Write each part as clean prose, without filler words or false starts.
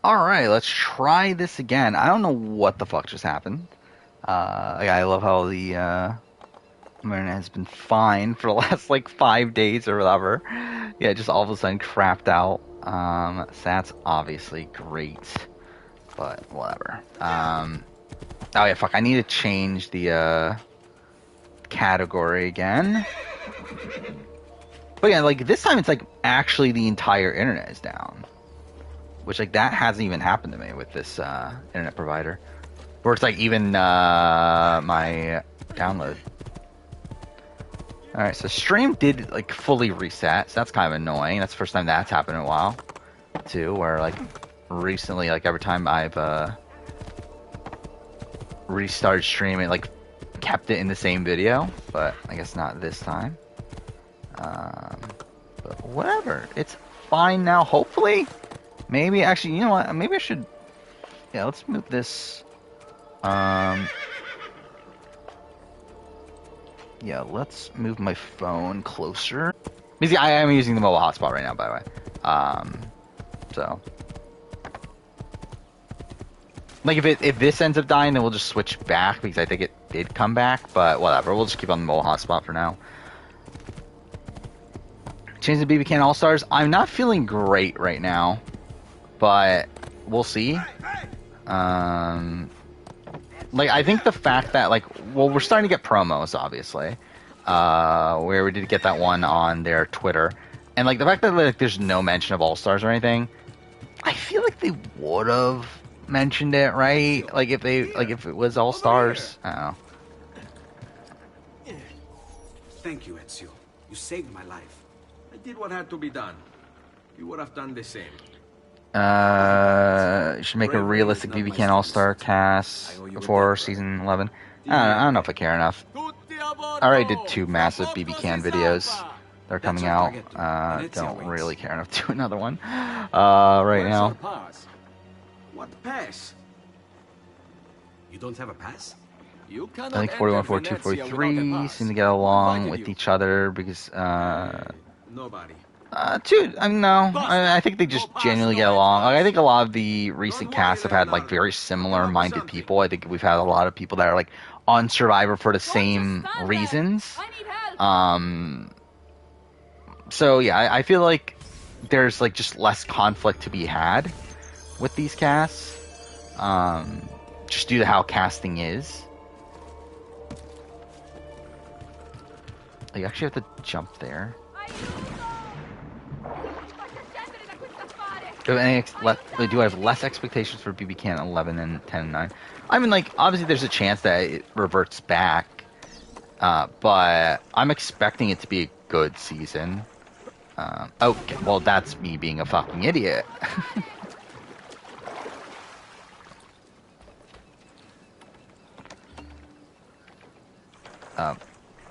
Alright, let's try this again. I don't know what the fuck just happened. I love how the internet has been fine for the last like 5 days or whatever. Yeah, just all of a sudden crapped out. So that's obviously great, but whatever. Oh yeah, fuck. I need to change the category again. But yeah, like this time it's like actually the entire internet is down. Which, like, that hasn't even happened to me with this internet provider. Where it's, like, even my download. Alright, so stream did, like, fully reset. So that's kind of annoying. That's the first time that's happened in a while. Too, where, like, recently, like, every time I've restarted streaming, it, like, kept it in the same video. But I guess not this time. But whatever. It's fine now, hopefully. Maybe, actually, you know what? Maybe I should... Yeah, let's move this... Yeah, let's move my phone closer. Because I am using the mobile hotspot right now, by the way. So... Like, if this ends up dying, then we'll just switch back, because I think it did come back. But whatever, we'll just keep on the mobile hotspot for now. Change the BB Can All-Stars. I'm not feeling great right now. But we'll see. Like, I think the fact that, like, well, we're starting to get promos, obviously. Where we did get that one on their Twitter. And, like, the fact that, like, there's no mention of All-Stars or anything, I feel like they would have mentioned it, right? Like, if it was All-Stars. I don't know. Thank you, Ezio. You saved my life. I did what had to be done. You would have done the same. You should make a realistic BB Can All-Star cast for season 11. I don't know if I care enough. I already did 2 massive BB Can videos. They're coming out. Don't really care enough to do another one right now. What pass? You don't have a pass? I think 41, 42, 43 seem to get along with each other because Nobody. Dude, I mean, no. I think they just genuinely get along. Like, I think a lot of the recent casts have had, like, very similar-minded people. I think we've had a lot of people that are, like, on Survivor for the same reasons. So, yeah, I feel like there's, like, just less conflict to be had with these casts. Just due to how casting is. You actually have to jump there. Do I have less expectations for BB Can 11 than 10 and 9? I mean, like, obviously there's a chance that it reverts back, but I'm expecting it to be a good season. Okay, well, that's me being a fucking idiot.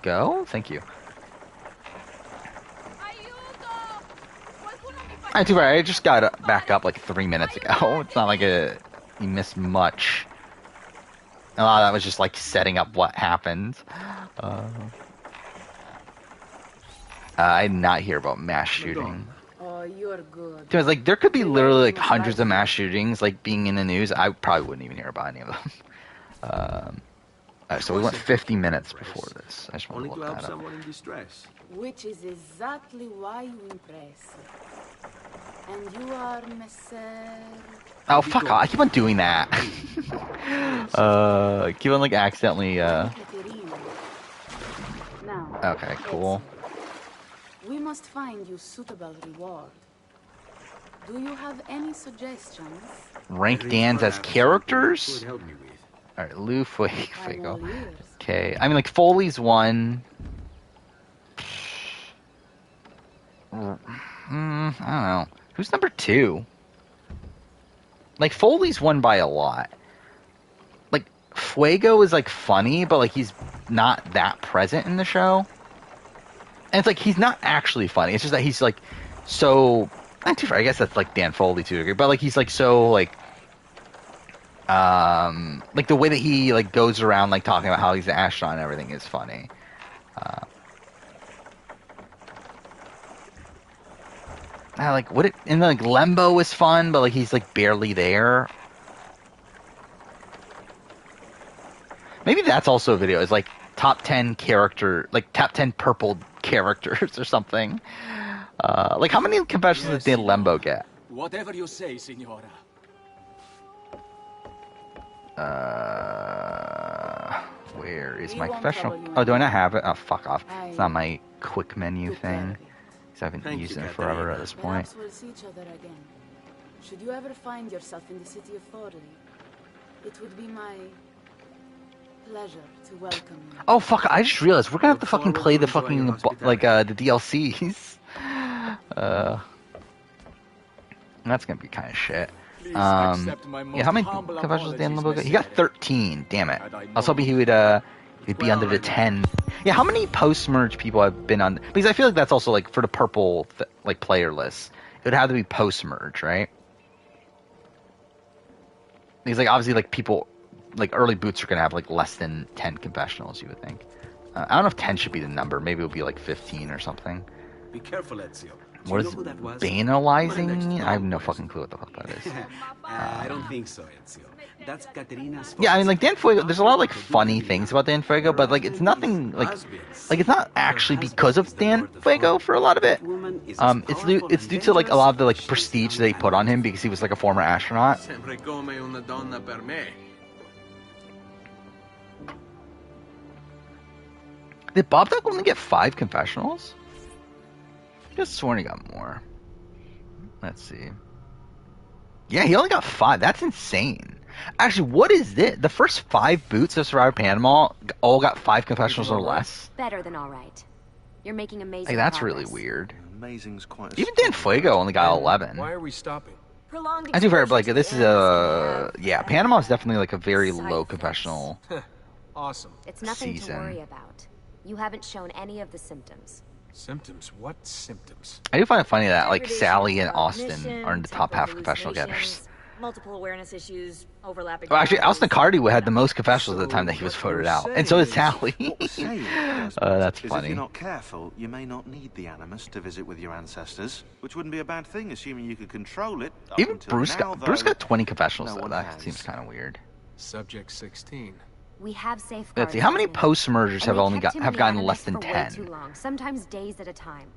Go? Thank you. Too bad. I just got back up like 3 minutes ago. It's not like you missed much. A lot of that was just like setting up what happened. I did not hear about mass shooting. Oh, you're good. Because like there could be literally like hundreds of mass shootings like being in the news. I probably wouldn't even hear about any of them. Alright, so we went 50 minutes before this. I just want to look that up. Which is exactly why you impress. And you are Messer... Oh, fuck off. I keep on doing that. Keep on, like, accidentally, Now, Okay, cool. we must find you suitable reward. Do you have any suggestions? Rank Dans as characters? Alright, Lou, Fuego. Okay, I mean, like, Foley's one. I don't know. Who's number 2? Like, Foley's won by a lot. Like, Fuego is, like, funny, but, like, he's not that present in the show. And it's like, he's not actually funny. It's just that he's, like, so... Not too far. I guess that's, like, Dan Foley to a degree. But, like, he's, like, so, like... Like, the way that he, like, goes around, like, talking about how he's an astronaut and everything is funny. Like what? And like Lembo was fun, but like he's like barely there. Maybe that's also a video. It's like top 10 character, like top 10 purple characters or something. Like how many confessions did Lembo get? Whatever you say, Signora. Where is We my won't confessional? trouble you Oh, do I anymore. not have it? Oh, fuck off. It's I not my quick menu took care thing. of you. Because I haven't Thank used you, it forever Katerina. at this point. Perhaps we'll see each other again. Should you ever find yourself in the city of Forli, it would be my pleasure to welcome you. Oh, fuck. I just realized we're gonna have to Look fucking forward play to the enjoying your fucking, the DLCs. That's gonna be kind of shit. Please accept my Yeah, how many most humble confessions did Dan apologies, Lembo get? He got Messere. 13. Damn it. Had I I was hoping known. he'd be under the 10. Yeah, how many post-merge people have been on? Because I feel like that's also like for the purple like player list. It would have to be post-merge, right? Because like obviously like people like early boots are gonna have like less than 10 confessionals. You would think. I don't know if 10 should be the number. Maybe it'll be like 15 or something. Be careful, Ezio. Do What you is know who that was? banalizing? My next I have no conquest. fucking clue what the fuck that is. I don't think so, Ezio. That's Caterina's Yeah, I mean, like Dan Fuego. fault. There's a lot of like funny things about Dan Fuego, but like it's nothing like it's not actually because of Dan Fuego for a lot of it. It's due to like a lot of the like prestige they put on him because he was like a former astronaut. Sempre come una donna per me. Did Bob Duck only get 5 confessionals? I just sworn he got more. Let's see. Yeah, he only got 5. That's insane. Actually, what is this? The first 5 boots of Survivor Panama all got 5 confessionals or less. Better than all right. You're making amazing Like that's progress. really weird. Amazing's quite a Even Dan Fuego only got 11. Why are we stopping? Prolonged I do very like exposure to this the is animals can have yeah, Panama is definitely like a very side low effects. confessional. Awesome. It's nothing season. to worry about. You haven't shown any of the symptoms. Symptoms? What symptoms? I do find it funny that like Degradation Sally and of Austin cognition, are in the top half of temporal confessional getters. hallucinations, multiple awareness issues, overlapping. Well, actually, memories. Austin Cardi had the most confessionals at the time that he was what you're voted out, and so did saying Sally. What we're saying, Desmond, That's is if funny. you're not careful, you may not need the animus to visit with your ancestors, which wouldn't be a bad thing, assuming you could control it. Up Even until Bruce now, got though, 20 confessionals no though. one That has. seems kind of weird. Subject 16. We have safeguards. Let's see, how many Desmond. post-mergers And have they only kept got him have in the gotten Animus less than for way 10? too long, sometimes days at a time.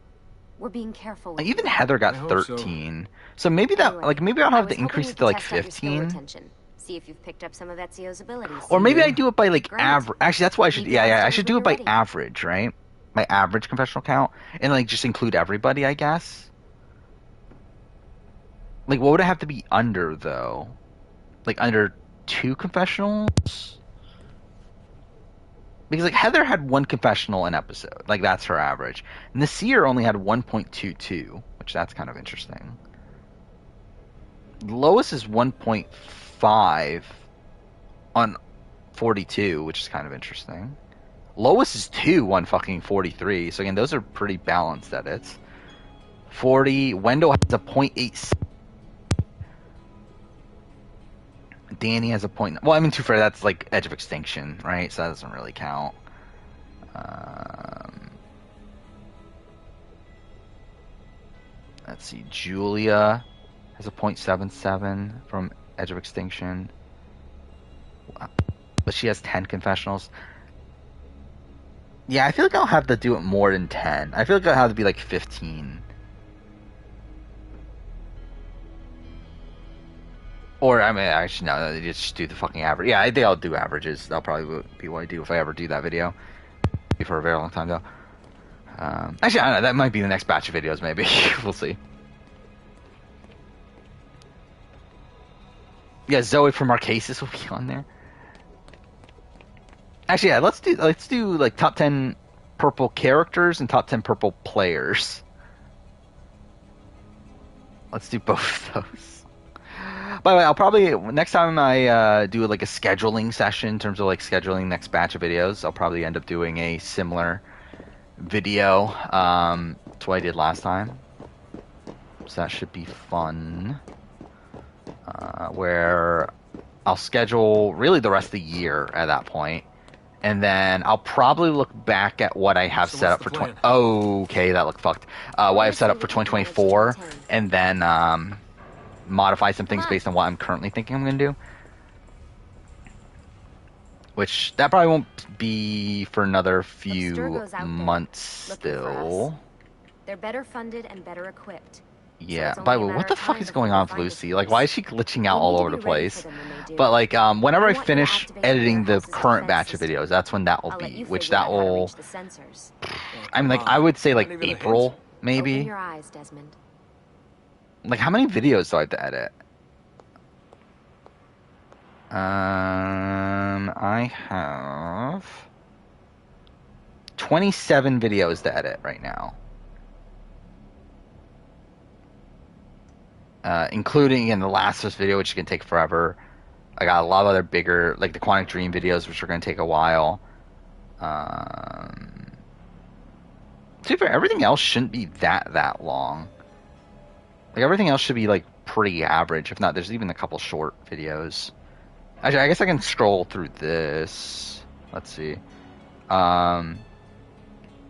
We're being careful. With Like, even you. Heather got I hope so. 13. So maybe that Anyway, like maybe I'll I have was to hoping increase we it to could like test out your skill 15. retention. See if you've picked up some of Ezio's abilities. Or maybe I do it by like Great. average. Actually, that's why I should. Maybe Yeah, I'll I start should when do it you're by ready. average, right? My average confessional count, and like just include everybody, I guess. Like, what would I have to be under though? Like under 2 confessionals? Because like Heather had 1 confessional an episode, like that's her average. Nasir only had 1.22, which that's kind of interesting. Lois is 1.5 on 42, which is kind of interesting. Lois is 2 on fucking 43. So again, those are pretty balanced edits. 40. Wendell has a 0.86. Danny has a point. Well, I mean, too fair, that's like Edge of Extinction, right? So that doesn't really count. Let's see. Julia has a 0.77 from Edge of Extinction. Wow. But she has 10 confessionals. Yeah, I feel like I'll have to do it more than 10. I feel like I'll have to be like 15. Or, I mean, actually, no, just do the fucking average. Yeah, I think I'll do averages. That'll probably be what I do if I ever do that video. Be for a very long time, though. Actually, I don't know. That might be the next batch of videos, maybe. We'll see. Yeah, Zoe from Marquesas will be on there. Actually, yeah, let's do like top 10 purple characters and top 10 purple players. Let's do both of those. By the way, I'll probably next time I do like a scheduling session in terms of like scheduling next batch of videos, I'll probably end up doing a similar video to what I did last time. So that should be fun. Where I'll schedule really the rest of the year at that point, And then I'll probably look back at what I have So set what's up the for 20. plan? Oh, okay, that looked fucked. What I've set up for 2024, and then modify some things based on what I'm currently thinking I'm gonna do. Which that probably won't be for another few goes out there, months looking for us. still. They're better funded and better equipped. Yeah. it's By the only a way, what matter the of fuck time is going before on they with find us Lucy? in Like, this. why is she glitching out We all need to over be the ready place? for them when they do. But like, whenever I I want you to finish activate the editing the warehouse's current defense batch of system. videos, that's when that will I'll let be. you Which figure that out how to will. reach the sensors. I mean, like, I would say like Not even a hint? April, Open maybe. your eyes, Desmond. Like, how many videos do I have to edit? I have 27 videos to edit right now. Including in the Last of Us video, which can take forever. I got a lot of other bigger, like the Quantic Dream videos, which are going to take a while. To be fair, everything else shouldn't be that long. Like, everything else should be, like, pretty average. If not, there's even a couple short videos. Actually, I guess I can scroll through this. Let's see.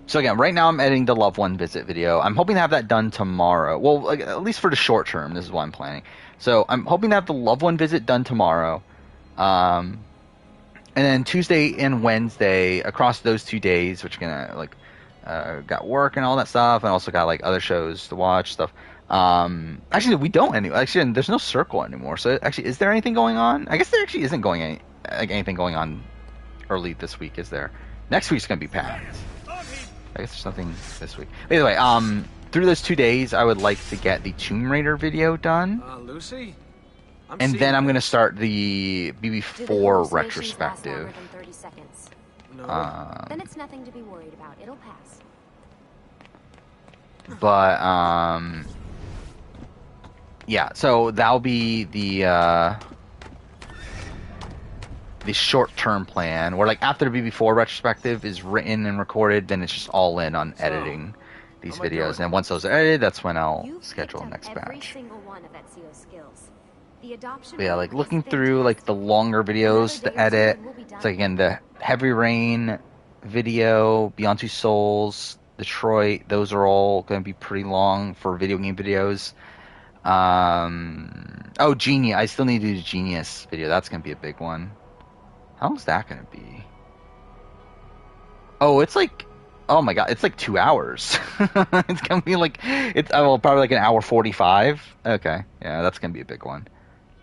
So again, right now I'm editing the Loved One Visit video. I'm hoping to have that done tomorrow. Well, like, at least for the short term, this is what I'm planning. So I'm hoping to have the Loved One Visit done tomorrow. And then Tuesday and Wednesday, across those 2 days, which are gonna, like, got work and all that stuff, and also got, like, other shows to watch, stuff. Actually, we don't anymore. Actually, there's no circle anymore. So actually, is there anything going on? I guess there actually isn't anything going on early this week, is there? Next week's gonna be packed. I guess there's nothing this week. By the way, through those 2 days, I would like to get the Tomb Raider video done, Lucy? and then I'm gonna start the Do the BB4 hallucinations last retrospective. longer than 30 seconds? No. Then it's nothing to be worried about. It'll pass. But yeah. So that'll be the short-term plan. Where, like, after the BB4 retrospective is written and recorded, then it's just all in on editing these how am I videos. doing? And once those are edited, that's when I'll You've schedule picked next up every batch. single one of Ezio's skills. The adoption But yeah, like, program looking is through, like, the longer videos Another to day or two edit. and we'll be done. It's like, again, the Heavy Rain video, Beyond Two Souls, Detroit. Those are all going to be pretty long for video game videos. Oh, Genius. I still need to do the Genius video. That's going to be a big one. How long is that going to be? Oh, it's like... Oh my god, it's like 2 hours. It's going to be like... probably like an hour 45. Okay, yeah, that's going to be a big one.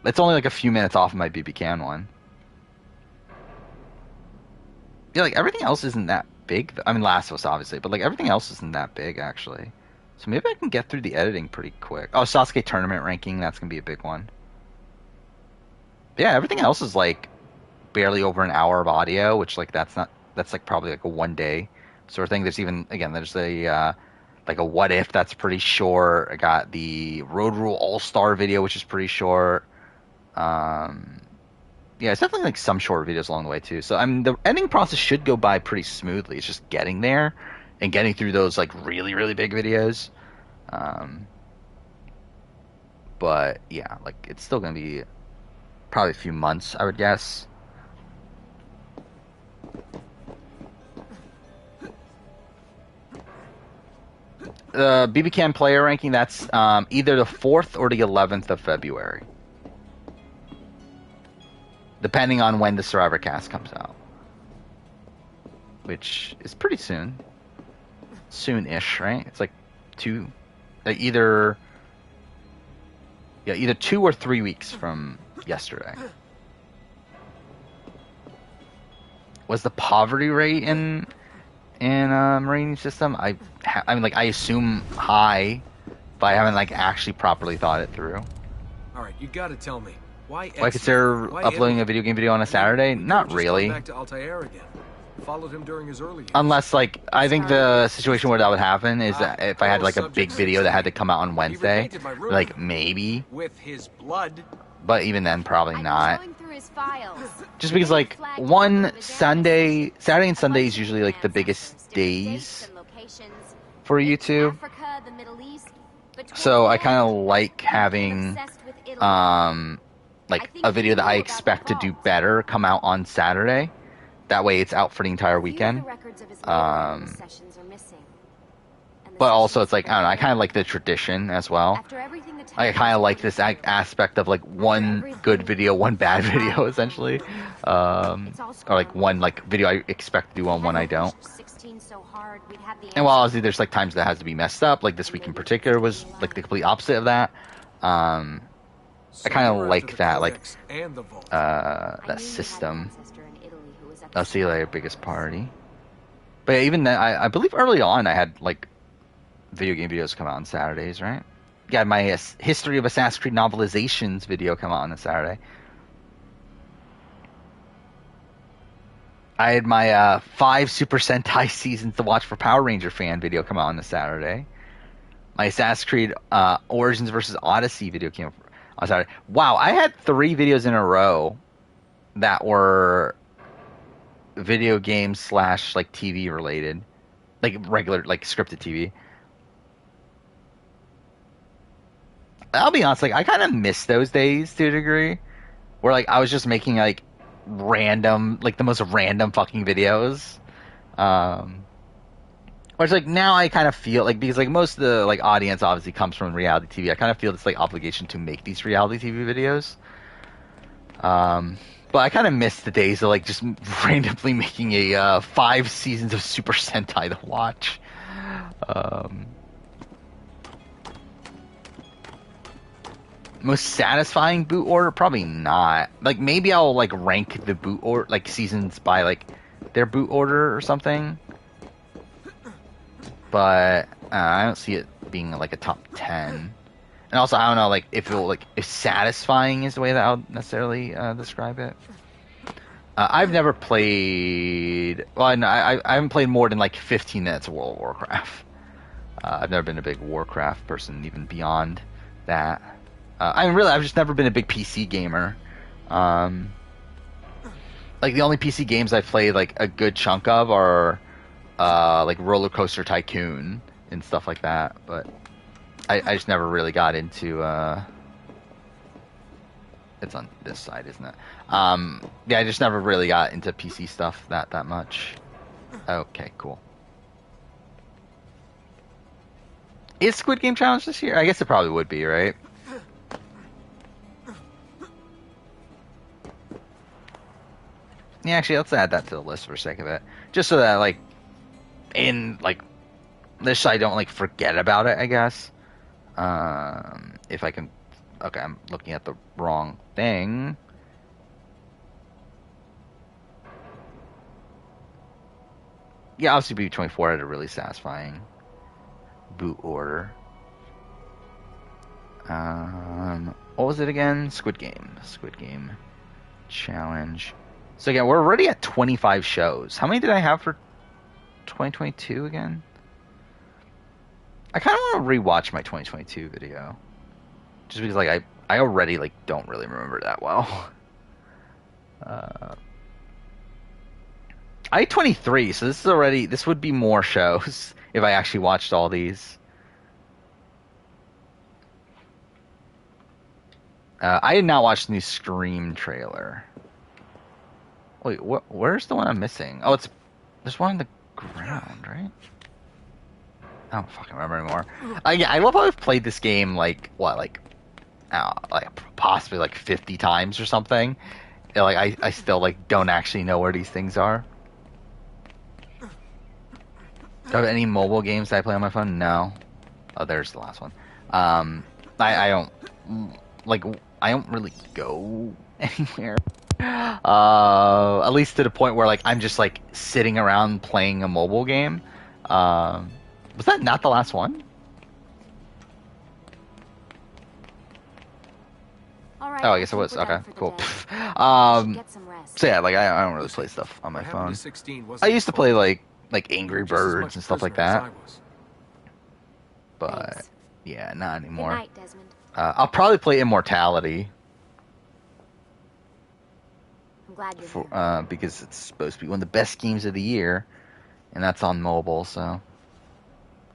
It's only like a few minutes off of my BB Can one. Yeah, like, everything else isn't that big. I mean, Last of Us, obviously, but, like, everything else isn't that big, actually. So maybe I can get through the editing pretty quick. Oh, Sasuke tournament ranking, that's going to be a big one. Yeah, everything else is, like, barely over an hour of audio, which, like, that's like probably like a 1 day sort of thing. There's even, again, there's a like a what if that's pretty short. I got the Road Rule All-Star video, which is pretty short. Yeah, it's definitely like some short videos along the way too. So I mean, the editing process should go by pretty smoothly. It's just getting there and getting through those like really, really big videos. But yeah, like, it's still gonna be probably a few months, I would guess. The BB Can player ranking, that's either the 4th or the 11th of February. Depending on when the Survivor Cast comes out. Which is pretty soon. Soon-ish, right? It's like either 2 or 3 weeks from yesterday. Was the poverty rate in Marine system? I mean, like, I assume high, but I haven't, like, actually properly thought it through. All right, you gotta tell me. Why Why consider Why uploading Italy? a video game video on a Saturday? We Not could've just really. gone back to Altair again. Followed him during his early years. Unless, like, I think the situation where that would happen is that if I had, like, a big video that had to come out on Wednesday, repainted my room. like, maybe. With his blood. But even then, probably not. Going through his files. Just because, like, Saturday and Sunday is usually, like, the biggest days for YouTube. Africa, the Middle East, but So I towards kind the of end, like I'm having, obsessed with Italy. like, a video that I expect to do better come out on Saturday. That way it's out for the entire A few of Um, the weekend. records of his later Animus sessions are missing. And the But also, it's sessions like, I don't know, I that kind of like the tradition as well. After everything the I kind of like this aspect of like one good video, one bad video, essentially. Or like one like video I expect to do on one I don't. 16 so hard, we'd have the And while obviously there's like times that has to be messed up, like this week in particular was like the complete opposite of that. I kind of like that, like And the vault. that system. I'll see you later, biggest party. But yeah, even then, I believe early on I had like video game videos come out on Saturdays, right? Yeah, my history of Assassin's Creed novelizations video come out on a Saturday. I had my 5 Super Sentai seasons to watch for Power Ranger fan video come out on a Saturday. My Assassin's Creed Origins versus Odyssey video came out on Saturday. Wow, I had 3 videos in a row that were video games / like TV related, like regular like scripted TV. I'll be honest, like I kind of miss those days to a degree, where like I was just making like random, like the most random fucking videos. Whereas like now I kind of feel like, because like most of the like audience obviously comes from reality TV, I kind of feel this like obligation to make these reality TV videos. But I kind of miss the days of like just randomly making a 5 seasons of Super Sentai to watch. Most satisfying boot order? Probably not. Like maybe I'll like rank the boot order, like seasons by like their boot order or something. But I don't see it being like a top 10. And also I don't know like if it'll like if satisfying is the way that I'll necessarily describe it. I've never played. Well, I haven't played more than like 15 minutes of World of Warcraft. I've never been a big Warcraft person, even beyond that. I've just never been a big PC gamer. Like the only PC games I've played like a good chunk of are like Roller Coaster Tycoon and stuff like that. But I just never really got into. It's on this side, isn't it? Yeah, I just never really got into PC stuff that much. Okay, cool. Is Squid Game Challenge this year? I guess it probably would be, right? Yeah, actually, let's add that to the list for the sake of it. Just so that, like, in, like, this I don't, like, forget about it, I guess. If I can... Okay, I'm looking at the wrong thing. Yeah, obviously B24 had a really satisfying boot order. What was it again? Squid Game Challenge. So again, we're already at 25 shows. How many did I have for 2022 again? I kind of want to rewatch my 2022 video. Just because like I already like don't really remember that well. I had 23, so this would be more shows if I actually watched all these. I did not watch the new Scream trailer. Wait, where's the one I'm missing? Oh, there's one on the ground, right? I don't fucking remember anymore. Yeah, I love how I've played this game like possibly like 50 times or something. And, like I still like don't actually know where these things are. Do I have any mobile games that I play on my phone? No. Oh, there's the last one. I don't like. I don't really go anywhere. At least to the point where like I'm just like sitting around playing a mobile game. Was that not the last one? All right, Oh, I guess it think was. we're Okay, done for the cool. day. Should get some rest. So yeah, like I don't really play stuff on my What happened phone. to 16 I wasn't used to his play fault. like Angry You were just as Birds much and stuff like prisoner as that, I was. but Thanks. yeah, not Good anymore. night, Desmond. I'll probably play Immortality I'm glad you're here. because it's supposed to be one of the best games of the year, and that's on mobile. So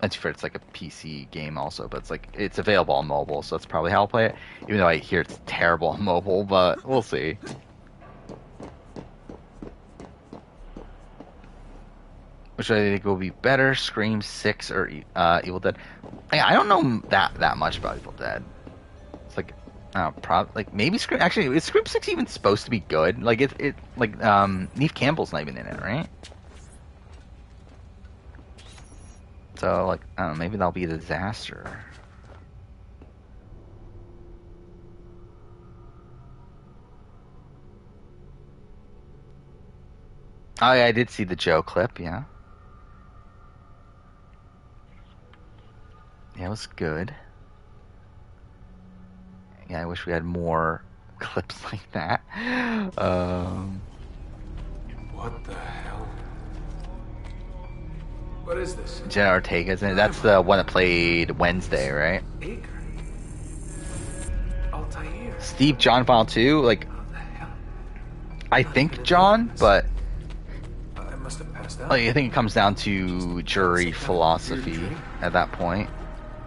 that's fair. It's like a PC game also, but it's available on mobile, so that's probably how I'll play it. Even though I hear it's terrible on mobile, but we'll see. Which I think will be better, Scream 6 or Evil Dead. I don't know that much about Evil Dead. It's like, like maybe Scream. Actually, is Scream 6 even supposed to be good? Like Neve Campbell's not even in it, right? So like, I don't know, maybe that'll be a disaster. Oh yeah, I did see the Joe clip. Yeah. Yeah, it was good. Yeah, I wish we had more clips like that. What the hell? What is this? Jenna Ortega's in it. That's the one that played Wednesday, right? Acre. Altair. Steve John Final 2, like, How the hell? I think John, but I must have passed out. like, I think it comes down to jury philosophy at that point.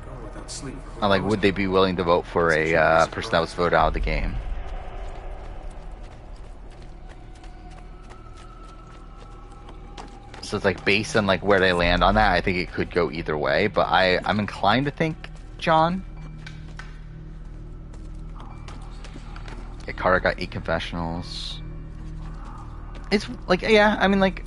Going without sleep. Like, would they be willing to vote for a person that was voted out of the game? So it's like based on like where they land on that, I think it could go either way. But I'm inclined to think John. Yeah, Carter got 8 confessionals. It's like, yeah, I mean, like,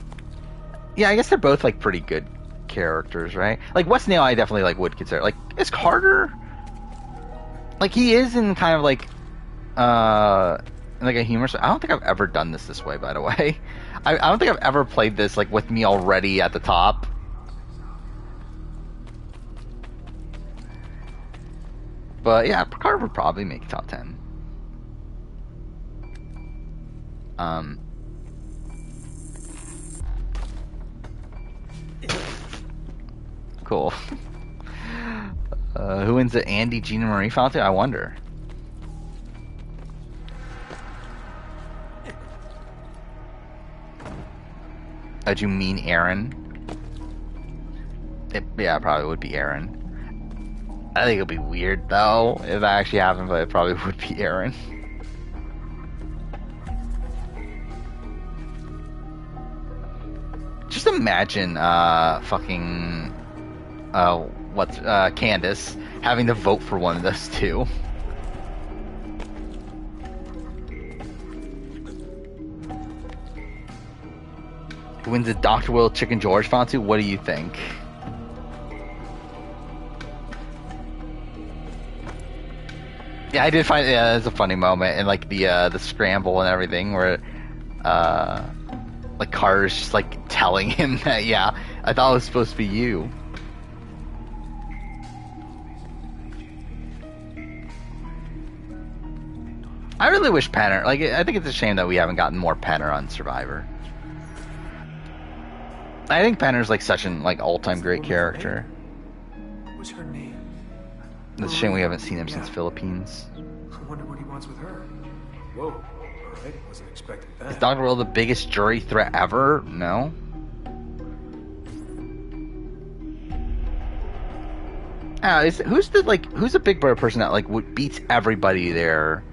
yeah, I guess they're both like pretty good characters, right? Like Wes Neal, I definitely like would consider. Like, is Carter like he is in kind of like like a humorous. I don't think I've ever done this way, by the way. I don't think I've ever played this like with me already at the top. But yeah, Carter would probably make top 10. Cool. Who wins the Andy, Gina Marie Fountain? I wonder. Do you mean Aaron? Yeah, it probably would be Aaron. I think it'll be weird though if that actually happened, but it probably would be Aaron. Just imagine, fucking, Candace having to vote for one of those two. Who wins the Dr. Will Chicken George Fontu? What do you think? Yeah, I did find it was a funny moment, and like the scramble and everything, where like Carter's just like telling him that, yeah, I thought it was supposed to be you. I really wish Penner, like, I think it's a shame that we haven't gotten more Penner on Survivor. I think Penner's like such an like all-time great character. What's her name? It's a shame we haven't seen him since Philippines. I wonder what he wants with her. Whoa. Alright, wasn't expecting that. Is Dr. Will the biggest jury threat ever? No. Who's the Big Brother person that like beats everybody there?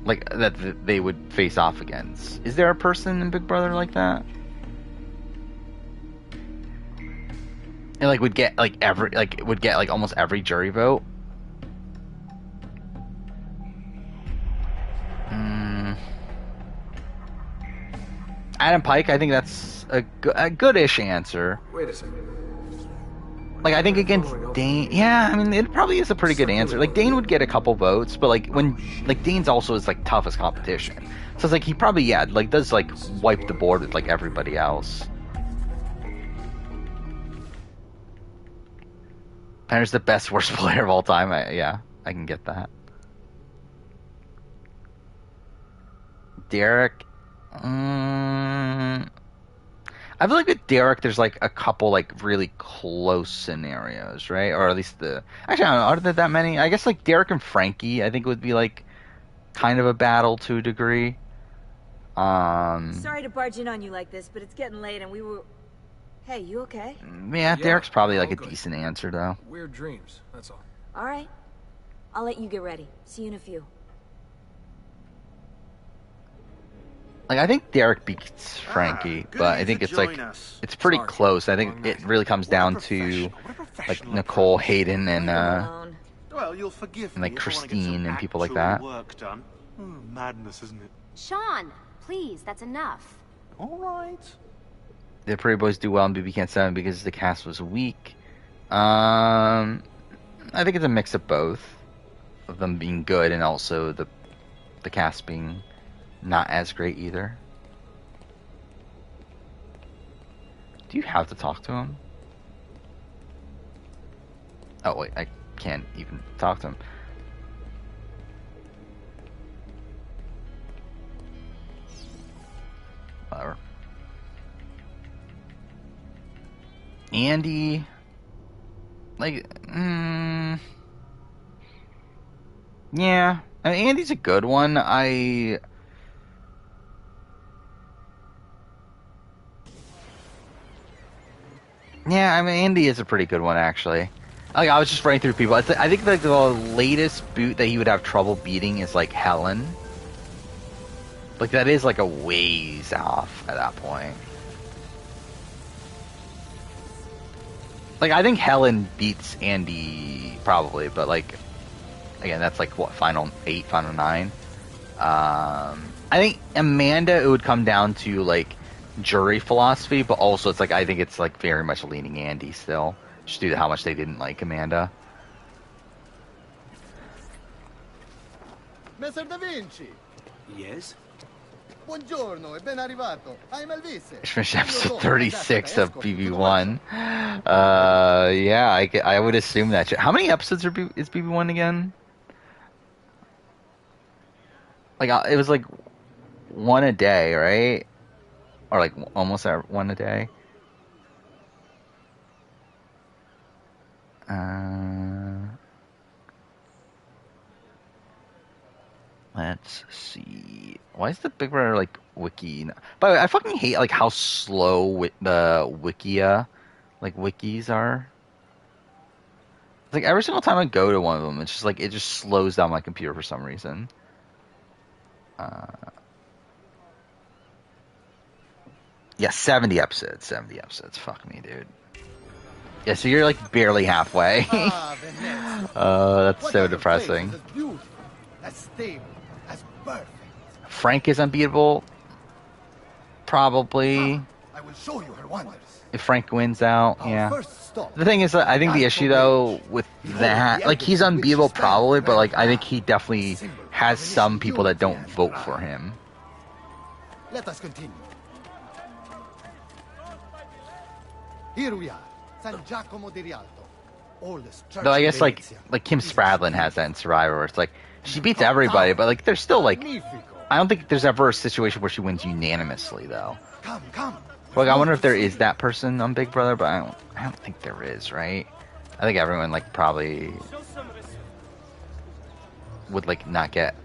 Like that they would face off against. Is there a person in Big Brother like that? And like would get like almost every jury vote. Adam Pike, I think that's a goodish answer. Wait a second. Like, I think against Dane, yeah, I mean, it probably is a pretty good answer. Like, Dane would get a couple votes, but like Dane's also is like toughest competition. So it's like he probably, yeah, like does like wipe the board with like everybody else. Penner's the best worst player of all time. I can get that. Derek, I feel like with Derek, there's like a couple like really close scenarios, right? Or at least actually, I don't know, are there that many? I guess like Derek and Frankie, I think would be like kind of a battle to a degree. Sorry to barge in on you like this, but it's getting late and we were... Hey, you okay? Yeah, Derek's probably like a good. decent answer though. Weird dreams, that's all. All right. I'll let you get ready. See you in a few. Like, I think Derek beats Frankie, good but of I you think to it's like join us. it's pretty Sorry. close. I think Long it night. really comes down to like Nicole, Hayden, and Leave him alone. Well, you'll forgive and, like, me if I wanna get some Christine and people like actual that. work done. Madness, isn't it? Sean, please, that's enough. All right. the Prairie Boys do well in BB Can 7 because the cast was weak. I think it's a mix of both, of them being good and also the cast being not as great either. Do you have to talk to him? Oh wait, I can't even talk to him. Whatever. Andy, like, yeah. I mean, Andy's a good one. Yeah, I mean, Andy is a pretty good one, actually. Like, I was just running through people. I think like the latest boot that he would have trouble beating is like Helen. Like, that is like a ways off at that point. Like, I think Helen beats Andy probably, but like, again, that's like what, final 8, final 9. I think Amanda, it would come down to like jury philosophy, but also it's like I think it's like very much leaning Andy still, just due to how much they didn't like Amanda. Messer Da Vinci! Yes? Buongiorno e ben arrivato. I'm Elvise. It's finished episode 36 of BB1. Yeah, I would assume that. How many episodes is BB1 again? Like, it was like one a day, right? Or like almost one a day. Let's see. Why is the Big Brother like wiki? By the way, I fucking hate like how slow the wikia, like wikis are. Like every single time I go to one of them, it's just like it just slows down my computer for some reason. Yeah, 70 episodes. 70 episodes. Fuck me, dude. Yeah, so you're like barely halfway. That's so depressing. As stable, as perfect. Frank is unbeatable. Probably. I will show you her wonders. If Frank wins out, yeah. First stop. The thing is, I think the issue though with that, like he's unbeatable probably, but like I think he definitely has some people that don't vote for him. Let us continue. Here we are, San Giacomo di Rialto. Oldest church Though I guess in like Venezia. Kim Spradlin has that in Survivor, where it's like she beats everybody, but like there's still like I don't think there's ever a situation where she wins unanimously though. Come. Like I wonder if there is that person on Big Brother, but I don't think there is, right? I think everyone like probably would like not get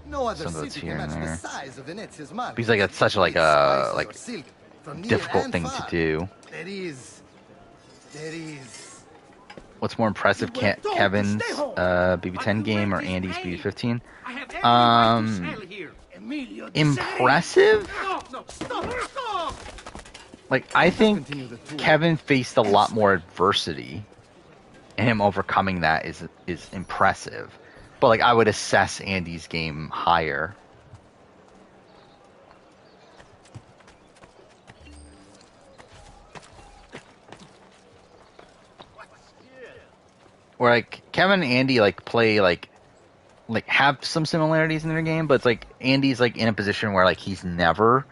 No other some of those city here can and match there. the size of Venezia's market. Because like it's such like a Spices like or silk from near difficult and thing to far. do. There is. What's more impressive, Kevin's BB10 game or Andy's BB15? Impressive? Like, I think Kevin faced a lot more adversity, and him overcoming that is impressive. But like, I would assess Andy's game higher. Where like Kevin and Andy like play like have some similarities in their game, but it's like Andy's like in a position where like he's never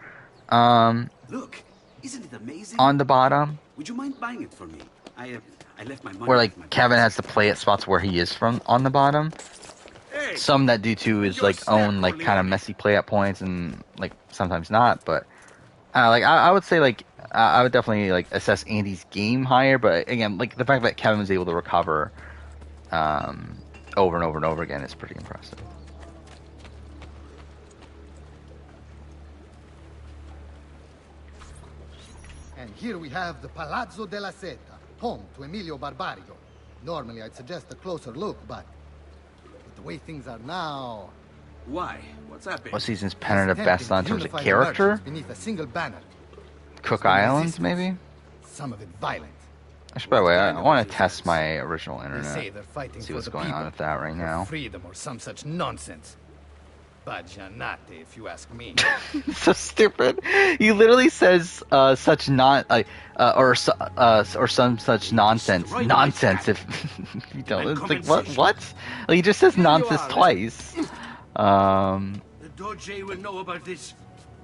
Look, isn't it amazing? on the bottom. Would you mind buying it for me? I left my money. Where with like my Kevin parents. has to play at spots where he is from on the bottom. Hey, Some that do too is like own like kind of messy play at points and like sometimes not, but like I would say like I would definitely like assess Andy's game higher, but again like the fact that Kevin was able to recover over and over and over again is pretty impressive. And here we have the Palazzo della Seta, home to Emilio Barbario. Normally I'd suggest a closer look, but with the way things are now, Why? What's happened? What season's Pennant of Attempting best on to terms of unify the character? merchants beneath a single banner. Cook Some Islands, resistance, maybe? Some of it violent. Actually, by the way, I want to test my original They internet. say they're fighting See for what's the going people, on with that right for now. freedom or some such nonsense. Bajanate, if you ask me. So stupid. He literally says such or some such nonsense. Nonsense. If you don't, it's like what? Like, he just says nonsense twice. The Doge will know about this.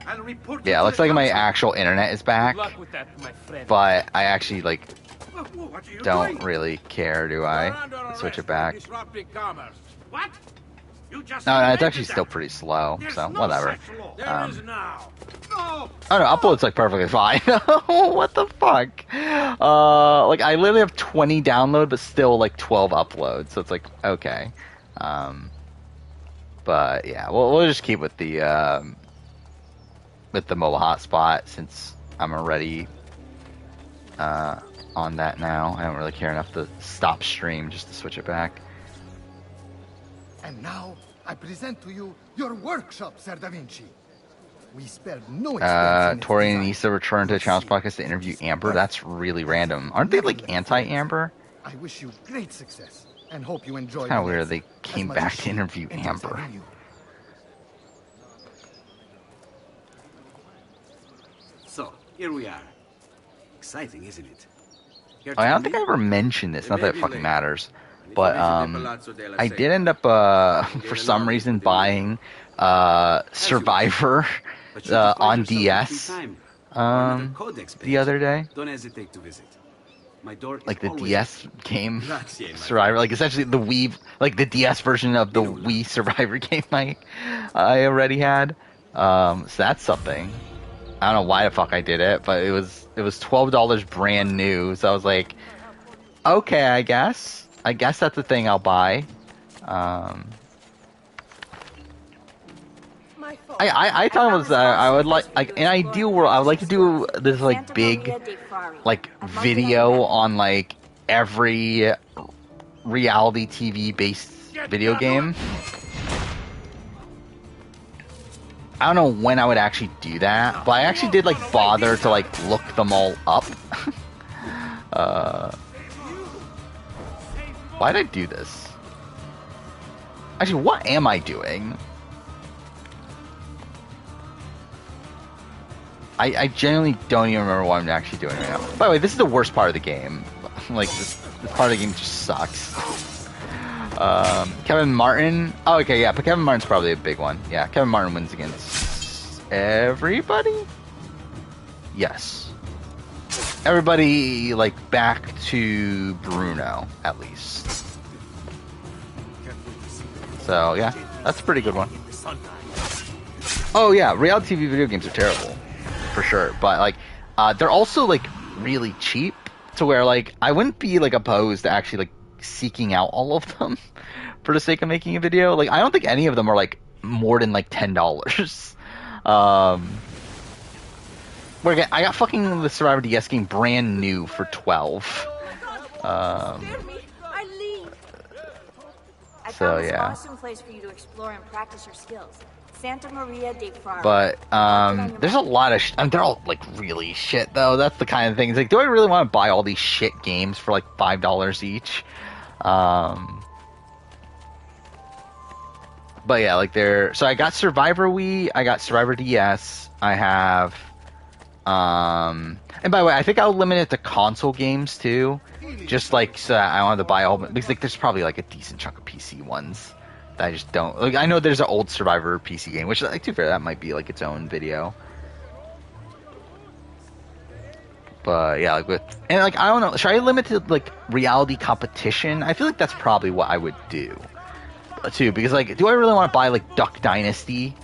I'll report Yeah, it looks like my actual internet is back, Luck with that, my friend. but I actually like What are you don't doing? really care, do You're I? under Switch arrest it back. for disrupting commerce. What? You just No, it's invented actually still that. pretty slow, There's so no whatever. such law. There is now. No. Oh no, upload's like perfectly fine. What the fuck? Like I literally have 20 download, but still like 12 uploads. So it's like okay. But yeah, we'll just keep with the mobile hotspot since I'm already on that now. I don't really care enough to stop stream just to switch it back. And now, I present to you your workshop, Sir Da Vinci. We spared no expense in its Tori and design. Issa returned to the Challenge podcast to interview Amber. That's really random. Aren't they like anti-Amber? I wish you great success and hope you enjoy. Kind of your weird they lesson as came much back as to she interview enjoys Amber. having you. So, here we are. Exciting, isn't it? Here I to don't think I meet- ever mentioned this. It Not may that it be fucking late. matters. And if But you visit the Palazzo della I Seta, did end up for some reason buying Survivor but should you find on yourself in DS free time, or another um, codex page, the other day. Don't hesitate to visit. My door is Like the always DS game Grazie, my Survivor, like essentially the Wii, like the DS version of the Wii Survivor game I already had. So that's something. I don't know why the fuck I did it, but it was $12 brand new. So I was like, okay, I guess that's the thing I'll buy. I thought it was I would like an ideal world. I would like to do this like big like video on like every reality TV based video game. I don't know when I would actually do that, but I actually did like bother to like look them all up. Why did I do this? Actually, what am I doing? I genuinely don't even remember what I'm actually doing right now. By the way, this is the worst part of the game. Like, this part of the game just sucks. Kevin Martin. Oh, okay, yeah, but Kevin Martin's probably a big one. Yeah, Kevin Martin wins against everybody? Yes. Everybody, like, back to Bruno, at least. So, yeah, that's a pretty good one. Oh, yeah, reality TV video games are terrible. For sure, but like they're also like really cheap to where like I wouldn't be like opposed to actually like seeking out all of them for the sake of making a video. Like I don't think any of them are like more than like $10. Where again, I got fucking the Survivor DS game brand new for $12. So yeah. Awesome place for you to explore and practice your skills. Santa Maria de Frari. But there's a lot of they're all like really shit though. That's the kind of thing. It's like, do I really want to buy all these shit games for like $5 each? But yeah, like they're so I got Survivor Wii, I got Survivor DS, I have and by the way, I think I'll limit it to console games too. Just like so that I don't have to buy all because like there's probably like a decent chunk of PC ones. I just don't like. I know there's an old Survivor PC game, which, like, to be fair, that might be like its own video. But yeah, like with and like I don't know, should I limit to like reality competition? I feel like that's probably what I would do too, because like, do I really want to buy like Duck Dynasty?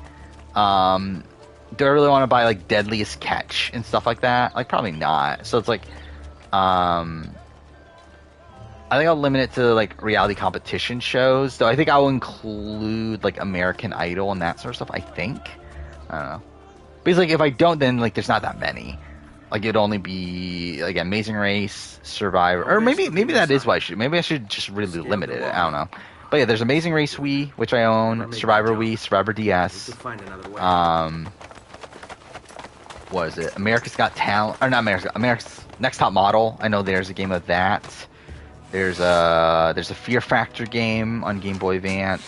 Do I really want to buy like Deadliest Catch and stuff like that? Like probably not. So it's like, I think I'll limit it to like reality competition shows. Though I think I'll include like American Idol and that sort of stuff. I think. I don't know. Because like if I don't, then like there's not that many. Like it'd only be like Amazing Race, Survivor, or maybe that is what I should. Maybe I should just really limit it. I don't know. But yeah, there's Amazing Race Wii, which I own, Survivor Wii, Survivor DS. What is it? America's Got Talent, or not America's Next Top Model. I know there's a game of that. There's a Fear Factor game on Game Boy Advance.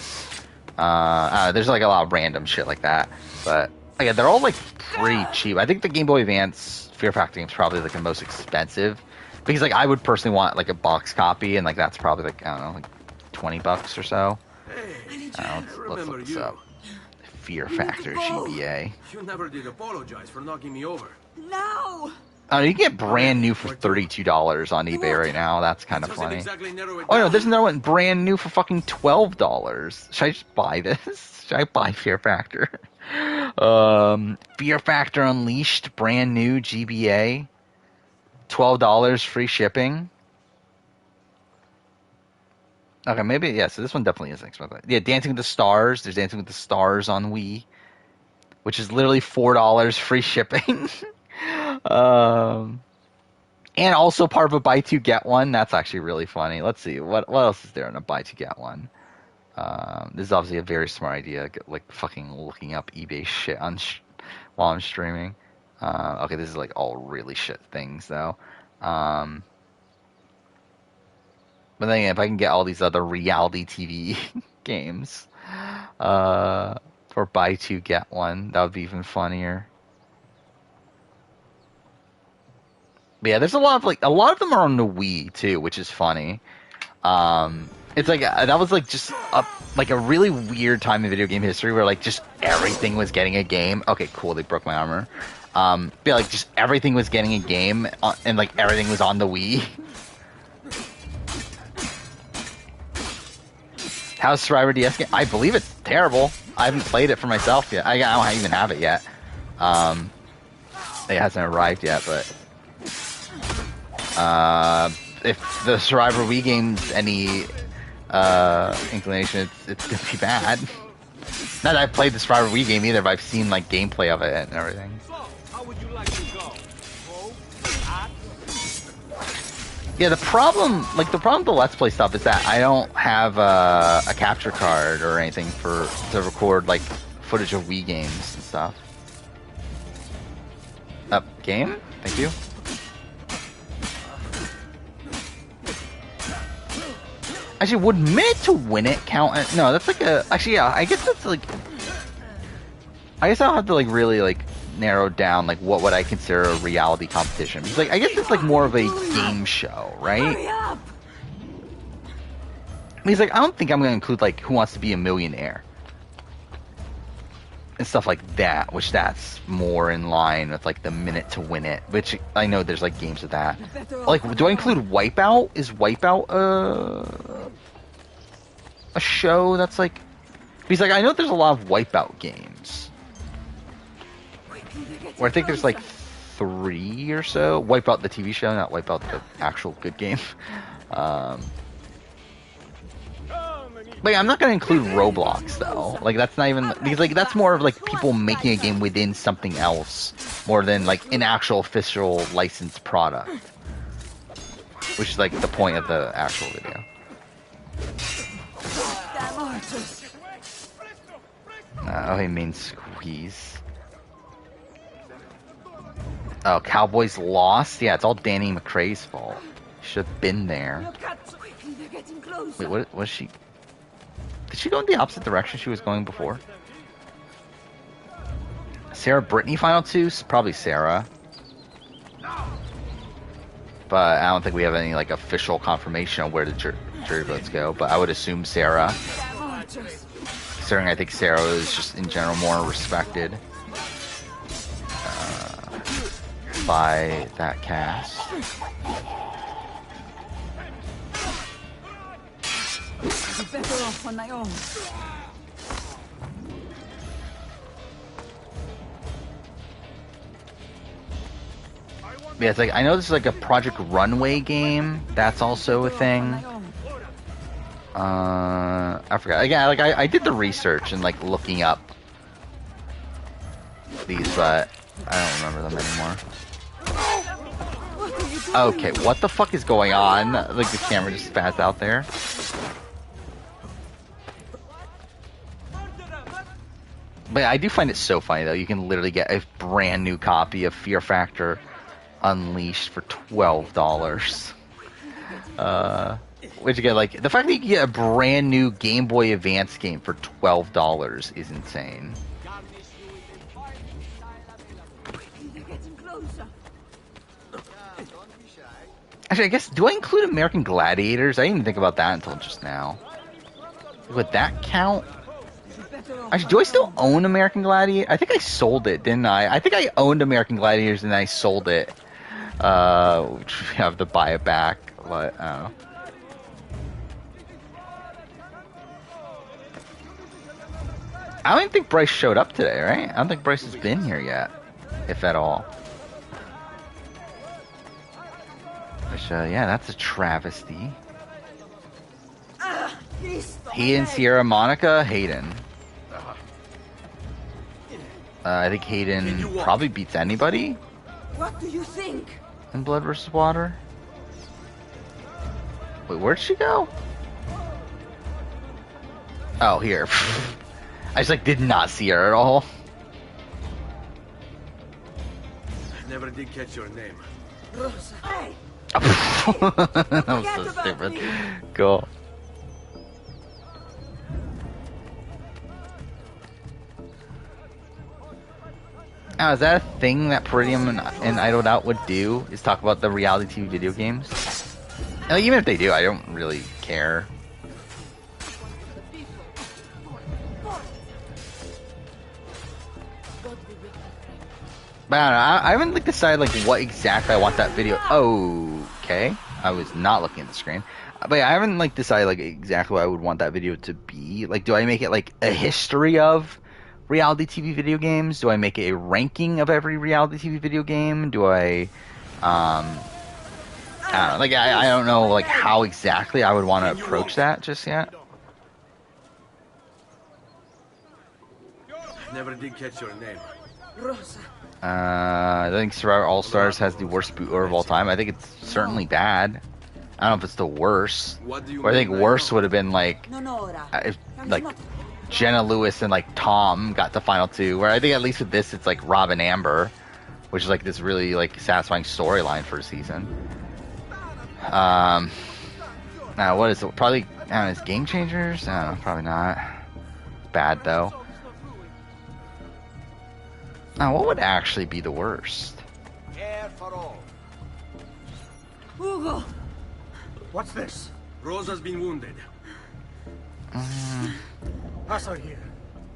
There's like a lot of random shit like that. But again, they're all like pretty cheap. I think the Game Boy Advance Fear Factor game is probably like the most expensive because like I would personally want like a box copy, and like that's probably like I don't know, like $20 or so. Let's look this up. Fear Factor GBA. You never did apologize for knocking me over. No! Oh, you can get brand new for $32 on eBay right now. That's kind of funny. Exactly Oh no, there's another one brand new for fucking $12. Should I just buy this? Should I buy Fear Factor? Fear Factor Unleashed, brand new GBA, $12, free shipping. Okay, maybe yeah. So this one definitely is expensive. Yeah, Dancing with the Stars. There's Dancing with the Stars on Wii, which is literally $4, free shipping. And also part of a buy two get one. That's actually really funny. Let's see what else is there in a buy two get one. This is obviously a very smart idea. Like fucking looking up eBay shit on while I'm streaming. Okay, this is like all really shit things though. But then if I can get all these other reality TV games for buy two get one, that would be even funnier. But yeah, there's a lot of them are on the Wii too, which is funny. It's like that was like just like a really weird time in video game history where like just everything was getting a game. Okay, cool, they broke my armor. But like just everything was getting a game, and like everything was on the Wii. How's Survivor DS game? I believe it's terrible. I haven't played it for myself yet. I don't even have it yet. It hasn't arrived yet, but. If the Survivor Wii game's any inclination, it's gonna be bad. Not that I've played the Survivor Wii game either, but I've seen like gameplay of it and everything. Yeah, the problem with the Let's Play stuff is that I don't have a capture card or anything to record like footage of Wii games and stuff. Game? Thank you. Actually, would Minute to Win It count? No, that's like a... Actually, yeah, I guess that's like... I guess I'll have to like really like narrow down like what would I consider a reality competition. Because like, I guess it's like more of a game show, right? Hurry up! Because like, I don't think I'm going to include like Who Wants to Be a Millionaire. And stuff like that, which that's more in line with like the Minute to Win It, which I know there's like games of that. Like, do I include Wipeout? Is Wipeout a show that's like... Because like I know there's a lot of Wipeout games. Where I think there's like 3 or so. Wipeout the TV show, not Wipeout the actual good game. But yeah, I'm not going to include Roblox though. Like that's not even because like that's more of like people making a game within something else more than like an actual official licensed product, which is like the point of the actual video. Oh, he means squeeze. Oh, Cowboys lost. Yeah, it's all Danny McRae's fault. Should have been there. Wait, what was she? Did she go in the opposite direction she was going before? Sarah Brittany final two? Probably Sarah. But I don't think we have any like official confirmation on where the jury votes go. But I would assume Sarah. Considering I think Sarah is just in general more respected by that cast. Better off on my own. Yeah, it's like I know this is like a Project Runway game. That's also a thing. I forgot. Again, like I did the research and like looking up these, but I don't remember them anymore. Okay, what the fuck is going on? Like the camera just spazzed out there. But I do find it so funny though. You can literally get a brand new copy of Fear Factor Unleashed for $12. Which again, like the fact that you can get a brand new Game Boy Advance game for $12 is insane. Actually, I guess, do I include American Gladiators? I didn't even think about that until just now. Would that count? Actually, do I still own American Gladiator? I think I sold it, didn't I? I think I owned American Gladiators and I sold it. Which we have to buy it back, but I don't know. I don't even think Bryce showed up today, right? I don't think Bryce has been here yet, if at all. Which, yeah, that's a travesty. Hayden, Sierra, Monica, Hayden. I think Hayden probably beats anybody. What do you think? In Blood vs. Water. Wait, where'd she go? Oh, here. I just did not see her at all. I never did catch your name. Rosa. Hey. That was so stupid. Cool. Now, is that a thing that Peridium and Idled Out would do? Is talk about the reality TV video games? And, like, even if they do, I don't really care. But I don't know, I haven't decided what exactly I want that video. Okay, I was not looking at the screen. But yeah, I haven't decided exactly what I would want that video to be. Do I make it a history of reality TV video games? Do I make it a ranking of every reality TV video game? Do I don't know. I don't know how exactly I would want to approach that just yet. Never did catch your name. Rosa. I think Survivor All Stars has the worst boot order of all time. I think it's certainly bad. I don't know if it's the worst. Or I think worse would have been if Jenna Lewis and Tom got the final two. Where I think at least with this it's Rob and Amber, which is this really satisfying storyline for a season. Now what is it? Probably I don't know, is Game Changers? I don't know, probably not. It's bad though. Now, what would actually be the worst? Hugo! What's this? Rosa's been wounded. Pass out here.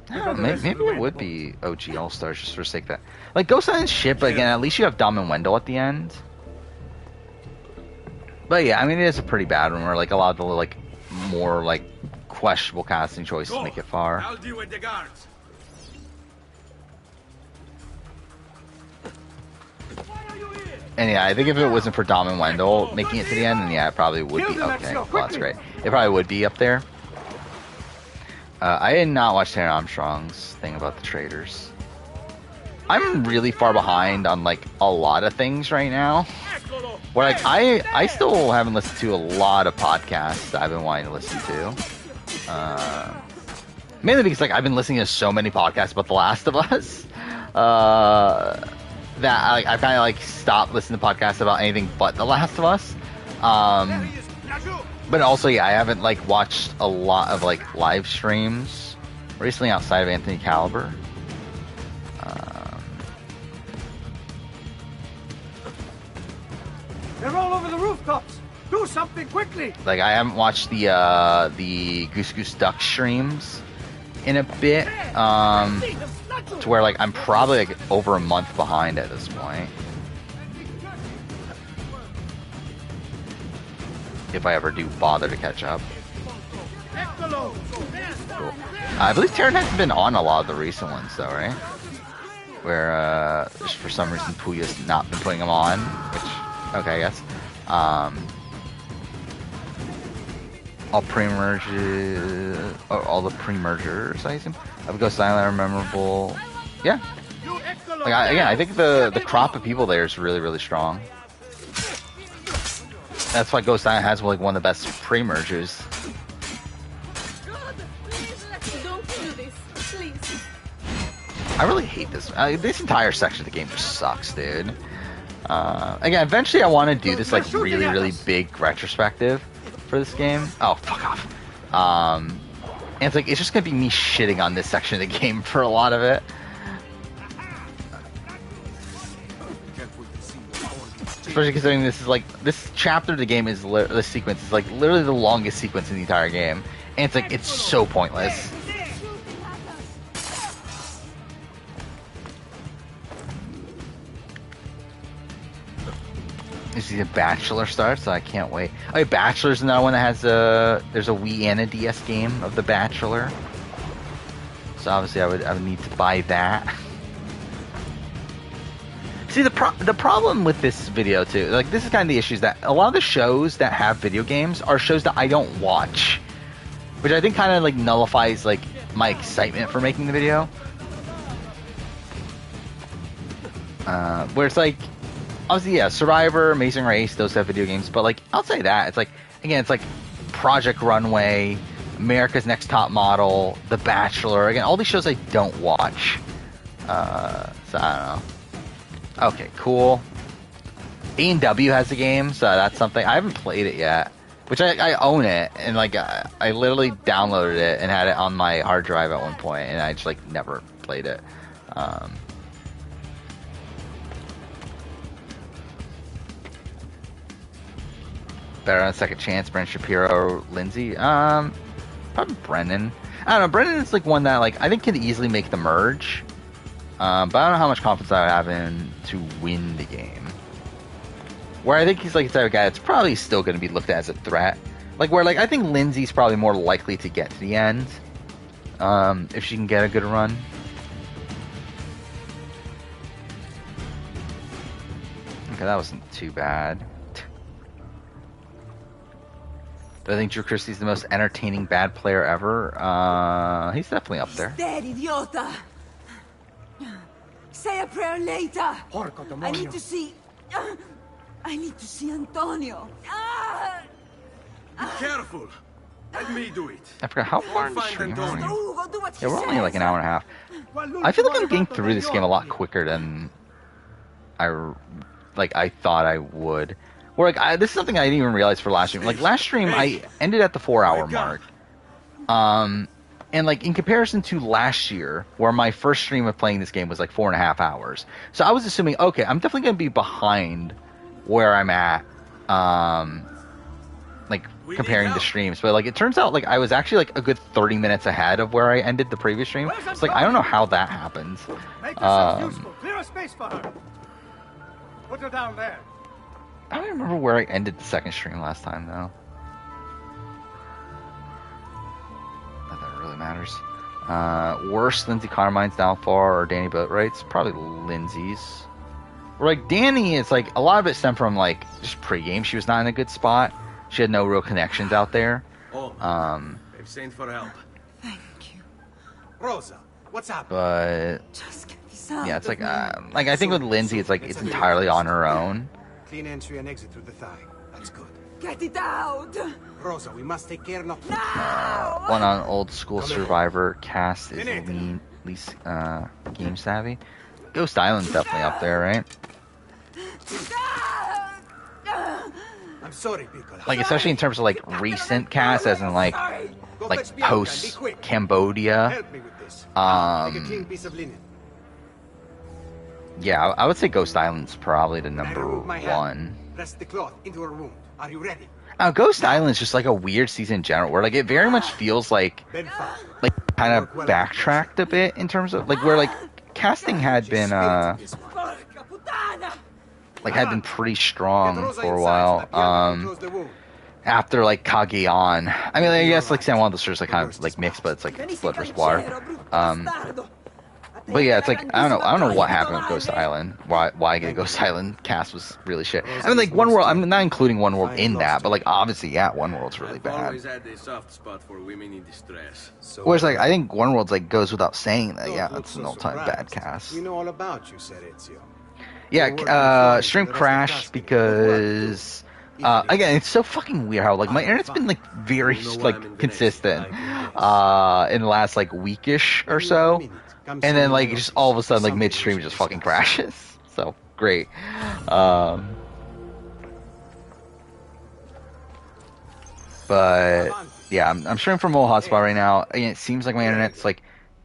Maybe it would be OG All Stars just for sake of that. Ghost Island ship, but again, at least you have Dom and Wendell at the end. But yeah, I mean, it is a pretty bad one where a lot of the more questionable casting choices make it far. I'll deal with the guards. And yeah, I think if it wasn't for Dom and Wendell making it to the end, then yeah, it probably would be okay. Well, that's great. It probably would be up there. I did not watch Taylor Armstrong's thing about the traders. I'm really far behind on a lot of things right now. Where I still haven't listened to a lot of podcasts that I've been wanting to listen to. Mainly because I've been listening to so many podcasts about The Last of Us. That I've kind of stopped listening to podcasts about anything but The Last of Us. But also, yeah, I haven't watched a lot of live streams recently outside of Anthony Caliber. They're all over the rooftops. Do something quickly. I haven't watched the Goose Goose Duck streams in a bit. To where I'm probably over a month behind at this point. If I ever do bother to catch up. Cool. I believe Terran hasn't been on a lot of the recent ones though, right? Where just for some reason Puya's not been putting them on, which okay, I guess. All the pre-mergers, I assume. Of Ghost Island are memorable. Yeah. I think the crop of people there is really, really strong. That's why Ghost Island has one of the best pre-mergers. God, please, don't do this, please. I really hate this. This entire section of the game just sucks, dude. Again, eventually I want to do this like really, really big retrospective for this game. Oh, fuck off. And it's like, it's just gonna be me shitting on this section of the game for a lot of it. Especially considering this is like, this chapter of the game is, this sequence is like literally the longest sequence in the entire game. And it's like, it's so pointless. This is a Bachelor start, so I can't wait. Oh, yeah, Bachelor's another one that has there's a Wii and a DS game of The Bachelor. So obviously I would need to buy that. See, the problem with this video too, like this is kind of the issue, is that a lot of the shows that have video games are shows that I don't watch, which I think kind of like nullifies like my excitement for making the video. Where it's like, obviously, yeah, Survivor, Amazing Race, those have video games, but like outside of that, it's like, again, it's like Project Runway, America's Next Top Model, The Bachelor, again, all these shows I don't watch. So I don't know. Okay, cool. A&W has a game, so that's something. I haven't played it yet, which I own it, and like I literally downloaded it and had it on my hard drive at one point, and I just like never played it. Better on a second chance, Brennan Shapiro or Lindsay? Probably Brennan. I don't know, Brennan is like one that like I think can easily make the merge. But I don't know how much confidence I would have in to win the game. Where I think he's like the type of guy that's probably still going to be looked at as a threat. Like where like I think Lindsay's probably more likely to get to the end. If she can get a good run. Okay, that wasn't too bad. Do I think Drew Christie's the most entertaining bad player ever? He's definitely up there. Dead, idiota! Say a prayer later! Porco I need to see... I need to see Antonio. Be careful. Let me do it. I forgot how far in the Find stream are Antonio. we? Go do what Yeah, we're only like an hour and a half. Qualunque I feel like I'm getting fatto through this game a lot quicker than I thought I would. Or like this is something I didn't even realize for last stream. Like last stream, I ended at the 4-hour mark. And like in comparison to last year, where my first stream of playing this game was like 4.5 hours. So I was assuming, okay, I'm definitely gonna be behind where I'm at. Like comparing the streams, but like it turns out like I was actually like a good 30 minutes ahead of where I ended the previous stream. It's like I don't know how that happens. Make yourself useful. Clear a space for her. Put her down there. I don't remember where I ended the second stream last time though. Not that it really matters. Worst Lindsay Carmine's downfall or Danny Boatwright's? Probably Lindsay's. Or like Danny, it's like a lot of it stemmed from like just pregame. She was not in a good spot. She had no real connections out there. Oh, they've sent for help. Thank you. Rosa, what's up? But Just get this out. yeah, it's like I think with Lindsay, it's like it's entirely on her own. Clean entry and exit through the thigh. That's good. Get it out! Rosa, we must take care not... One on old school Survivor cast is least game savvy. Ghost Island's definitely up there, right? I'm sorry, Piccola. Like especially in terms of like recent casts, as in like post Cambodia. Help me with this. Take a clean piece of linen. Yeah, I would say Ghost Island's probably the I number remove my hand. one. Press the cloth into her wound. Are you ready? Ghost Island's just like a weird season in general, where like it very much feels like Then fire. kind of backtracked a bit in terms of like where like casting had been Porca puttana! like had been pretty strong Get Rosa for a inside while. so that Bianca can close the wound. After like Kageon, I mean, I guess like San Juan dos Sur is like kind of like mixed, but it's like blood versus water. But yeah, it's like I don't know what happened with Ghost Island. Why the Ghost Island cast was really shit. I mean, like One World. I'm not including One World in that, but like obviously, yeah, One World's really I've bad. always had a soft spot for women in distress. Whereas like I think One World's like goes without saying that yeah, it's an all-time bad cast. We know all about you, said Ezio. Yeah, stream crashed because again, it's so fucking weird how like my internet's been like very like consistent in the last like weekish or so. Come and see then me like in the just office. all of a sudden like Something midstream we just should fucking discuss. crashes. So great. Um, but yeah, I'm streaming from mobile hotspot right now. And it seems like my internet's like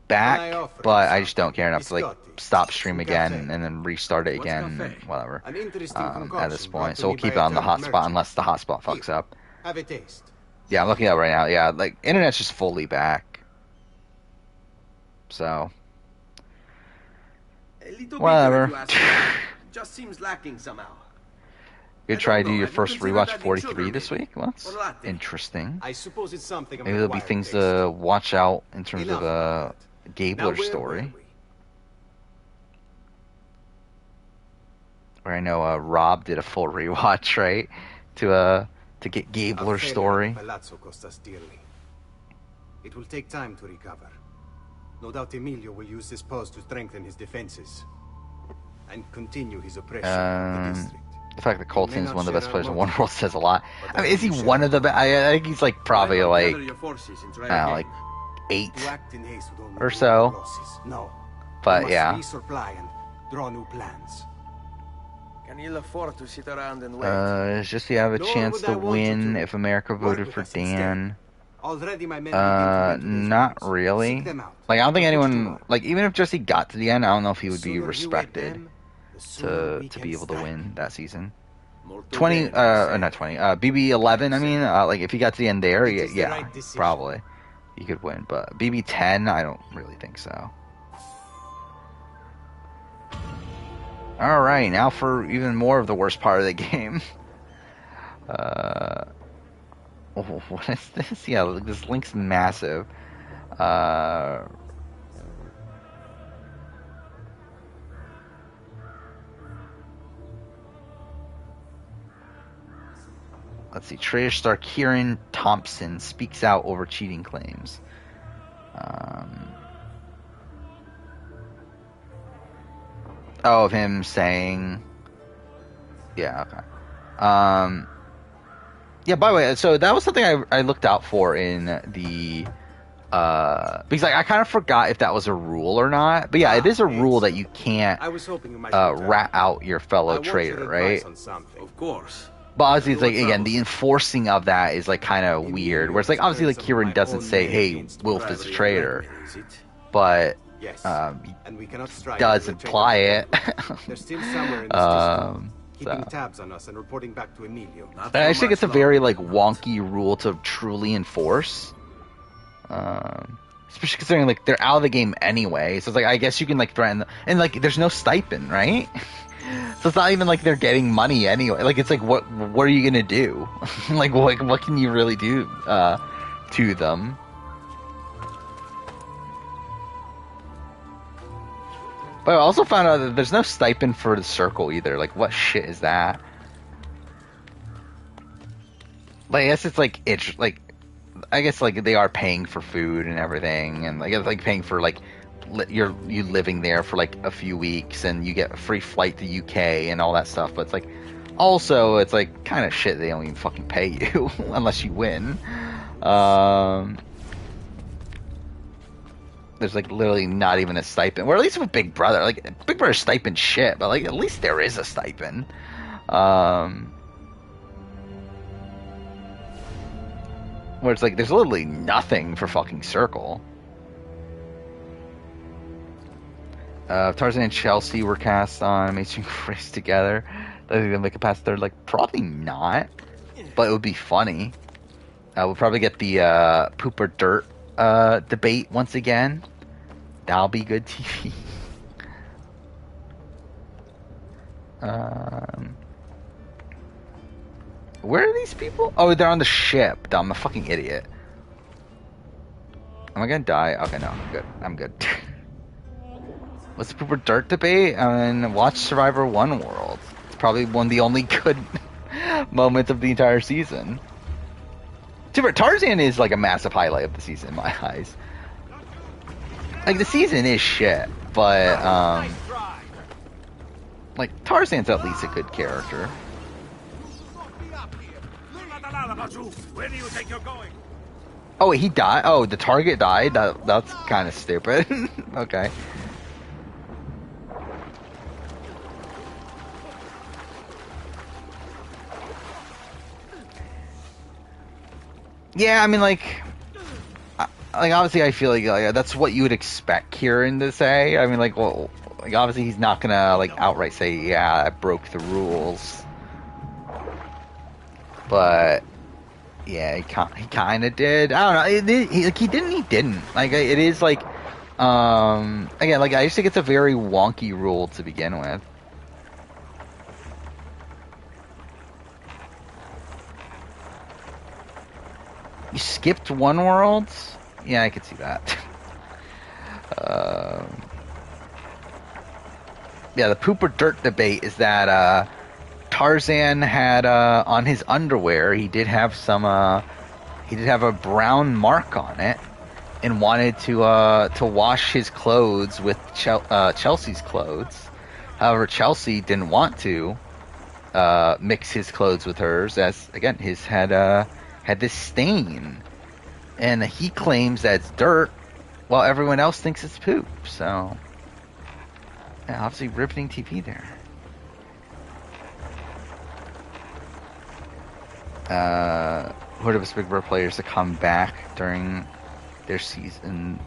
back, but I just don't care enough to like stop stream again and then restart it again and whatever. An interesting At concoction this brought point, to so me we'll keep by it a on the drunk hotspot merchant. unless the hotspot fucks Here, up. Have a taste. Yeah, I'm looking at it right now. Yeah, like internet's just fully back. So A little whatever. bitter, if you ask me. Just seems lacking somehow. You I try to don't do know, your have you first considered rewatch adding 43 sugar this maybe? week? Well, that's Or latte? interesting. I suppose it's something. Maybe there'll be things to watch out in terms Enough of about a Now, Gabler where story. were we? Where I know Rob did a full rewatch, right? To get Gabler Our failure story. at the Palazzo cost us dearly. It will take time to recover. No doubt Emilio will use this pause to strengthen his defenses and continue his oppression of the district. The fact that Colton's not one of the best share players our in one motive, world says a lot. but I mean, is he we share one of the our best? I think he's like probably Why not like gather your forces and try I don't know, again? like 8. To act in haste would only Or bring so. losses. No. But we must yeah. resupply and draw new plans. Can you afford to sit around and wait? It's just you have a Nor chance would to I want you win to. if America Work voted with for us instead. Dan. Already my men begin to read today's Not news. really. Seek them out. Like I don't think Push anyone tomorrow. like even if Jesse got to the end, I don't know if he The would be sooner you aid respected them, the sooner we to can be able to strike. win that season. Molto 20 bene, say. not 20 BB11 I mean like if he got to the end there It is the yeah right decision. probably he could win, but BB10 I don't really think so. All right, now for even more of the worst part of the game. What is this? Yeah, look, this link's massive. Let's see. Trish star Kieran Thompson speaks out over cheating claims. Of him saying, yeah, okay. Yeah. By the way, so that was something I looked out for in the because I kind of forgot if that was a rule or not. But yeah, it is a rule that you can't I was hoping you might rat out your I fellow want your trader, advice right? on something. Of course. But obviously, it's like No again, the trouble. enforcing of that is like kind of weird. Where it's like obviously, like Kieran doesn't say, "Hey, Wilf is a traitor," Is it? but Yes. he And we cannot strike does until imply it. They're still somewhere in this district, keeping so. tabs on us and reporting back to Emilio. Not I for actually think it's a much very longer. like wonky rule to truly enforce. Especially considering like they're out of the game anyway, so it's like I guess you can like threaten them, and like there's no stipend, right? So it's not even like they're getting money anyway. Like it's like what are you gonna do? like what can you really do to them? But I also found out that there's no stipend for the circle either. Like what shit is that? But I guess it's like it's like I guess like they are paying for food and everything, and like paying for like you living there for like a few weeks, and you get a free flight to UK and all that stuff. But it's like also it's like kind of shit. They don't even fucking pay you unless you win. There's like literally not even a stipend. Or at least with Big Brother, like Big Brother stipend shit, but like at least there is a stipend. Where it's like there's literally nothing for fucking Circle. Tarzan and Chelsea were cast on Amazing Race together. Are they gonna make it past third? Like probably not, but it would be funny. We'll probably get the poop or dirt debate once again. That'll be good TV. Where are these people? Oh, they're on the ship. I'm a fucking idiot. Am I gonna die? Okay, no, I'm good. I'm good. What's the poop or dirt debate? I mean, watch Survivor One World. It's probably one of the only good moments of the entire season. Tarzan is like a massive highlight of the season in my eyes. Like the season is shit, but like Tarzan's at least a good character. Where do you think you're going? Oh, wait, he died? Oh, the target died? That's kind of stupid. Okay. Yeah, I mean, like obviously I feel like that's what you would expect Kieran to say. I mean, like, well, like obviously he's not gonna like outright say, yeah, I broke the rules. But yeah, he kind of did. I don't know. He didn't. Like, it is like, again, like I just think it's a very wonky rule to begin with. You skipped one world? Yeah, I could see that. Yeah, the poop or dirt debate is that Tarzan had on his underwear, he did have a brown mark on it, and wanted to wash his clothes with Chelsea's clothes. However, Chelsea didn't want to mix his clothes with hers, as again his had this stain, and he claims that it's dirt, while everyone else thinks it's poop. So, yeah, obviously riveting TV there. Who are the Big Brother players to come back during their season?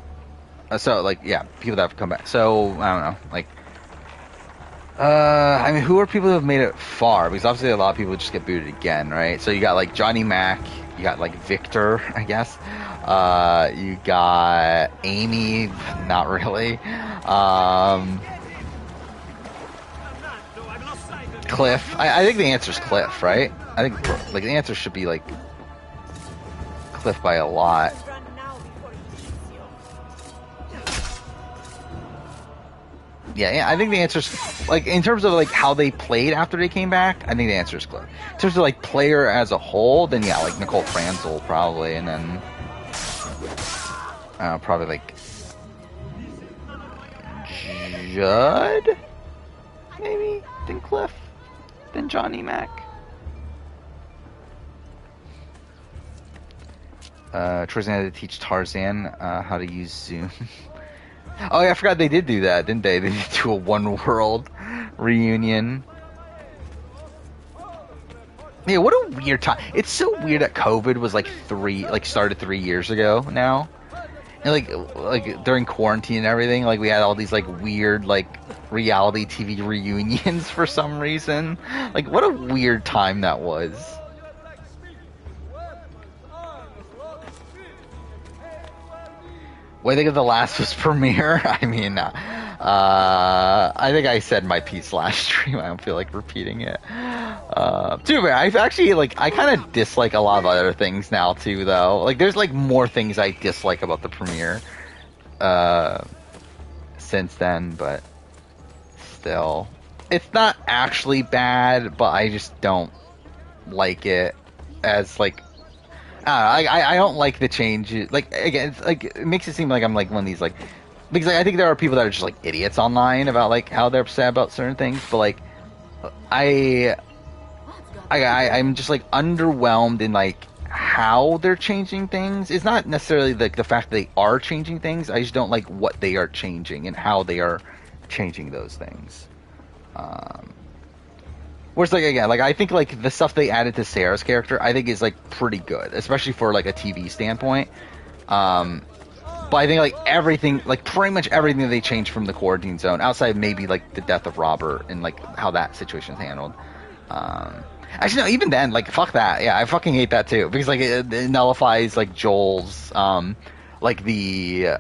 So, like, yeah, people that have come back. So, I don't know, like, I mean, who are people who have made it far? Because obviously a lot of people just get booted again, right? So you got, like, Johnny Mac, you got, like, Victor, I guess. You got Amy, not really. Cliff. I think the answer's Cliff, right? I think, like, the answer should be, like, Cliff by a lot. Yeah, I think the answer's, like, in terms of, like, how they played after they came back, I think the answer's Cliff. In terms of, like, player as a whole, then, yeah, like, Nicole Franzel, probably, and then, probably, like, Judd? Maybe? Then Cliff? Then Johnny Mac? Tarzan had to teach Tarzan, how to use Zoom. Oh, yeah, I forgot they did do that, didn't they? They did do a One World reunion. Yeah, what a weird time. It's so weird that COVID was started 3 years ago now. And like during quarantine and everything, like we had all these like weird like reality TV reunions for some reason. Like, what a weird time that was. What do you think of the Last of Us premiere? I mean, I think I said my piece last stream. I don't feel like repeating it. Too bad. I've actually, like, I kind of dislike a lot of other things now, too, though. Like, there's, like, more things I dislike about the premiere since then, but still. It's not actually bad, but I just don't like it as, like, I don't like the changes. Like, again, it's like, it makes it seem like I'm like one of these like, because I think there are people that are just like idiots online about like how they're upset about certain things. But like, I'm just like underwhelmed in like how they're changing things. It's not necessarily like the fact that they are changing things. I just don't like what they are changing and how they are changing those things. Whereas, like, again, like, I think, like, the stuff they added to Sarah's character, I think is, like, pretty good, especially for, like, a TV standpoint. But I think, like, everything, like, pretty much everything that they changed from the quarantine zone, outside maybe, like, the death of Robert and, like, how that situation's handled. Actually, no, even then, like, fuck that. Yeah, I fucking hate that, too. Because, like, it nullifies, like, Joel's, like, the,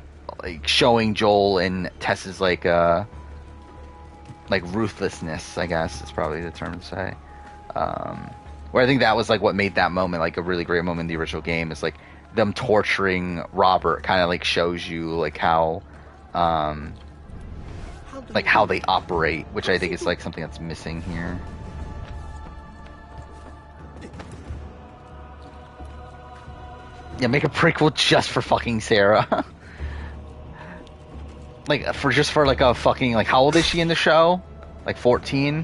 like, showing Joel and Tess's, like ruthlessness, I guess is probably the term to say. Where I think that was like what made that moment like a really great moment in the original game, is like them torturing Robert kind of like shows you like how they operate, which I think is like something that's missing here. Yeah, make a prequel just for fucking Sarah. Like, for like a fucking, like, how old is she in the show? Like 14?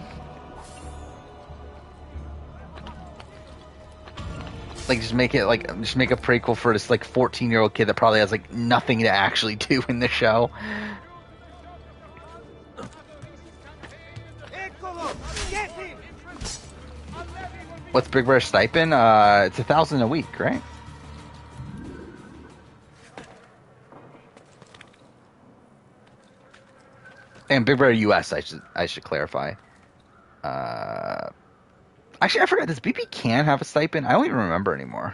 Like just make a prequel for this like 14-year-old kid that probably has like nothing to actually do in the show. What's Big Brother's stipend? It's $1,000 a week, right? And Big Brother US, I should clarify. Actually, I forgot. Does BP Can have a stipend? I don't even remember anymore.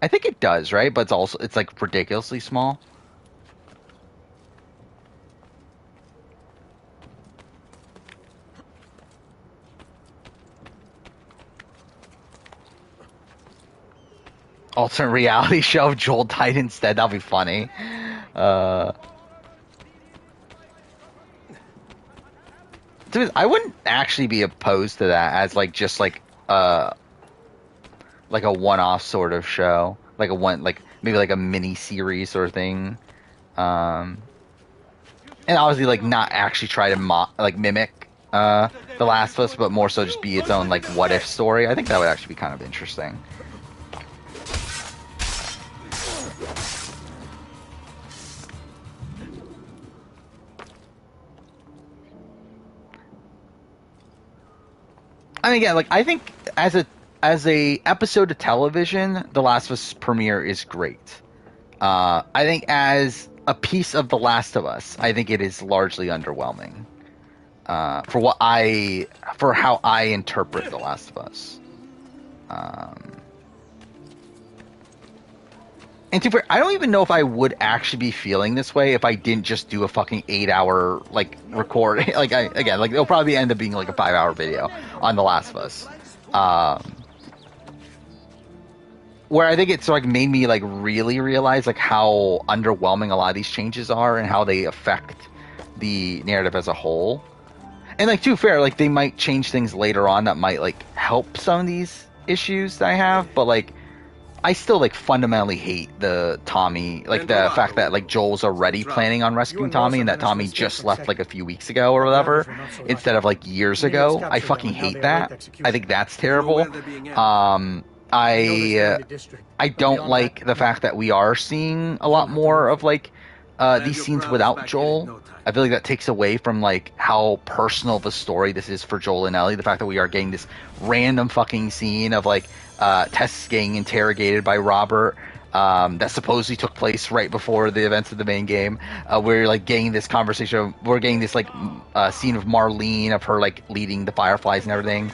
I think it does, right? But it's like ridiculously small. Alternate reality show if Joel died instead. That'll be funny. Dude, I wouldn't actually be opposed to that as like just like a one-off sort of show, maybe like a mini series sort of thing, and obviously like not actually try to mimic The Last of Us, but more so just be its own like what if story. I think that would actually be kind of interesting. I mean, yeah, like I think as a episode of television, The Last of Us premiere is great. I think as a piece of The Last of Us, I think it is largely underwhelming. For how I interpret The Last of Us. And to be fair, I don't even know if I would actually be feeling this way if I didn't just do a fucking 8-hour like record. It'll probably end up being like a 5-hour video on The Last of Us. Where I think it's like made me like really realize like how underwhelming a lot of these changes are and how they affect the narrative as a whole. And like, to be fair, like they might change things later on that might like help some of these issues that I have, but like I still like fundamentally hate the Tommy, like the fact that like Joel's already planning on rescuing Tommy and that Tommy just left like a few weeks ago or whatever instead of like years ago. I fucking hate that. I think that's terrible. I don't like the fact that we are seeing a lot more of like these scenes without Joel. I feel like that takes away from like how personal of a story this is for Joel and Ellie. The fact that we are getting this random fucking scene of like Tess getting interrogated by Robert that supposedly took place right before the events of the main game. We're like getting this conversation. We're getting this like scene of Marlene, of her like leading the Fireflies and everything.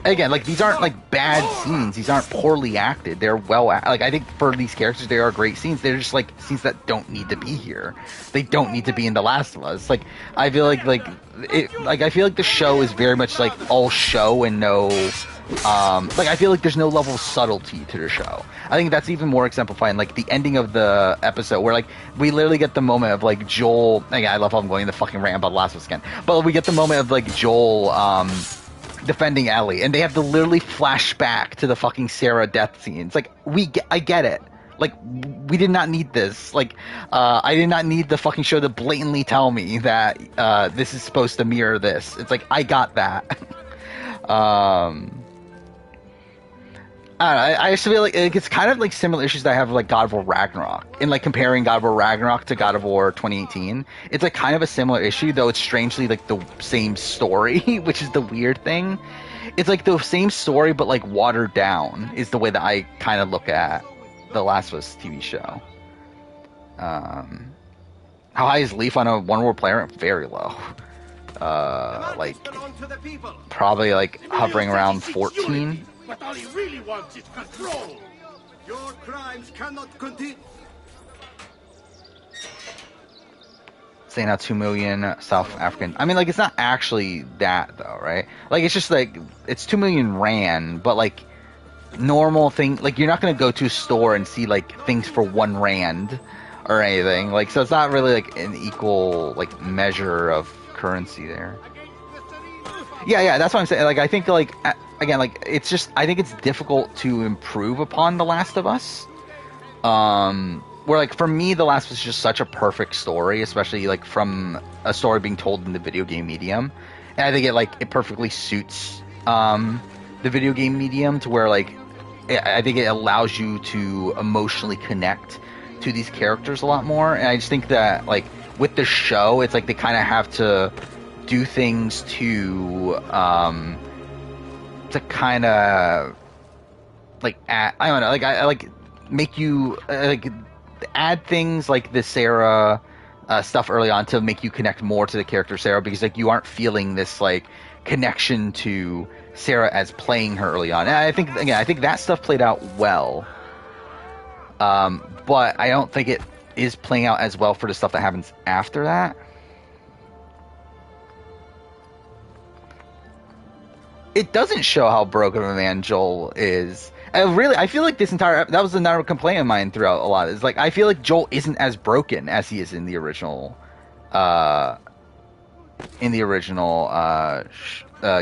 Again, like these aren't like bad scenes. These aren't poorly acted. They're like I think for these characters they are great scenes. They're just like scenes that don't need to be here. They don't need to be in The Last of Us. Like I feel like I feel like the show is very much like all show and no like I feel like there's no level of subtlety to the show. I think that's even more exemplifying like the ending of the episode where like we literally get the moment of like Joel. Again, I love how I'm going the fucking rant about The Last of Us again, but we get the moment of like Joel defending Ellie, and they have to literally flash back to the fucking Sarah death scenes. Like I get it. Like we did not need this. Like I did not need the fucking show to blatantly tell me that this is supposed to mirror this. It's like I got that. I just feel like it's kind of like similar issues that I have with like God of War Ragnarok. In like comparing God of War Ragnarok to God of War 2018, it's like kind of a similar issue, though it's strangely like the same story, which is the weird thing. It's like the same story, but like watered down is the way that I kind of look at the Last of Us TV show. How high is Leaf on a one-world player? Very low. Like probably like hovering around 14. But all he really wants is control. Your crimes cannot continue. Saying now 2 million South African. I mean, like, it's not actually that, though, right? Like, it's just, like, it's 2 million rand, but, like, normal thing, like, you're not going to go to a store and see, like, things for 1 rand or anything. Like, so it's not really, like, an equal, like, measure of currency there. Yeah, that's what I'm saying. Like, I think, like, again, like, it's just, I think it's difficult to improve upon The Last of Us. Where, like, for me, The Last of Us is just such a perfect story, especially, like, from a story being told in the video game medium. And I think it perfectly suits, the video game medium to where, like, I think it allows you to emotionally connect to these characters a lot more. And I just think that like with the show, it's like they kind of have to do things to kind of like I don't know, like I like make you like add things like the Sarah stuff early on to make you connect more to the character Sarah, because like you aren't feeling this like connection to Sarah as playing her early on. And I think that stuff played out well, but I don't think it is playing out as well for the stuff that happens after that. It doesn't show how broken of a man Joel is. I feel like this entire that was another complaint of mine throughout a lot. It's like I feel like Joel isn't as broken as he is in the original,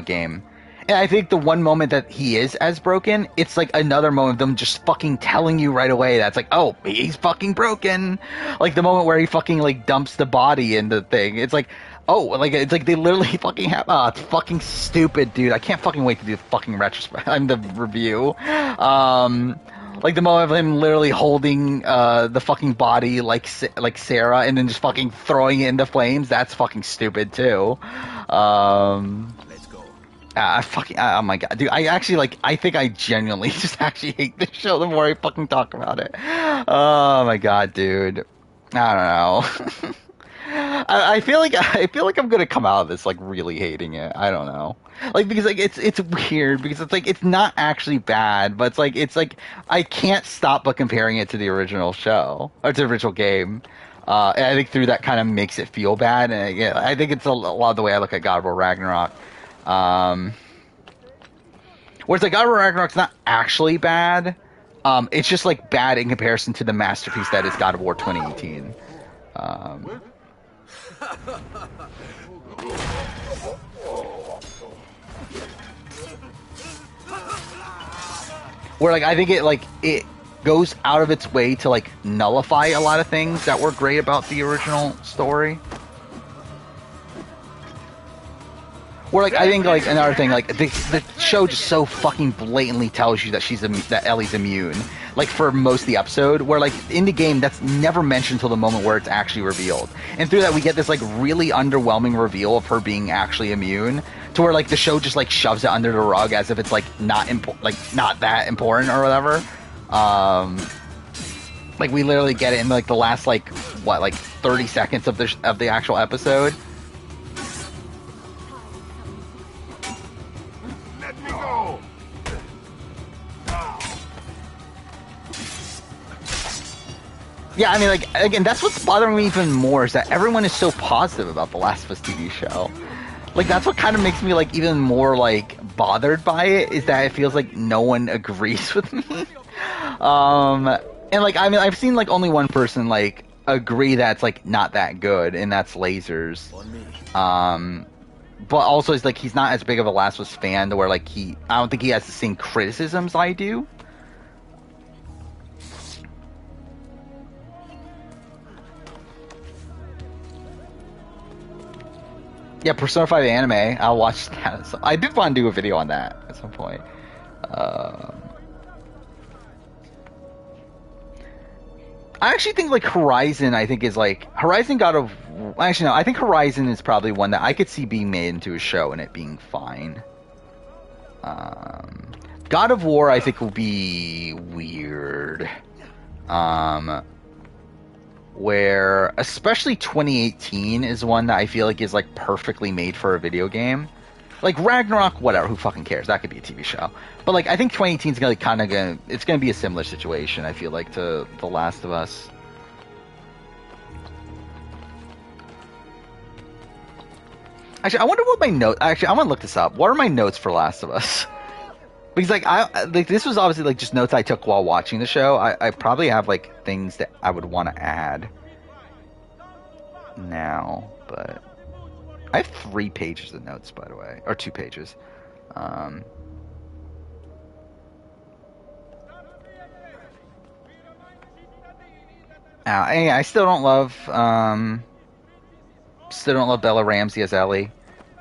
game. And I think the one moment that he is as broken, it's like another moment of them just fucking telling you right away that's like, oh, he's fucking broken. Like the moment where he fucking like dumps the body in the thing. It's like, oh, like it's like they literally fucking have. Oh, it's fucking stupid, dude. I can't fucking wait to do the fucking retrospect. The review. Like the moment of him literally holding the fucking body like Sarah, and then just fucking throwing it into flames. That's fucking stupid too. Let's go. Oh my god, dude! I think I genuinely just actually hate this show the more I fucking talk about it. Oh my god, dude! I don't know. I feel like I'm gonna come out of this like really hating it. I don't know, like because like it's weird because it's like it's not actually bad, but it's like I can't stop but comparing it to the original show or to the original game. And I think through that kind of makes it feel bad, and yeah, I think it's a lot of the way I look at God of War Ragnarok. Whereas like God of War Ragnarok's not actually bad. It's just like bad in comparison to the masterpiece that is God of War 2018. Where like I think it goes out of its way to like nullify a lot of things that were great about the original story. Or like I think like another thing, like the show just so fucking blatantly tells you that that Ellie's immune, like for most of the episode. Where like in the game that's never mentioned until the moment where it's actually revealed, and through that we get this like really underwhelming reveal of her being actually immune, to where like the show just like shoves it under the rug as if it's like not that important or whatever. Like we literally get it in like the last like 30 seconds of the actual episode. Yeah, I mean, like, again, that's what's bothering me even more is that everyone is so positive about the Last of Us TV show. Like, that's what kind of makes me, like, even more, like, bothered by it, is that it feels like no one agrees with me. And, like, I mean, I've seen, like, only one person, like, agree that it's, like, not that good, and that's Lasers. But also, it's, like, he's not as big of a Last of Us fan to where, like, I don't think he has the same criticisms I do. Yeah, Persona 5 anime. I'll watch that. So I did want to do a video on that at some point. I actually think like Horizon. I think is like Horizon God of. Actually, no. I think Horizon is probably one that I could see being made into a show and it being fine. God of War, I think, will be weird. Where especially 2018 is one that I feel like is like perfectly made for a video game. Like Ragnarok, whatever, who fucking cares? That could be a TV show. But like I think 2018 is gonna be a similar situation, I feel like, to The Last of Us. Actually, I wonder what my notes. Actually, I want to look this up. What are my notes for Last of Us? Because like this was obviously like just notes I took while watching the show. I probably have like things that I would want to add now, but I have 3 pages of notes, by the way, or 2 pages. I still don't love Bella Ramsey as Ellie.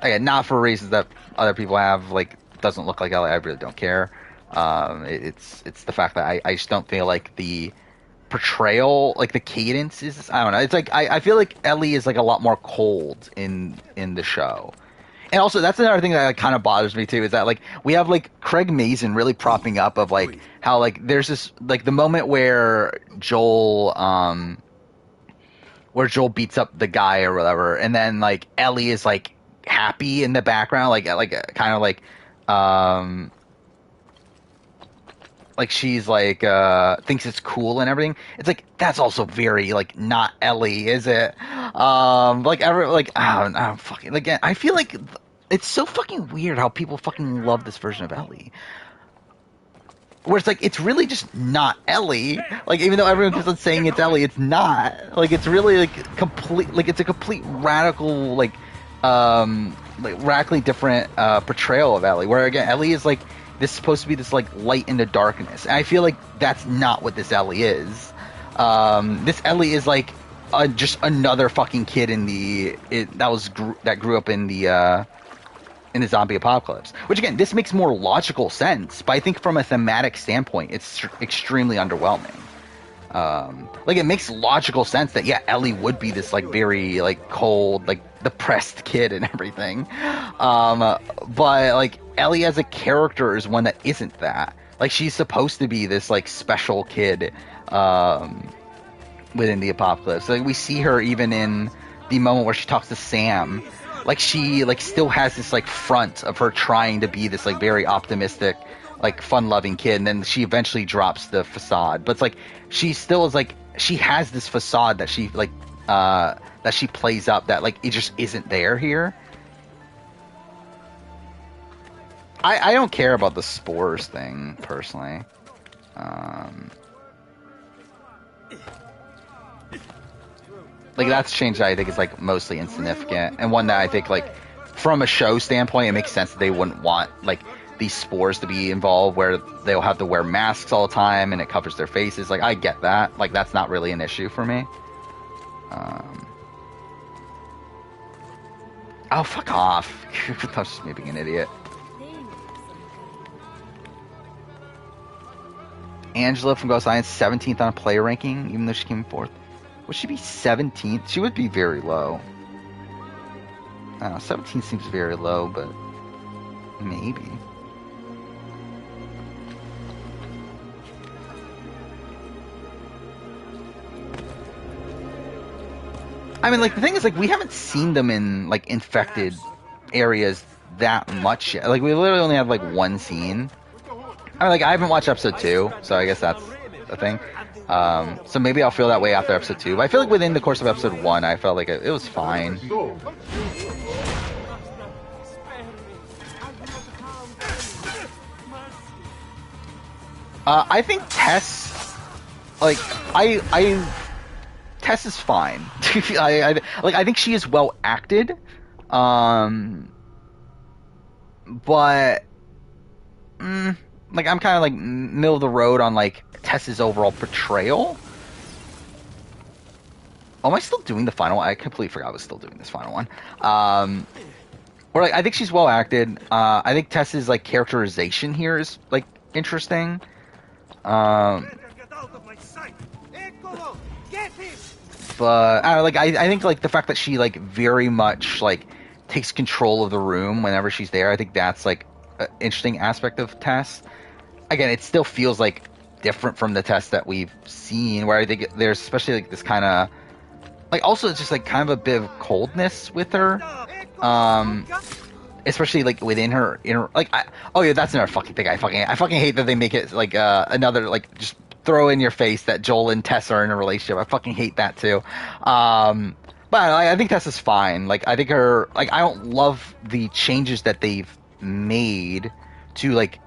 Again, not for reasons that other people have. Like, doesn't look like Ellie. I really don't care. It's the fact that I just don't feel like the portrayal, like the cadence is, I don't know. It's like I feel like Ellie is like a lot more cold in the show. And also, that's another thing that like, kind of bothers me too, is that like we have like Craig Mazin really propping up of like how like there's this like the moment where Joel beats up the guy or whatever, and then like Ellie is like happy in the background, like kind of like she's like thinks it's cool and everything. It's like that's also very like not Ellie, is it? Like ever like oh, fucking like I feel like it's so fucking weird how people fucking love this version of Ellie. Where it's like it's really just not Ellie. Like even though everyone keeps on saying it's Ellie, it's not. Like it's really like complete like it's a complete radical like radically different portrayal of Ellie. Where again Ellie is like this is supposed to be this like light in the darkness, and I feel like that's not what this Ellie is. This Ellie is like just another fucking kid that grew up in the zombie apocalypse. Which again, this makes more logical sense, but I think from a thematic standpoint, it's extremely underwhelming. Like it makes logical sense that yeah, Ellie would be this like very like cold, like depressed kid and everything. But like Ellie as a character is one that isn't that. Like she's supposed to be this like special kid within the apocalypse. Like we see her even in the moment where she talks to Sam. Like she like still has this like front of her trying to be this like very optimistic, like fun-loving kid, and then she eventually drops the facade. But it's like she still is like she has this facade that she like that she plays up that like it just isn't there here. I don't care about the spores thing personally. Like that's a change that I think is like mostly insignificant, and one that I think like from a show standpoint it makes sense that they wouldn't want like these spores to be involved where they'll have to wear masks all the time and it covers their faces. Like I get that, like that's not really an issue for me. Oh fuck off. That's just me being an idiot. Angela from Ghost Science 17th on a player ranking even though she came fourth. Would she be 17th? She would be very low. I don't know, 17 seems very low, but maybe. I mean, like, the thing is, like, we haven't seen them in, like, infected areas that much yet. Like, we literally only have, like, one scene. I mean, like, I haven't watched episode 2, so I guess that's a thing. So maybe I'll feel that way after episode 2. But I feel like within the course of episode 1, I felt like it was fine. I think Tess, like, Tess is fine. I think she is well acted. But, like, I'm kind of, like, middle of the road on, like, Tess's overall portrayal. Oh, am I still doing the final one? I completely forgot I was still doing this final one. Or, like, I think she's well acted. I think Tess's, like, characterization here is, like, interesting. But I don't know, like I think like the fact that she like very much like takes control of the room whenever she's there, I think that's like an interesting aspect of Tess. Again, it still feels like different from the Tess that we've seen, where I think there's especially like this kind of like also it's just like kind of a bit of coldness with her. Especially like within her inner like oh yeah, that's another fucking thing I fucking hate that they make it like another like just throw in your face that Joel and Tess are in a relationship. I fucking hate that too. But I think Tess is fine. Like I think her like I don't love the changes that they've made to like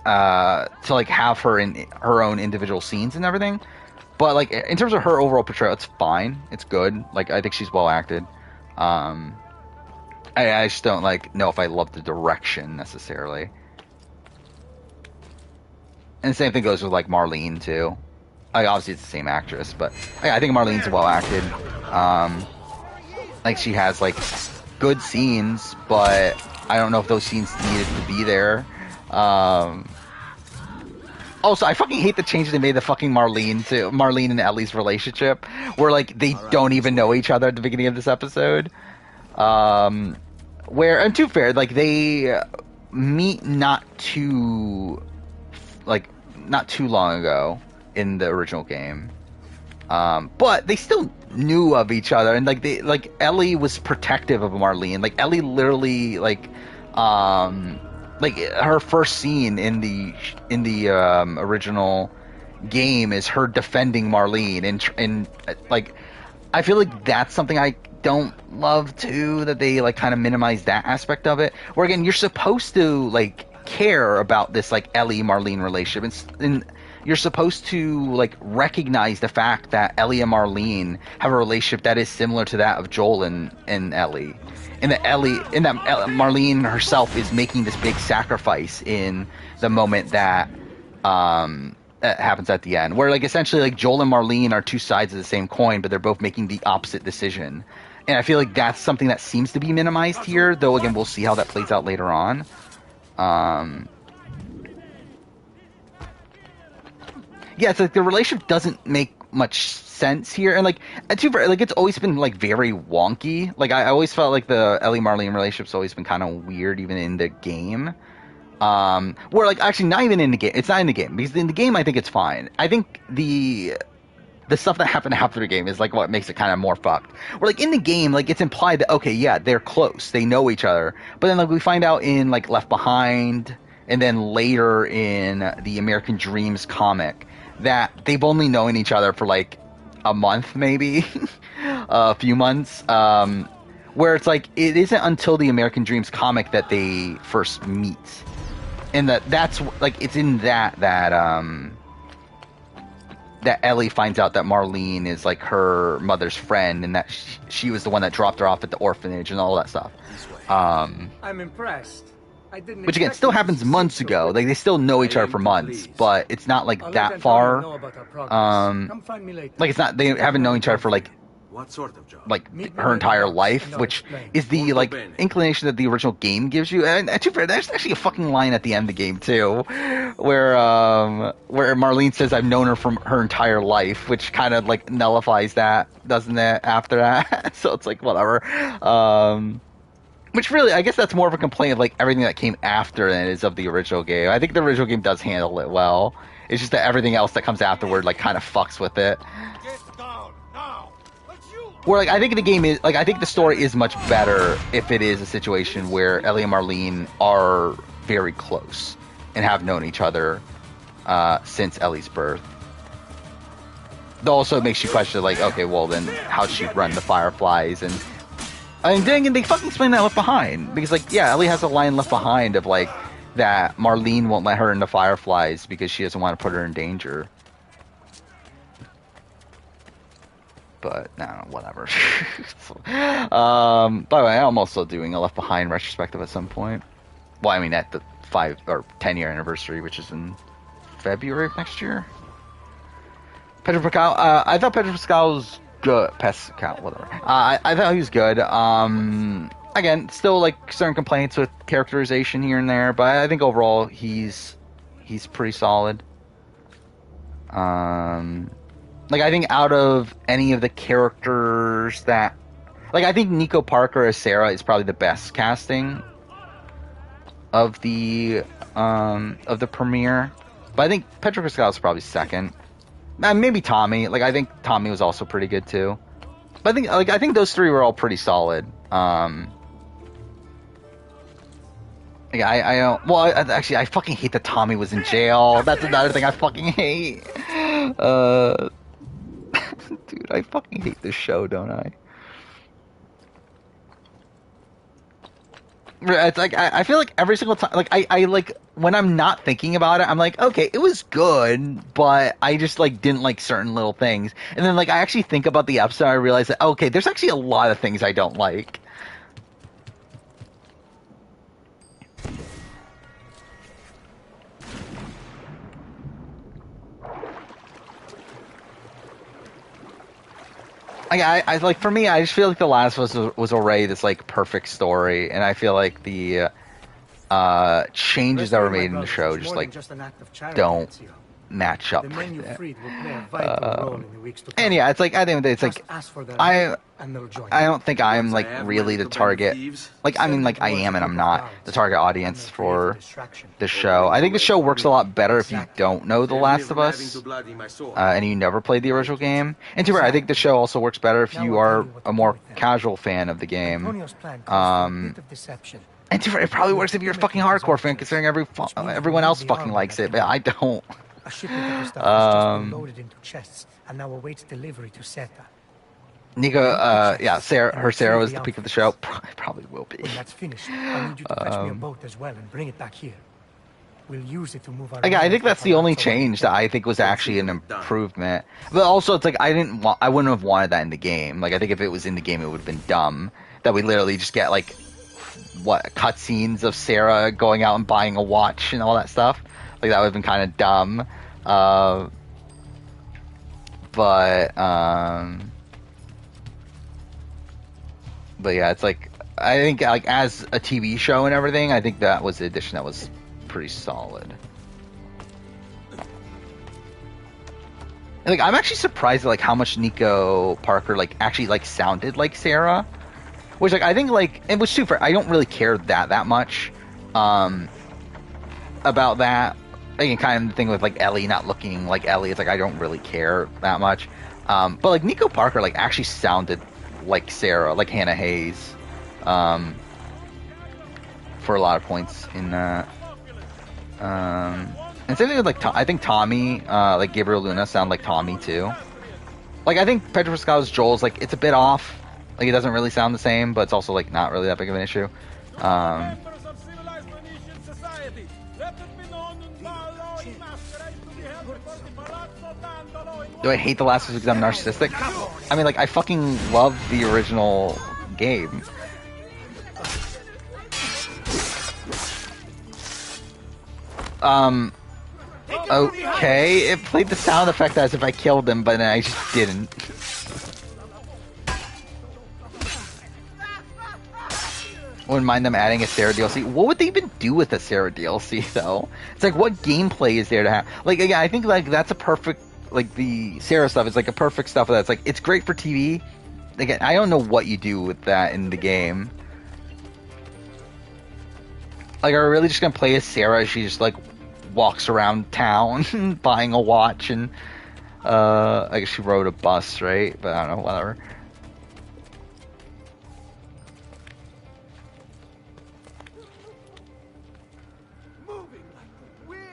have her in her own individual scenes and everything. But like in terms of her overall portrayal, it's fine. It's good. Like I think she's well acted. I just don't like know if I love the direction necessarily. And the same thing goes with like Marlene too. Like obviously it's the same actress, but I think Marlene's well acted. Like she has like good scenes, but I don't know if those scenes needed to be there. also, I fucking hate the changes they made to fucking Marlene and Ellie's relationship, where like they don't even know each other at the beginning of this episode. Where, and to be fair, like they meet not too long ago in the original game, but they still knew of each other, and like Ellie was protective of Marlene. Like Ellie literally like her first scene in the original game is her defending Marlene, and like I feel like that's something I don't love too, that they like kind of minimize that aspect of it. Where again, you're supposed to like care about this like Ellie Marlene relationship, and you're supposed to like recognize the fact that Ellie and Marlene have a relationship that is similar to that of Joel and Ellie, and that Marlene herself is making this big sacrifice in the moment that that happens at the end, where like essentially like Joel and Marlene are two sides of the same coin, but they're both making the opposite decision. And I feel like that's something that seems to be minimized here, though again we'll see how that plays out later on. Yeah, it's like the relationship doesn't make much sense here, and like it's always been like very wonky. Like I always felt like the Ellie Marlene relationship's always been kind of weird, even in the game. Where like actually not even in the game, it's not in the game, because in the game I think it's fine. I think the stuff that happened after the game is like what makes it kind of more fucked. Where like in the game, like it's implied that okay, yeah, they're close, they know each other, but then like we find out in like Left Behind, and then later in the American Dreams comic, that they've only known each other for like a month, maybe a few months. Where it's like it isn't until the American Dreams comic that they first meet, and that's like it's in that Ellie finds out that Marlene is like her mother's friend, and that she was the one that dropped her off at the orphanage and all that stuff. I'm impressed. I didn't Which again still happens months ago. Like they still know each other for months, but it's not like that far. Like it's not, they haven't known each other for like What sort of job? like her entire life, which is the like inclination that the original game gives you. And to be fair, there's actually a fucking line at the end of the game too, where Marlene says I've known her from her entire life, which kind of like nullifies that, doesn't it? After that, so it's like whatever. Which really, I guess that's more of a complaint of like everything that came after than it is of the original game. I think the original game does handle it well. It's just that everything else that comes afterward like kind of fucks with it. Where like I think the game is like I think the story is much better if it is a situation where Ellie and Marlene are very close and have known each other since Ellie's birth. Though also it makes you question like, okay, well then how'd she run the Fireflies? And I mean, dang, and they fucking explain that Left Behind, because like yeah, Ellie has a line Left Behind of like that Marlene won't let her into Fireflies because she doesn't want to put her in danger. But no, whatever. By the way, I'm also doing a Left Behind retrospective at some point. Well, I mean at the 5 or 10 year anniversary, which is in February of next year. Pedro Pascal, I thought Pedro Pascal was good. Pascal, whatever. I thought he was good. Again, still like certain complaints with characterization here and there, but I think overall he's pretty solid. Like, I think out of any of the characters that... Like, I think Nico Parker as Sarah is probably the best casting of the premiere. But I think Pedro Pascal is probably second. Maybe Tommy. Like, I think Tommy was also pretty good, too. But I think those three were all pretty solid. Yeah, actually, I fucking hate that Tommy was in jail. That's another thing I fucking hate. Dude, I fucking hate this show, don't I? It's like, I feel like every single time, like, I like, when I'm not thinking about it, I'm like, okay, it was good, but I just, like, didn't like certain little things. And then, like, I actually think about the episode, and I realize that, okay, there's actually a lot of things I don't like. I like, for me, I just feel like The Last of Us was already this like perfect story, and I feel like the changes that were made in the show just like don't match up The with men you it. freed will play a vital role in the weeks to come. And yeah, it's like, I think it's Just like, ask for their I help and they'll join I you. don't think I'm Once like I have really my the little band of target. thieves, Like, I mean, Send like them I towards am a and I'm group of not guards, the target and audience they'll create a for distraction. the show. I think the show works a lot better if you Exactly. don't know The Save me Last of from having Us, to bloody my sword. and you never played the original game. And to be fair, I think the show also works better if Now you I'll tell are you what a to do more with them. casual fan of the game. Antonio's plan calls for a Um, bit of deception. And to be fair, it probably works if you're a fucking hardcore fan, considering everyone else fucking likes it, but I don't. A shipment of the stuff has just been Um, loaded into chests and now awaits delivery to Seta. Nico, yeah, Sarah, And her Sarah retrieve was the the pick of the outfits. show. Probably will be. When that's finished, I need you to fetch me a boat as well and bring it back here. We'll use it to move our. Again, I think that's the only Palazzo away. change that I think was actually an improvement. But also, it's like I wouldn't have wanted that in the game. Like I think if it was in the game, it would have been dumb that we literally just get like cutscenes of Sarah going out and buying a watch and all that stuff. Like that would have been kind of dumb. But yeah, it's like I think like as a TV show and everything, I think that was the addition that was pretty solid. And, like I'm actually surprised at like how much Nico Parker like actually like sounded like Sarah, which like I think like it was super. I don't really care that much about that. Again, kind of the thing with like Ellie not looking like Ellie. It's like I don't really care that much. But like Nico Parker like actually sounded like Sarah, like Hannah Hayes, for a lot of points in that. And same thing with like I think Tommy, like Gabriel Luna, sound like Tommy too. Like I think Pedro Pascal's Joel's like it's a bit off. Like it doesn't really sound the same, but it's also like not really that big of an issue. Do I hate The Last of Us because I'm narcissistic? I mean, like, I fucking love the original game. Okay, it played the sound effect as if I killed him, but then I just didn't. Wouldn't mind them adding a Sarah DLC. What would they even do with a Sarah DLC, though? It's like, what gameplay is there to have? Like, again, I think, like, that's a perfect... Like, the Sarah stuff is, like, a perfect stuff that's, like, it's great for TV. Again, I don't know what you do with that in the game. Like, are we really just gonna play as Sarah? She just, like, walks around town buying a watch and, I guess she rode a bus, right? But I don't know, whatever.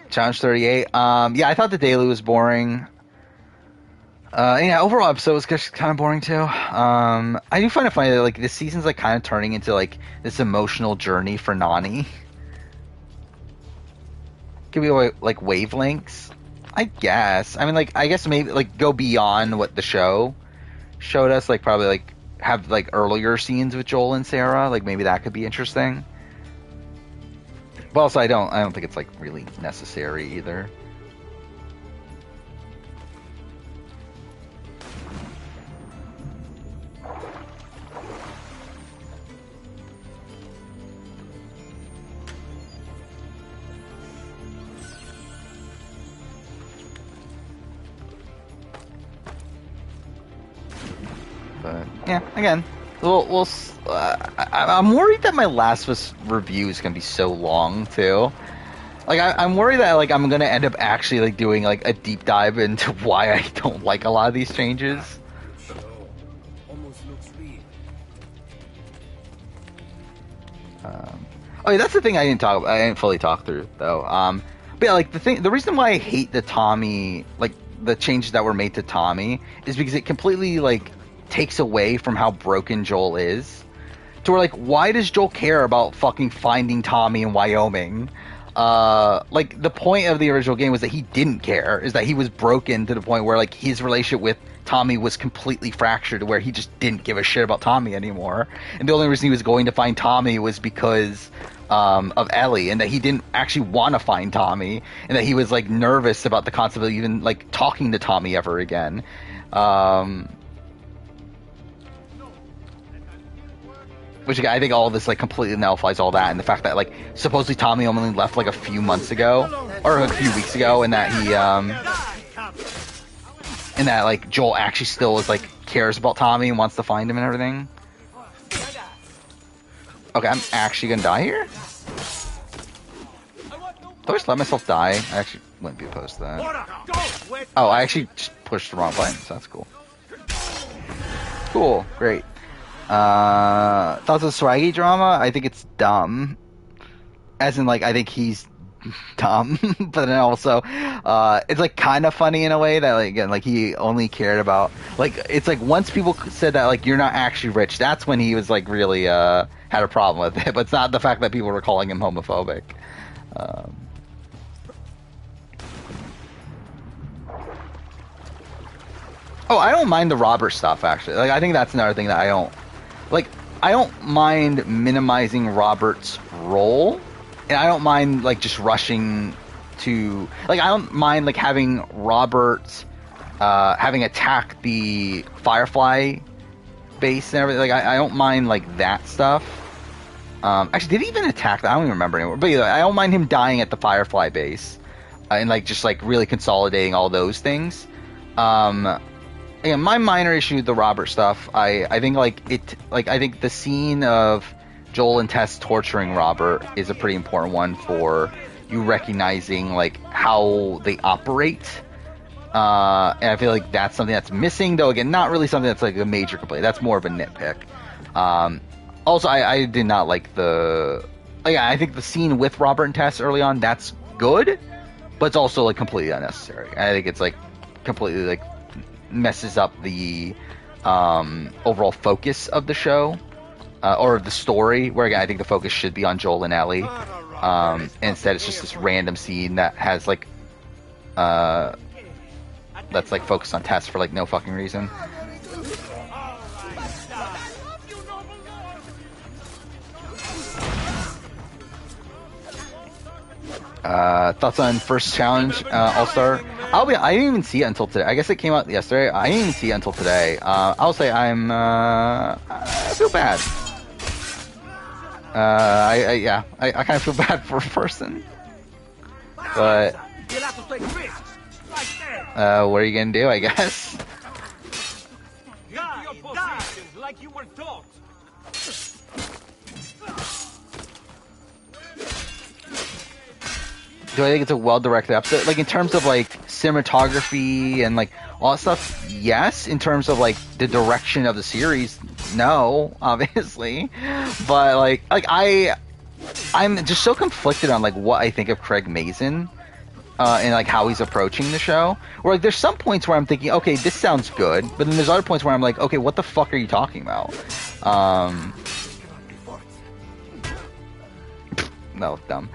Challenge 38. Yeah, I thought the daily was boring. Yeah, overall episode was just kind of boring too. I do find it funny that like this season's like kind of turning into like this emotional journey for Nani. Could be like wavelengths, I guess. I mean, like I guess maybe like go beyond what the show showed us. Like probably like have like earlier scenes with Joel and Sarah. Like maybe that could be interesting. But also, I don't think it's like really necessary either. But yeah, again, I'm worried that my Last of Us review is gonna be so long too. Like I'm worried that like I'm gonna end up actually like doing like a deep dive into why I don't like a lot of these changes. Oh yeah, that's the thing I didn't fully talk through though. But yeah, like the reason why I hate the Tommy, like the changes that were made to Tommy, is because it completely like takes away from how broken Joel is. To where like, why does Joel care about fucking finding Tommy in Wyoming? Like the point of the original game was that he didn't care, is that he was broken to the point where like his relationship with Tommy was completely fractured, where he just didn't give a shit about Tommy anymore, and the only reason he was going to find Tommy was because of Ellie, and that he didn't actually want to find Tommy, and that he was like nervous about the concept of even like talking to Tommy ever again. Which I think all this like completely nullifies all that, and the fact that like supposedly Tommy only left like a few months ago or a few weeks ago, and that he and that like Joel actually still is like cares about Tommy and wants to find him and everything. Okay, I'm actually gonna die here. Do I just let myself die? I actually wouldn't be opposed to that. Oh, I actually just pushed the wrong button, so that's cool. Cool, great. Thoughts of Swaggy drama? I think it's dumb. As in, like, I think he's dumb, but then also, it's like kind of funny in a way that, like, again, like he only cared about, like, it's like once people said that, like, you're not actually rich, that's when he was like really had a problem with it. But it's not the fact that people were calling him homophobic. Oh, I don't mind the Robert stuff actually. Like, I think that's another thing that I don't like. I don't mind minimizing Robert's role, and I don't mind like just rushing to like. I don't mind like having Robert having attacked the Firefly base and everything. Like, I don't mind like that stuff. Actually, did he even attack that? I don't even remember anymore. But I don't mind him dying at the Firefly base and like just like really consolidating all those things. Again, my minor issue with the Robert stuff, I think I think the scene of Joel and Tess torturing Robert is a pretty important one for you recognizing like how they operate. And I feel like that's something that's missing, though again, not really something that's like a major complaint. That's more of a nitpick. Also, I did not like I think the scene with Robert and Tess early on, that's good, but it's also like completely unnecessary. I think it's like completely like messes up the overall focus of the show or the story, where again I think the focus should be on Joel and Ellie. And instead it's just this random scene that has like that's like focused on Tess for like no fucking reason. Thoughts on first challenge All-Star? I didn't even see it until today. I guess it came out yesterday. I didn't even see it until today. I'll say I feel bad. I kind of feel bad for a person. But what are you gonna do, I guess? Like you were taught. Do I think it's a well-directed episode? Like, in terms of, like, cinematography and, like, all that stuff, yes. In terms of, like, the direction of the series, no, obviously. But, like I'm just so conflicted on, like, what I think of Craig Mazin and, like, how he's approaching the show. Where, like, there's some points where I'm thinking, okay, this sounds good. But then there's other points where I'm like, okay, what the fuck are you talking about? No, dumb.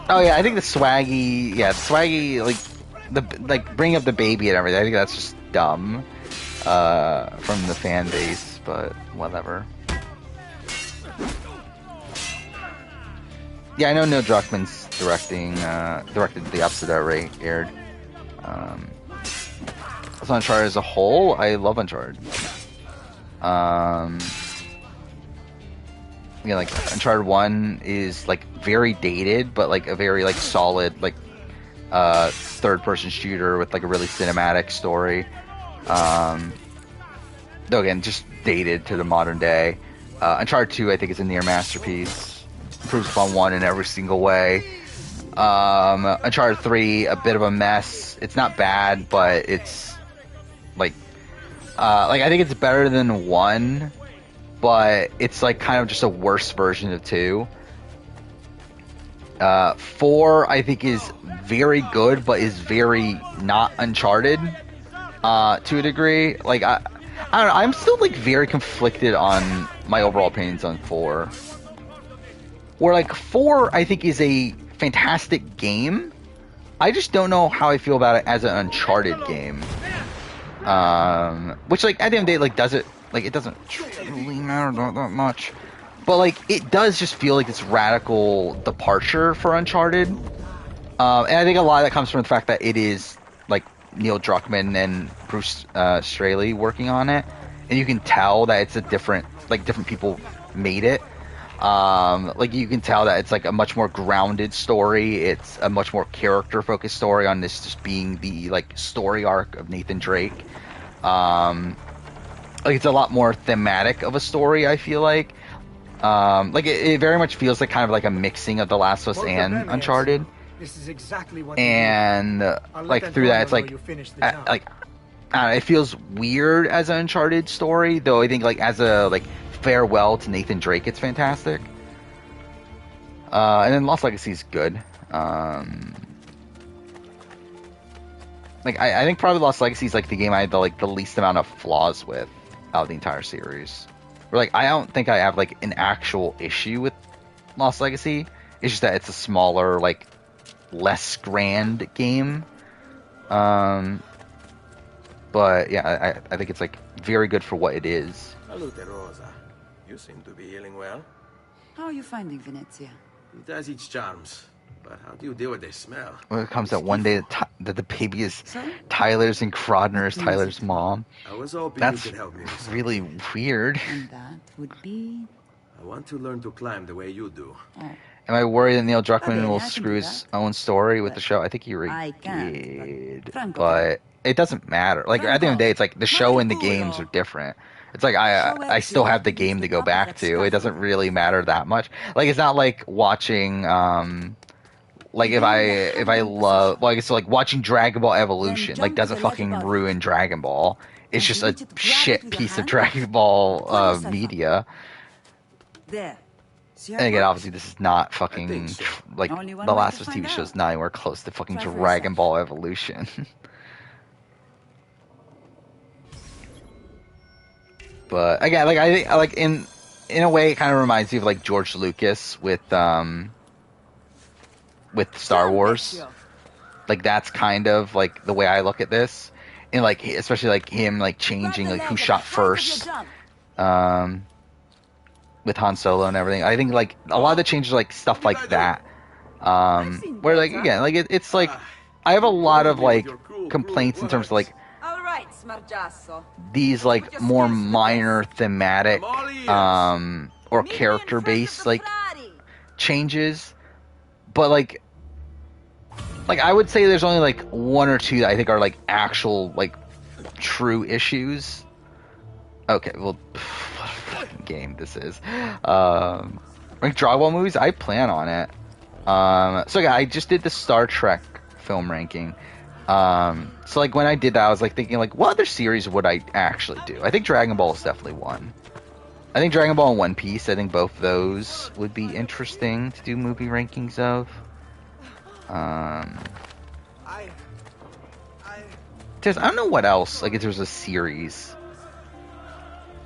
Oh yeah, I think the swaggy, like bringing up the baby and everything. I think that's just dumb from the fan base, but whatever. Yeah, I know Neil Druckmann's directed the episode that aired. So Uncharted as a whole, I love Uncharted. You know, like Uncharted 1 is like very dated, but like a very like solid like third-person shooter with like a really cinematic story. Though again, just dated to the modern day. Uncharted 2, I think, is a near masterpiece. Improves upon 1 in every single way. Uncharted 3, a bit of a mess. It's not bad, but it's like I think it's better than 1, but it's like kind of just a worse version of 2. 4, I think, is very good, but is very not Uncharted to a degree. Like I don't know. I'm still like very conflicted on my overall opinions on 4. Where like 4, I think, is a fantastic game. I just don't know how I feel about it as an Uncharted game. Which, like, at the end of the day, like, does it, like, it doesn't truly matter that much. but like it does just feel like this radical departure for Uncharted. And I think a lot of that comes from the fact that it is like Neil Druckmann and Bruce Straley working on it, and you can tell that it's a different people made it. Like you can tell that it's like a much more grounded story. It's a much more character focused story on this just being the like story arc of Nathan Drake. Like it's a lot more thematic of a story, I feel like. Like it very much feels like kind of like a mixing of The Last of Us and Uncharted. This is exactly what and like through that, it's like it feels weird as an Uncharted story, though I think like as a like farewell to Nathan Drake, it's fantastic. And then Lost Legacy is good. Like I think probably Lost Legacy is like the game I had the least amount of flaws with out of the entire series. Where like I don't think I have like an actual issue with Lost Legacy. It's just that it's a smaller, like less grand game. But yeah, I think it's like very good for what it is. Salute, Rosa. You seem to be healing well. How are you finding Venezia? It has its charms. But how do you deal with the smell? When it comes that one day that the baby is Tyler's and Crodner is Tyler's mom. I was hoping That's you could help me with something. really weird. And that would be... I want to learn to climb the way you do. Oh. Am I worried that Neil Druckmann Okay, will I can screw do his that. own story with the show? I think he already I can, did. Franco But it doesn't matter. Like, at the end of the day, it's like the show and the Franco. games are different. It's like I still have the game to go back to. It doesn't really matter that much. Like, it's not like watching... like if I love like so like watching Dragon Ball Evolution like doesn't fucking ruin Dragon Ball. It's just a shit piece of Dragon Ball media. There. And again, obviously this is not fucking like Only one The way Last to of Us find TV show is out. not anywhere close to fucking Try for Dragon yourself. Ball Evolution. But again, like I think like in a way it kind of reminds me of like George Lucas with Star Wars. Like that's kind of like the way I look at this, and like especially like him like changing like who shot first, with Han Solo and everything. I think like a lot of the changes are like stuff like that. Where like again like it's like I have a lot of like complaints in terms of like All right, Smargiasso. these like more minor thematic or character based like changes, but like I would say there's only like one or two that I think are like actual like true issues. Okay, well, what a fucking game this is. Like Dragon Ball movies, I plan on it. So yeah, I just did the Star Trek film ranking. So like when I did that, I was like thinking like, what other series would I actually do? I think Dragon Ball is definitely one. I think Dragon Ball and One Piece, I think both those would be interesting to do movie rankings of. I don't know what else, like if there's a series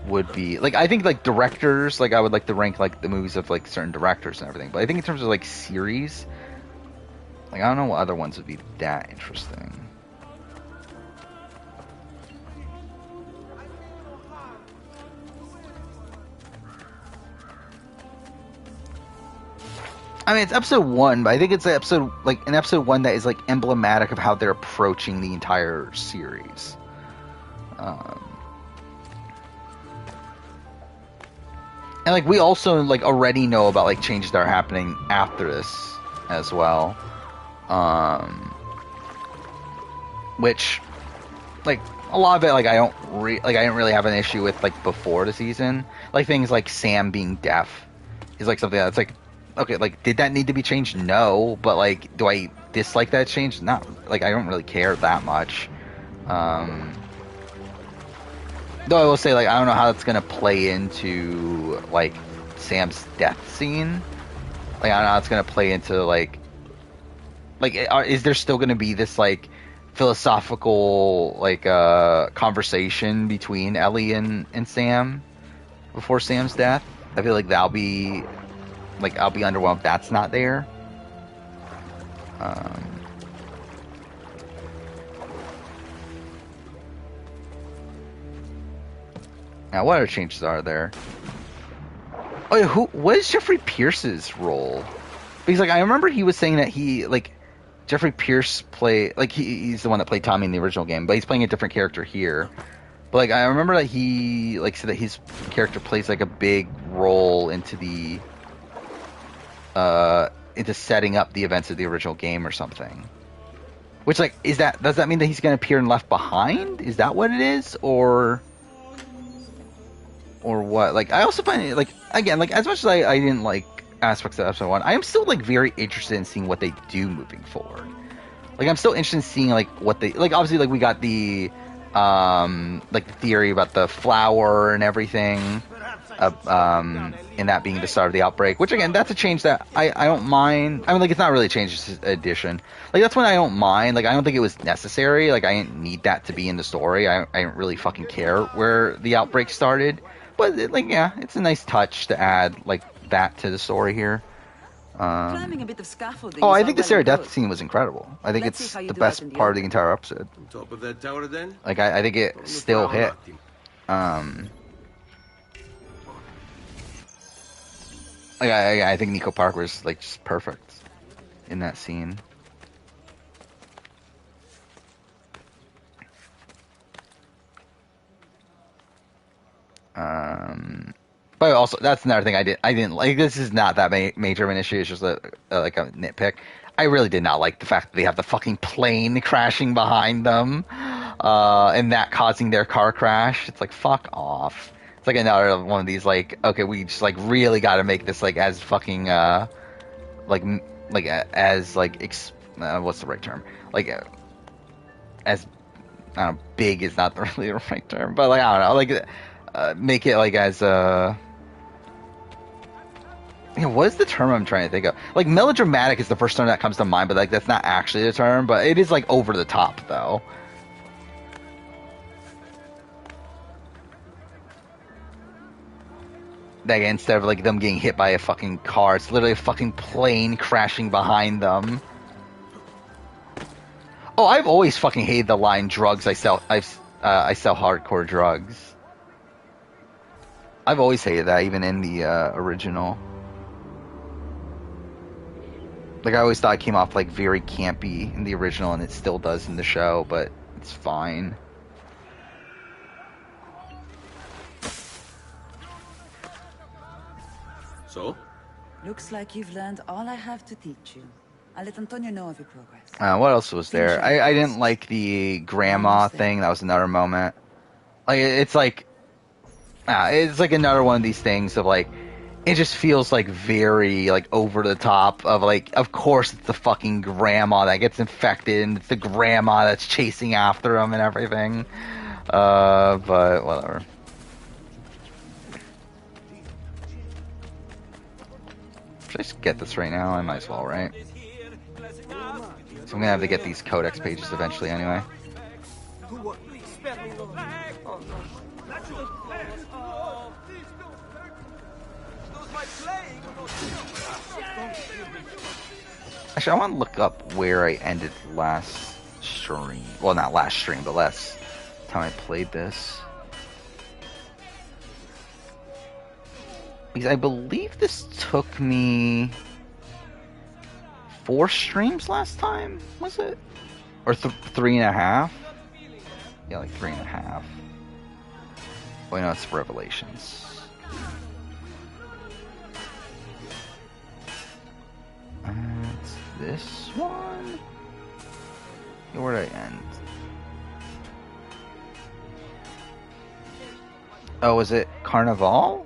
would be like I think like directors, like I would like to rank like the movies of like certain directors and everything, but I think in terms of like series, like I don't know what other ones would be that interesting. I mean, it's episode 1, but I think it's an episode 1 that is like emblematic of how they're approaching the entire series. And like we also like already know about like changes that are happening after this as well. Which like a lot of it like I didn't really have an issue with like before the season. Like things like Sam being deaf is like something that's like, okay, like did that need to be changed? No, but like do I dislike that change? Not like I don't really care that much. Though I will say, like, I don't know how that's gonna play into like Sam's death scene. Like, I don't know how it's gonna play into like is there still gonna be this like philosophical like conversation between Ellie and Sam before Sam's death? I feel like I'll be underwhelmed if that's not there. Now, what other changes are there? Oh, yeah, what is Jeffrey Pierce's role? Because like I remember he was saying that he like Jeffrey Pierce he's the one that played Tommy in the original game, but he's playing a different character here. But like I remember that he like said that his character plays like a big role into the into setting up the events of the original game or something. Which like does that mean that he's going to appear in Left Behind? Is that what it is, or what? Like I also find it like again like as much as I didn't like aspects of episode 1, I am still like very interested in seeing what they do moving forward. Like I'm still interested in seeing like what they like. Obviously, like we got the like the theory about the flower and everything, and that being the start of the outbreak. Which again, that's a change that I don't mind. I mean, like it's not really a change, it's just addition. Like that's one I don't mind. Like I don't think it was necessary. Like I didn't need that to be in the story. I didn't really fucking care where the outbreak started. But like yeah, it's a nice touch to add like that to the story here. Climbing a bit of scaffolding. I think the Sarah death scene was incredible. I think it's the best part of the entire episode. On top of that tower, then? Like I think it still hit. Like I think Nico Park was like just perfect in that scene. But also, that's another thing I didn't like. This is not that major of an issue. It's just like a nitpick. I really did not like the fact that they have the fucking plane crashing behind them, and that causing their car crash. It's like, fuck off. It's like another one of these, like, okay, we just like really got to make this like as fucking what's the right term? Like as I don't know, big is not really the right term, but like I don't know, like make it like as what is the term I'm trying to think of? Like melodramatic is the first term that comes to mind, but like that's not actually the term. But it is like over the top though. Like instead of like them getting hit by a fucking car, it's literally a fucking plane crashing behind them. Oh, I've always fucking hated the line "drugs. I sell hardcore drugs." I've always hated that, even in the original. Like, I always thought it came off, like, very campy in the original, and it still does in the show, but it's fine. So? Looks like you've learned all I have to teach you. I'll let Antonio know of your progress. What else was there? I didn't like the grandma thing. That was another moment. Like, it's like another one of these things of, like, it just feels like very like over the top of like, of course it's the fucking grandma that gets infected and it's the grandma that's chasing after him and everything. But whatever. Should I just get this right now? I might as well, right? So I'm gonna have to get these codex pages eventually anyway. Actually, I want to look up where I ended last stream. Well, not last stream, but last time I played this. Because I believe this took me 4 streams last time, was it? Or 3.5? Yeah, like 3.5. Well, no, it's Revelations. It's this one? Where did I end? Oh, is it Carnival?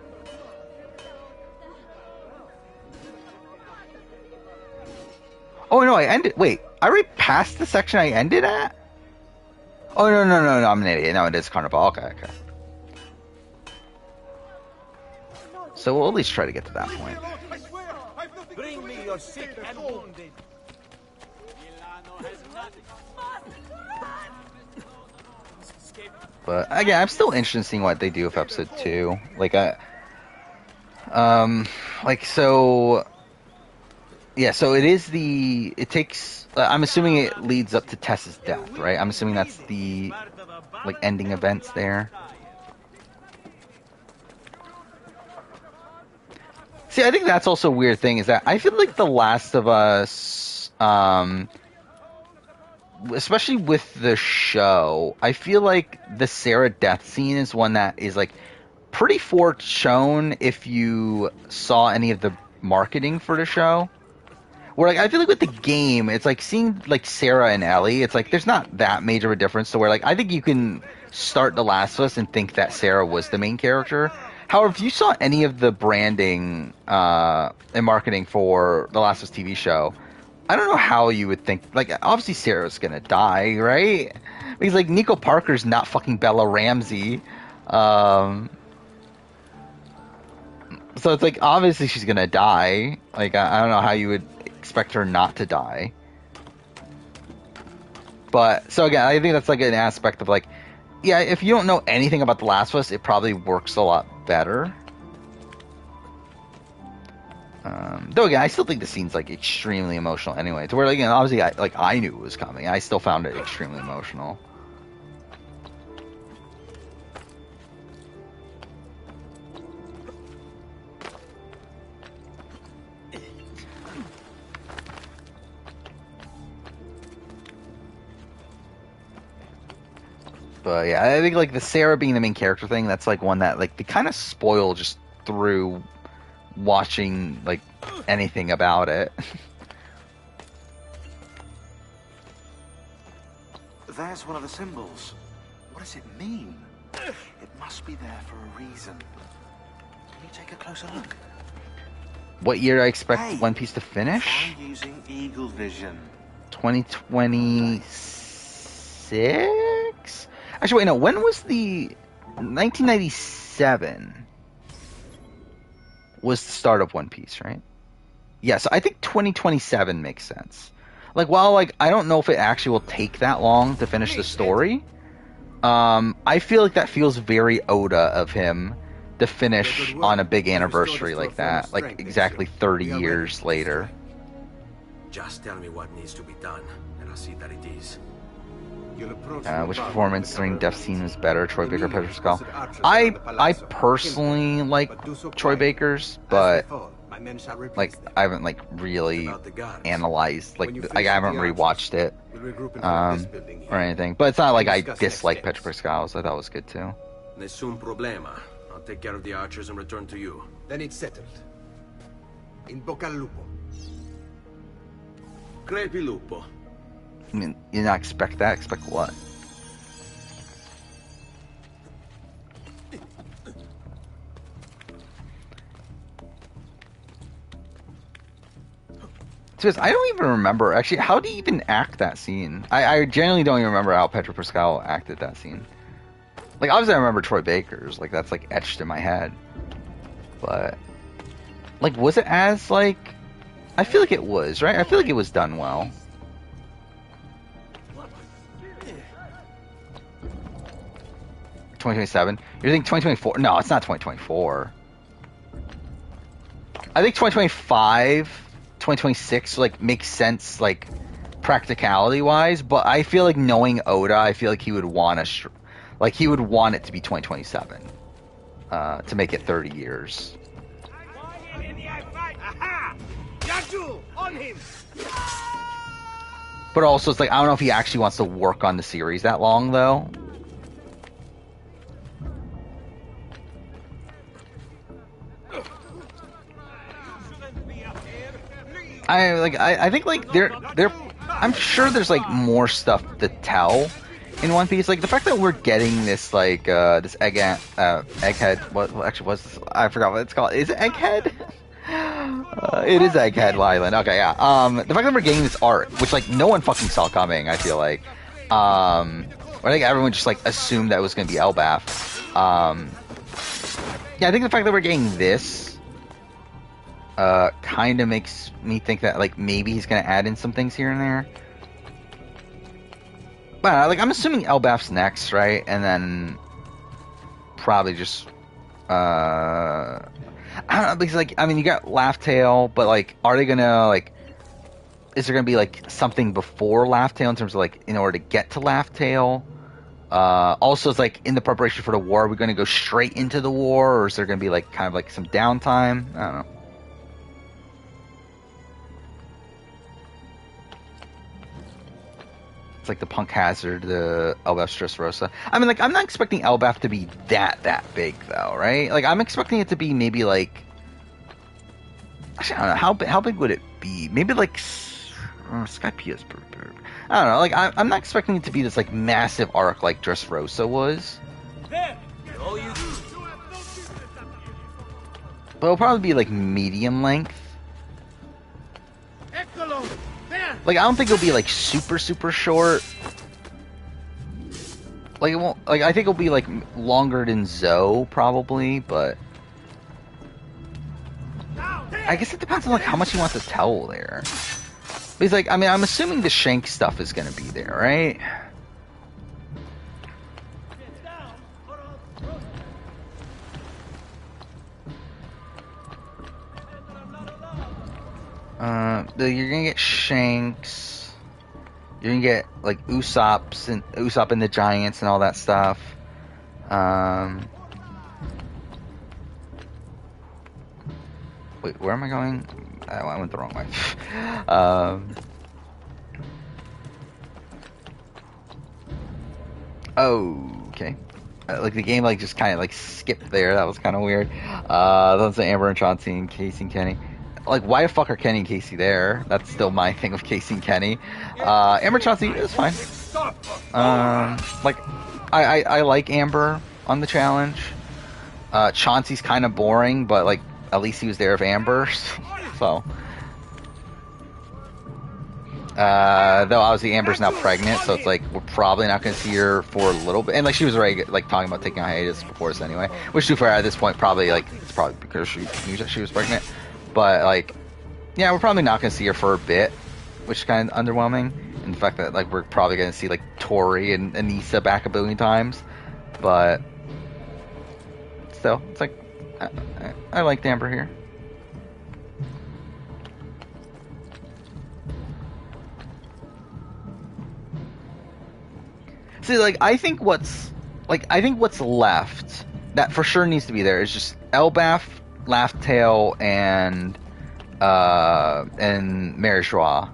Oh no, I ended. Wait, I already passed the section I ended at? Oh no, I'm an idiot. No, it is Carnival. Okay. So we'll at least try to get to that point. Bring me your sick and wounded. But again, I'm still interested in seeing what they do with episode 2. So it is it takes, I'm assuming it leads up to Tessa's death, right? I'm assuming that's the, like, ending events there. See, I think that's also a weird thing, is that I feel like The Last of Us, especially with the show, I feel like the Sarah death scene is one that is like pretty foreshown if you saw any of the marketing for the show. Where like I feel like with the game, it's like seeing like Sarah and Ellie, it's like there's not that major of a difference to where like I think you can start The Last of Us and think that Sarah was the main character. However, if you saw any of the branding and marketing for The Last of Us TV show, I don't know how you would think, like, obviously Sarah's gonna die, right? Because like Nico Parker's not fucking Bella Ramsey. So it's like obviously she's gonna die. Like I don't know how you would expect her not to die. But so again, I think that's like an aspect of like, yeah, if you don't know anything about The Last of Us, it probably works a lot better. Though again, I still think the scene's like extremely emotional anyway. To where like, again, obviously I knew it was coming. I still found it extremely emotional. But yeah, I think like the Sarah being the main character thing, that's like one that like they kind of spoil just through watching like anything about it. There's one of the symbols. What does it mean? It must be there for a reason. Can you take a closer look? What year I expect One Piece to finish? Try using Eagle Vision. 2026? Actually, wait, no. When was the 1997? Was the start of One Piece, right? Yeah, so I think 2027 makes sense. Like, while like I don't know if it actually will take that long to finish the story, I feel like that feels very Oda of him to finish on a big anniversary like that, like exactly 30 years later. Just tell me what needs to be done, and I'll see that it is. Which performance during Death Scene was better, Troy Baker or Pedro Pascal? I personally like Troy Baker's, but like I haven't like really analyzed, like I haven't rewatched it or anything. But it's not like I dislike Pedro Pascal's. I thought it was good too. Nessun problema. I'll take care of the archers and return to you. Then it's settled. In bocca al lupo. Crepi lupo. I mean, you not expect that? Expect what? Because I don't even remember, actually, how do you even act that scene? I genuinely don't even remember how Pedro Pascal acted that scene. Like, obviously I remember Troy Baker's, like, that's, like, etched in my head. But, like, was it as, like... I feel like it was, right? I feel like it was done well. $2027? You're thinking 2024? No, it's not 2024. I think 2025, 2026, like, makes sense, like, practicality-wise, but I feel like knowing Oda, I feel like he would want to... Like, he would want it to be 2027 to make it 30 years. But also, it's like, I don't know if he actually wants to work on the series that long, though. I think like I'm sure there's like more stuff to tell in One Piece. Like the fact that we're getting this like this egghead. What actually was this? I forgot what it's called. Is it Egghead? It is Egghead Island. Okay, yeah. The fact that we're getting this art, which like no one fucking saw coming, I feel like. I think everyone just like assumed that it was gonna be Elbaf. Yeah, I think the fact that we're getting this kind of makes me think that like maybe he's gonna add in some things here and there. But like I'm assuming Elbaf's next, right? And then probably just I don't know, because like I mean you got Laugh Tale, but like are they gonna like is there gonna be like something before Laugh Tale in terms of like in order to get to Laugh Tale? Also, it's like in the preparation for the war, are we gonna go straight into the war, or is there gonna be like kind of like some downtime? I don't know. It's like the Punk Hazard, the Elbaf Dressrosa. I mean, like, I'm not expecting Elbaf to be that big, though, right? Like, I'm expecting it to be maybe, like... Actually, I don't know. How big would it be? Maybe, like... Skypia's... I don't know. Like, I'm not expecting it to be this, like, massive arc like Dressrosa was. But it'll probably be, like, medium length. Like, I don't think it'll be, like, super short. Like, it won't... Like, I think it'll be, like, longer than Zoe, probably, but... I guess it depends on, like, how much you want to tell there. Because, like, I mean, I'm assuming the Shank stuff is gonna be there, right? You're gonna get Shanks. You're gonna get like Usopp and the Giants and all that stuff. Wait, where am I going? I went the wrong way. Okay. Like the game, like just kind of like skipped there. That was kind of weird. Those are Amber and Chauncey and Casey and Kenny. Like, why the fuck are Kenny and Casey there? That's still my thing with Casey and Kenny. Amber and Chauncey is fine. Like, I like Amber on the challenge. Chauncey's kind of boring, but like at least he was there with Amber. So, though obviously Amber's now pregnant, so it's like we're probably not going to see her for a little bit. And like she was already like talking about taking a hiatus before us anyway. Which, to be fair, at this point, probably like it's probably because she knew that she was pregnant. But like, yeah, we're probably not going to see her for a bit, which is kind of underwhelming. And the fact that like we're probably going to see like Tori and Anissa back a billion times, but still, it's like I liked Amber here. See, like I think what's left that for sure needs to be there is just Elbaf, Laugh-Tale, and Mary Joie.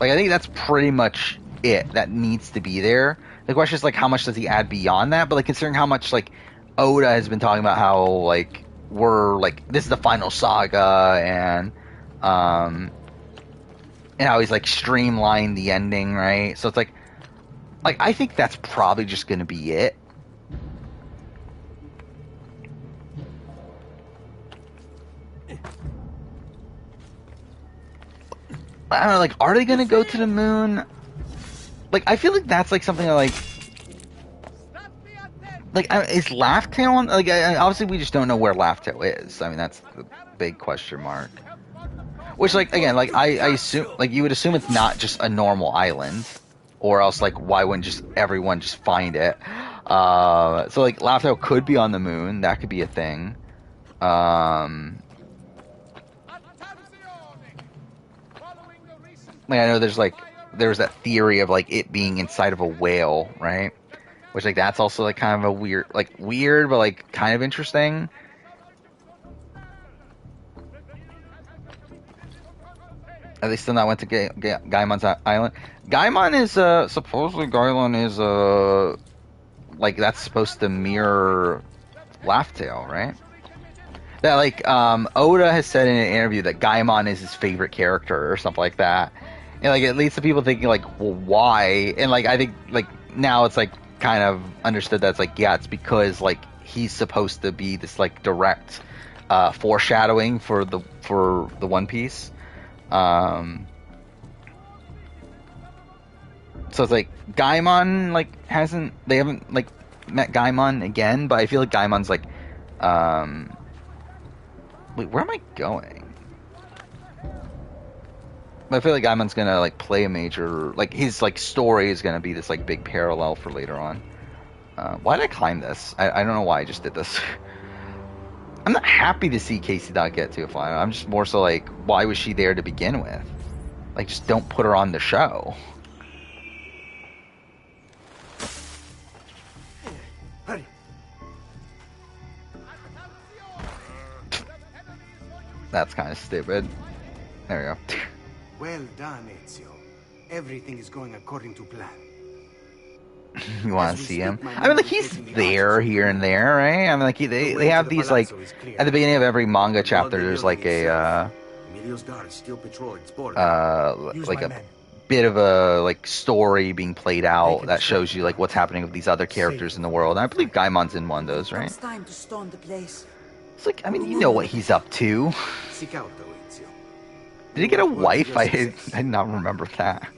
Like I think that's pretty much it that needs to be there. The question is like how much does he add beyond that? But like considering how much like Oda has been talking about how like we're like this is the final saga and how he's like streamlined the ending, right? So it's like I think that's probably just gonna be it. I don't know, like, are they gonna go to the moon? Like, I feel like that's like something that, like, is Laugh-Tale on? Like, obviously we just don't know where Laugh-Tale is. I mean, that's the big question mark. Which, like, again, like, I assume, like, you would assume it's not just a normal island, or else, like, why wouldn't just everyone just find it? So, like, Laugh-Tale could be on the moon. That could be a thing. Like, I know there's that theory of like it being inside of a whale, right? Which like that's also like kind of a weird but like kind of interesting. Are they still not went to Gaimon's island? Gaimon is supposedly Gaimon is like that's supposed to mirror Laugh-Tale, right? That like Oda has said in an interview that Gaimon is his favorite character or something like that. And like it leads to people thinking like, well, why? And like I think like now it's like kind of understood that it's like yeah, it's because like he's supposed to be this like direct foreshadowing for the One Piece. So it's like Gaimon like they haven't like met Gaimon again, but I feel like Gaimon's like wait, where am I going? I feel like Gaimon's gonna like play a major, like his like story is gonna be this like big parallel for later on. Why did I climb this? I don't know why I just did this. I'm not happy to see Casey not get to a final. I'm just more so like, why was she there to begin with? Like, just don't put her on the show. Hurry. That's kind of stupid. There we go. Well done, Ezio. everything is going according to plan. You want to see him? I mean, like, he's there here and there, right? I mean, like, they have these, like, at the beginning of every manga chapter, there's, like, a, like a bit of a, like, story being played out that shows you, like, what's happening with these other characters in the world. And I believe Gaimon's in one of those, right? It's time to storm the place. It's like, I mean, you know what he's up to. Seek out the Ezio. Did he get a wife? I did not remember that.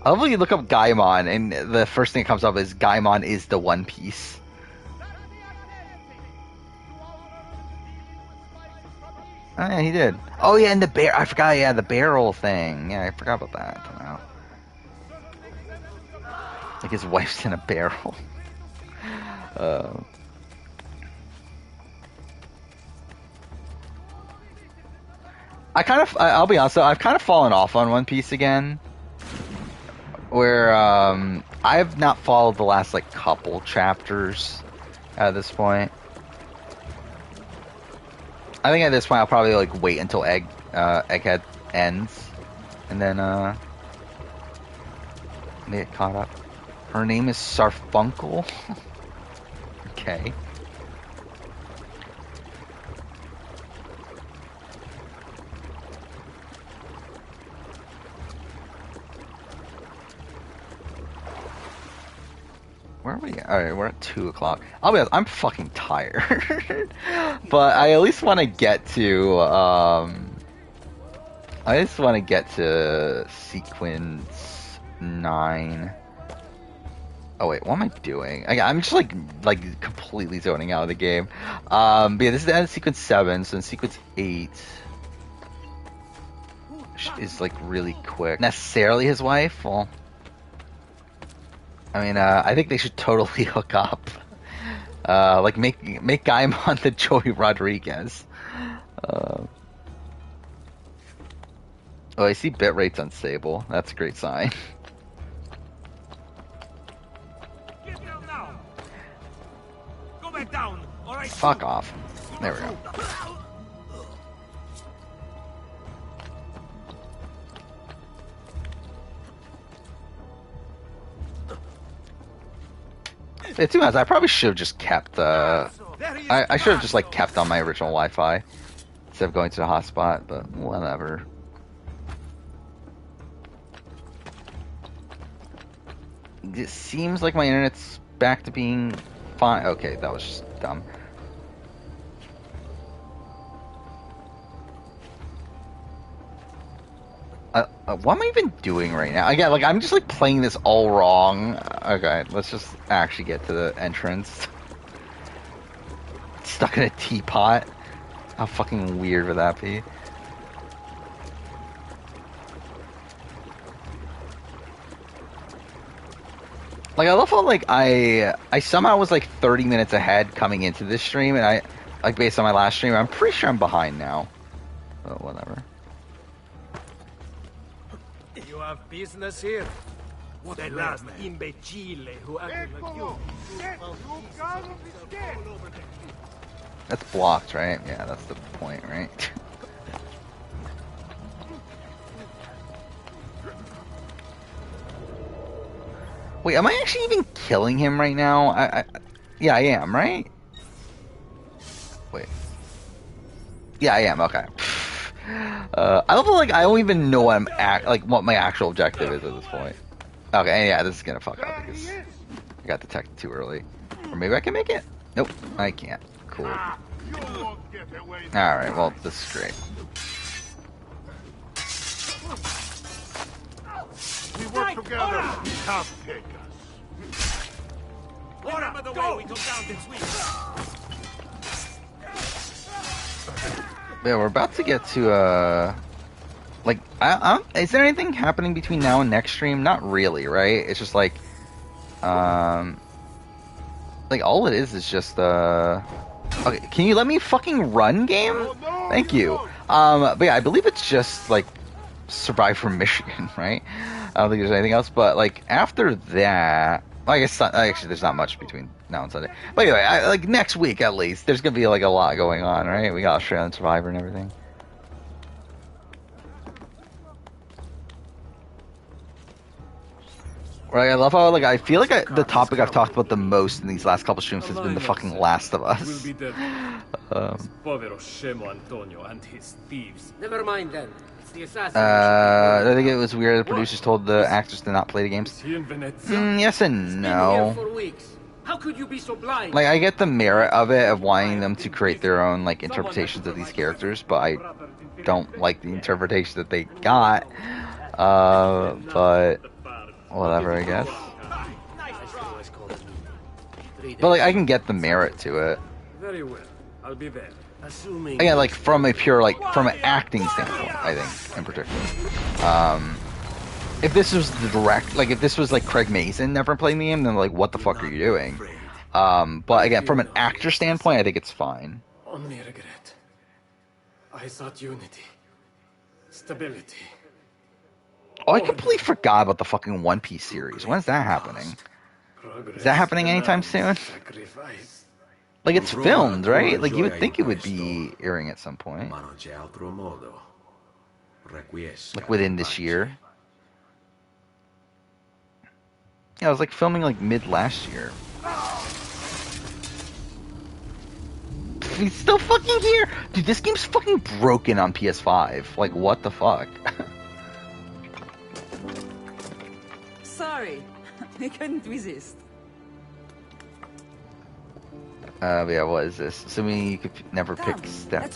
I love when you look up Gaimon, and the first thing that comes up is Gaimon is the One Piece. Oh, yeah, he did. Oh, yeah, and the bear. I forgot, yeah, the barrel thing. Yeah, I forgot about that. I don't know. Like his wife's in a barrel. I'll be honest, though, I've kind of fallen off on One Piece again. Where, I've not followed the last, like, couple chapters at this point. I think at this point I'll probably, like, wait until Egghead ends. And then, get caught up. Her name is Sarfunkel? Okay. Where are we at? Alright, we're at 2 o'clock. I'll be honest, I'm fucking tired. But I at least want to get to, I just want to get to sequence 9. Oh wait, what am I doing? I'm just like completely zoning out of the game. But yeah, this is the end of sequence 7, so in sequence 8 is like really quick. Necessarily his wife? Well, I mean, I think they should totally hook up. Like make Gaimon the Joey Rodriguez. Oh, I see bitrate's unstable. That's a great sign. Get down now. Go back down. All right. Fuck off. There we go. Yeah, to be honest, I probably should have just kept I should have just like kept on my original Wi-Fi instead of going to the hotspot, but whatever. It seems like my internet's back to being fine. Okay, that was just dumb. What am I even doing right now? Again, like, I'm just, like, playing this all wrong. Okay, let's just actually get to the entrance. Stuck in a teapot. How fucking weird would that be? Like, I love how, like, I somehow was, like, 30 minutes ahead coming into this stream, and I, like, based on my last stream, I'm pretty sure I'm behind now. But whatever. You have business here? What the last imbecile who acted like you. That's blocked, right? Yeah, that's the point, right? Wait, am I actually even killing him right now? Yeah, I am, right? Wait. Yeah, I am. Okay. I don't feel like I don't even know what what my actual objective is at this point. Okay, yeah, this is gonna fuck up because I got detected too early. Or maybe I can make it. Nope, I can't. Cool. All right. Well, this is great. We work together. We can't take us. Remember the way we took down this week. Yeah, we're about to get to like, is there anything happening between now and next stream? Not really, right? It's just like, like all it is just okay, can you let me fucking run, game? Thank you. But yeah, I believe it's just like survive from Michigan, right? I don't think there's anything else. But like after that, I guess actually there's not much between now and Sunday. But anyway, like next week at least, there's gonna be like a lot going on, right? We got Australian Survivor and everything. Right, I love how like I feel like the topic I've talked about the most in these last couple streams has been the fucking Last of Us. Povero Scemo Antonio and his thieves. Never mind then. It's the assassin. I think it was weird the producers told the actors to not play the games. Is he in Venezia? Yes and no. For weeks. How could you be so blind? Like I get the merit of it of wanting them to create their own like interpretations of these characters, but I don't like the interpretation that they got. But whatever, I guess. But like I can get the merit to it. Very well. I'll be there. Assuming Again, like from a pure like from an acting standpoint, I think in particular. If this was the direct, like if this was like Craig Mazin never playing the game, then like what the fuck are you doing? But again, from an actor standpoint, I think it's fine. Only regret. I thought unity, stability. Oh, I completely forgot about the fucking One Piece series. When's that happening? Is that happening anytime soon? Like it's filmed, right? Like you would think it would be airing at some point. Like within this year. Yeah, I was like filming like mid last year. He's still fucking here! Dude, this game's fucking broken on PS5. Like, what the fuck? Sorry, I couldn't resist. But yeah, what is this? Assuming you could never pick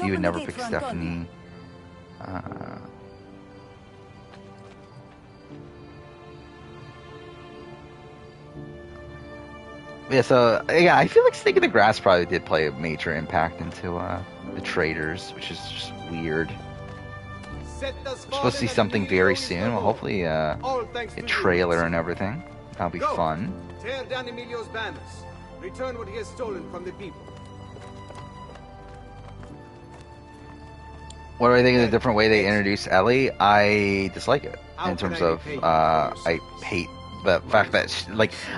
you would never pick Stephanie. Yeah, so yeah, I feel like Snake in the Grass probably did play a major impact into the traders, which is just weird. We're supposed to see something very soon. Well, hopefully a trailer and everything. That'll be fun. Tear down Emilio's banners. Return what he has stolen from the people. What do I think of the different way they introduce Ellie? I dislike it in terms of I hate the fact that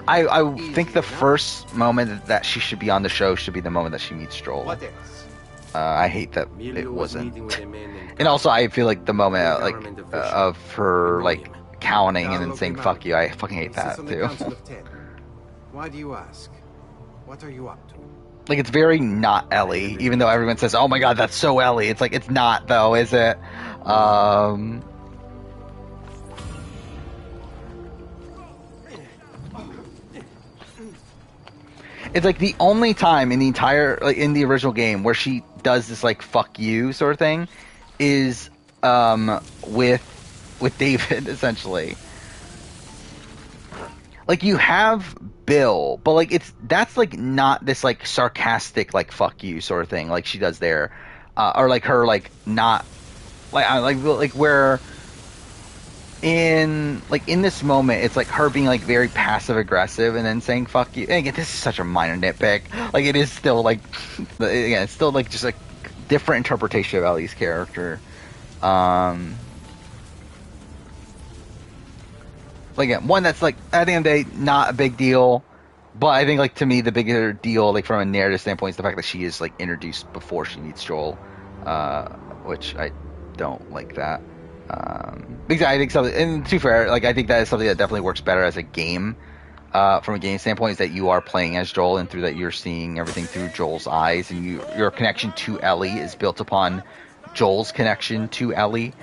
I think the first moment that she should be on the show should be the moment that she meets Joel. I hate that it wasn't. And also I feel like the moment of her like counting and then saying fuck you, I fucking hate that too. Why do you ask? What are you up to? Like it's very not Ellie, even though everyone says, "Oh my god, that's so Ellie." It's like it's not though, is it? It's like the only time in the entire in the original game where she does this like "fuck you" sort of thing is with David essentially. Like you have Bill, but like that's like not this like sarcastic like "fuck you" sort of thing like she does there, or like her like not like where in this moment it's like her being like very passive aggressive and then saying "fuck you." And again, this is such a minor nitpick. Like it is still like again, it's still like just a different interpretation of Ellie's character. Like one that's like at the end of the day not a big deal, but I think like to me the bigger deal like from a narrative standpoint is the fact that she is like introduced before she meets Joel, which I don't like that. Because I think something, and to be fair, like I think that is something that definitely works better as a game, from a game standpoint, is that you are playing as Joel and through that you're seeing everything through Joel's eyes, and your connection to Ellie is built upon Joel's connection to Ellie,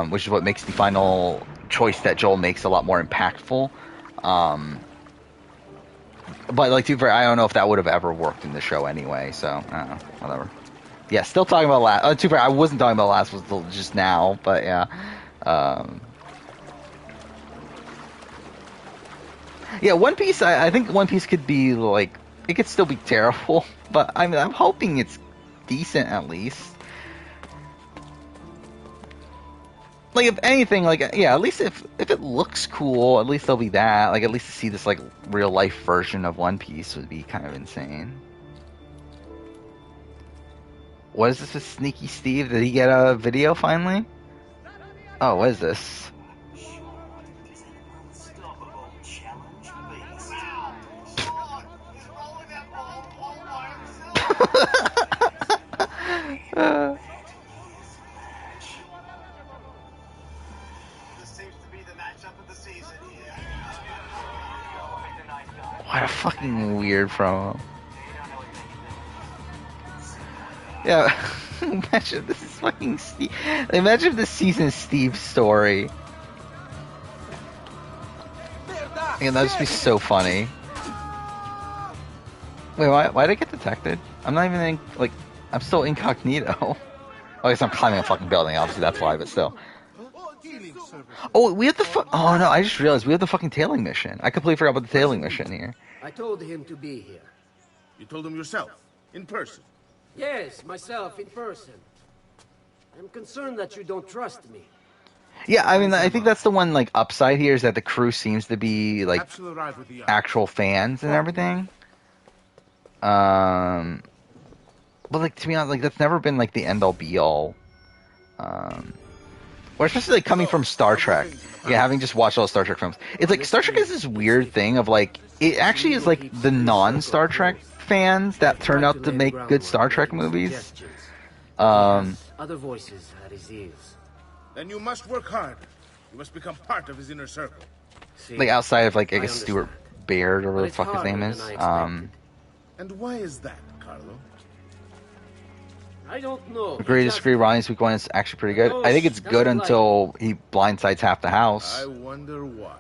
which is what makes the final choice that Joel makes a lot more impactful. But like to be fair, I don't know if that would have ever worked in the show anyway. So I don't know, whatever. Yeah, still talking about last. To be fair, I wasn't talking about last until just now, but yeah. Yeah, One Piece. I think One Piece could be like it could still be terrible, but I'm hoping it's decent at least. Like if anything, like yeah, at least if it looks cool, at least there'll be that. Like at least to see this like real life version of One Piece would be kind of insane. What is this with Sneaky Steve? Did he get a video finally? Oh, what is this? fucking weird promo. Yeah, imagine this is fucking Steve. Imagine if this season is Steve's story. Yeah, that'd just be so funny. Wait, why did I get detected? I'm not even in, like, I'm still incognito. I guess I'm climbing a fucking building, obviously that's why, but still. Oh, we have the oh no, I just realized we have the fucking tailing mission. I completely forgot about the tailing mission here. I told him to be here. You told him yourself, in person? Yes, myself, in person. I'm concerned that you don't trust me. Yeah, I mean, I think that's the one, like, upside here is that the crew seems to be, like, actual fans and everything. But, like, to be honest, like, that's never been, like, the end-all be-all. Or especially, like, coming from Star Trek. Yeah, having just watched all the Star Trek films. It's like, Star Trek is this weird thing of, like, it actually is, like, the non-Star Trek fans that turn out to make good Star Trek movies. Other voices at his ears. Then you must work hard. You must become part of his inner circle. Like, outside of, like, I guess Stuart Baird or whatever the fuck his name is. And why is that, Carlo? I don't know. Agree to disagree. Ronnie's week one is actually pretty good. I think it's good until he blindsides half the house. I wonder why.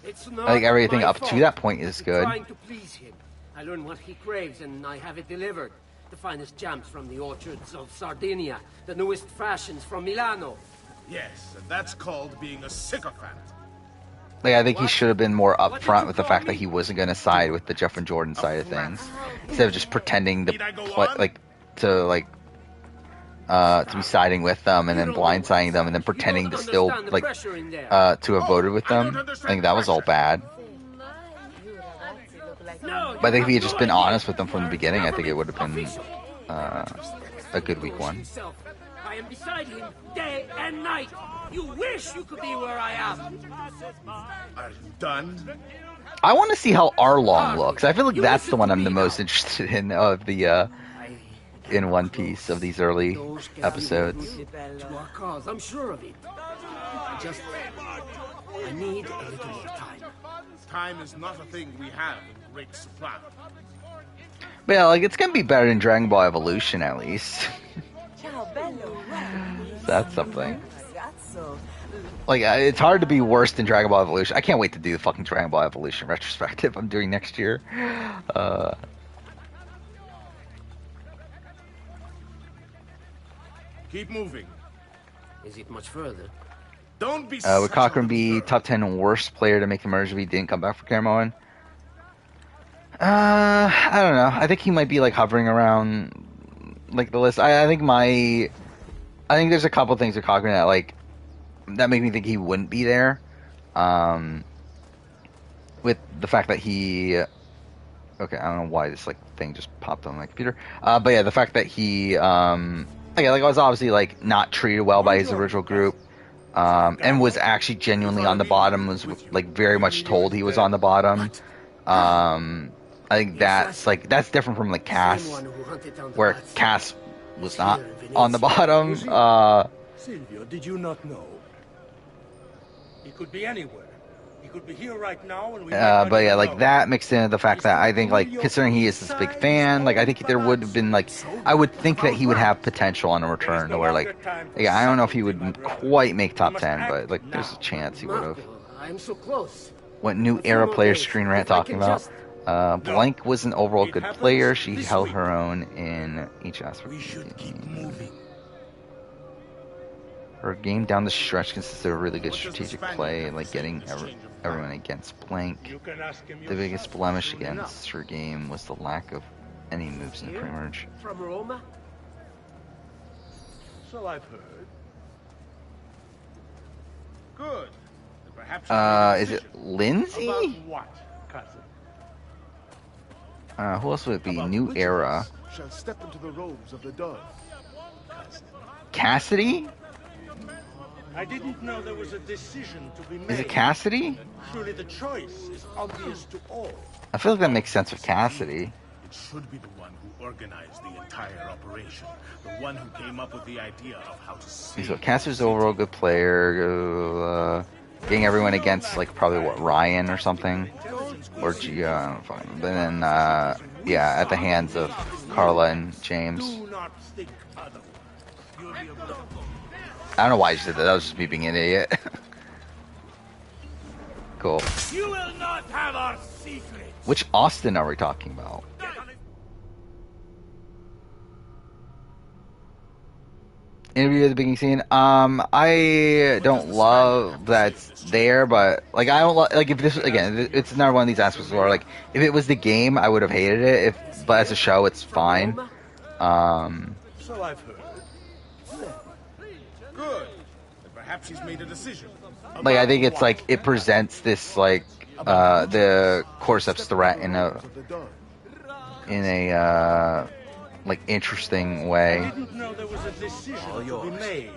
It's I not think everything my up fault. to that point is good. Trying to please him. I learn what he craves and I have it delivered. The finest jams from the orchards of Sardinia, the newest fashions from Milano. Yes, and that's called being a sycophant. Like, I think he should have been more upfront with the fact that he wasn't going to side with the Jeff and Jordan side of things, instead of just pretending to to be siding with them and then blindsiding them and then pretending to still to have voted with them. I think that was all bad. But I think if he had just been honest with them from the beginning, I think it would have been a good week one. I am beside him day and night. You wish you could be where I am. Are you done? I want to see how Arlong looks. I feel like that's the one I'm the most interested in of the in One Piece of these early episodes. To our cause, I'm sure of it. I need a little more time. Time is not a thing we have in great supply. But yeah, like, it's gonna be better than Dragon Ball Evolution at least. That's something. Like, it's hard to be worse than Dragon Ball Evolution. I can't wait to do the fucking Dragon Ball Evolution retrospective I'm doing next year. Keep moving. Is it much further? Don't be. Would Cochran be top 10 worst player to make the merge if he didn't come back for Cameron? I don't know. I think he might be, like, hovering around, like, the list. I think there's a couple things with Cochran that, like, that make me think he wouldn't be there. With the fact that he... Okay, I don't know why this, like, thing just popped on my computer. But yeah, the fact that he, was obviously, like, not treated well by his original group. And was actually genuinely on the bottom, was, like, very much told he was on the bottom. I think that's different from, like, Cass, where Cass was not on the bottom. Silvio, did you not know? He could be anywhere. He could be here right now, and we but yeah, like, that mixed in with the fact that I think, like, considering he is this big fan, like, I think there would have been, like, I would think that he would have potential on a return to where, like, yeah, I don't know if he would quite make top 10, but, like, there's a chance he would have. I'm so close. What new era player Screen Rant talking about? Blank was an overall good player. She held her own in each aspect. We should keep moving. Her game down the stretch consisted of really good strategic play, like getting everyone against Blank. The biggest blemish against her game was the lack of any moves in the pre-merge. From Roma? So I've heard. Good. Perhaps is it Lindsay? About what, cousin? Who else would it be? New era. Shall step into the robes of the dove. Cassidy? I didn't know there was a decision to be made. Is it Cassidy? Surely the choice is obvious to all. I feel like that makes sense with Cassidy. It should be the one who organized the entire operation. The one who came up with the idea of how to save. So Cassidy's overall good player. Getting everyone against, like, probably what, Ryan or something. or Gia, I don't know. And then, yeah, at the hands of Carla and James. I don't know why you said that. That was just me being an idiot. Cool. You will not have our secrets. Which Austin are we talking about? Interview at the beginning scene. I don't love that's there, but like I don't like if this again. It's another one of these aspects where like if it was the game, I would have hated it. But as a show, it's fine. So I've heard. Good. Perhaps he's made a decision. Like I think it's like it presents this like the Cordyceps threat in a like interesting way.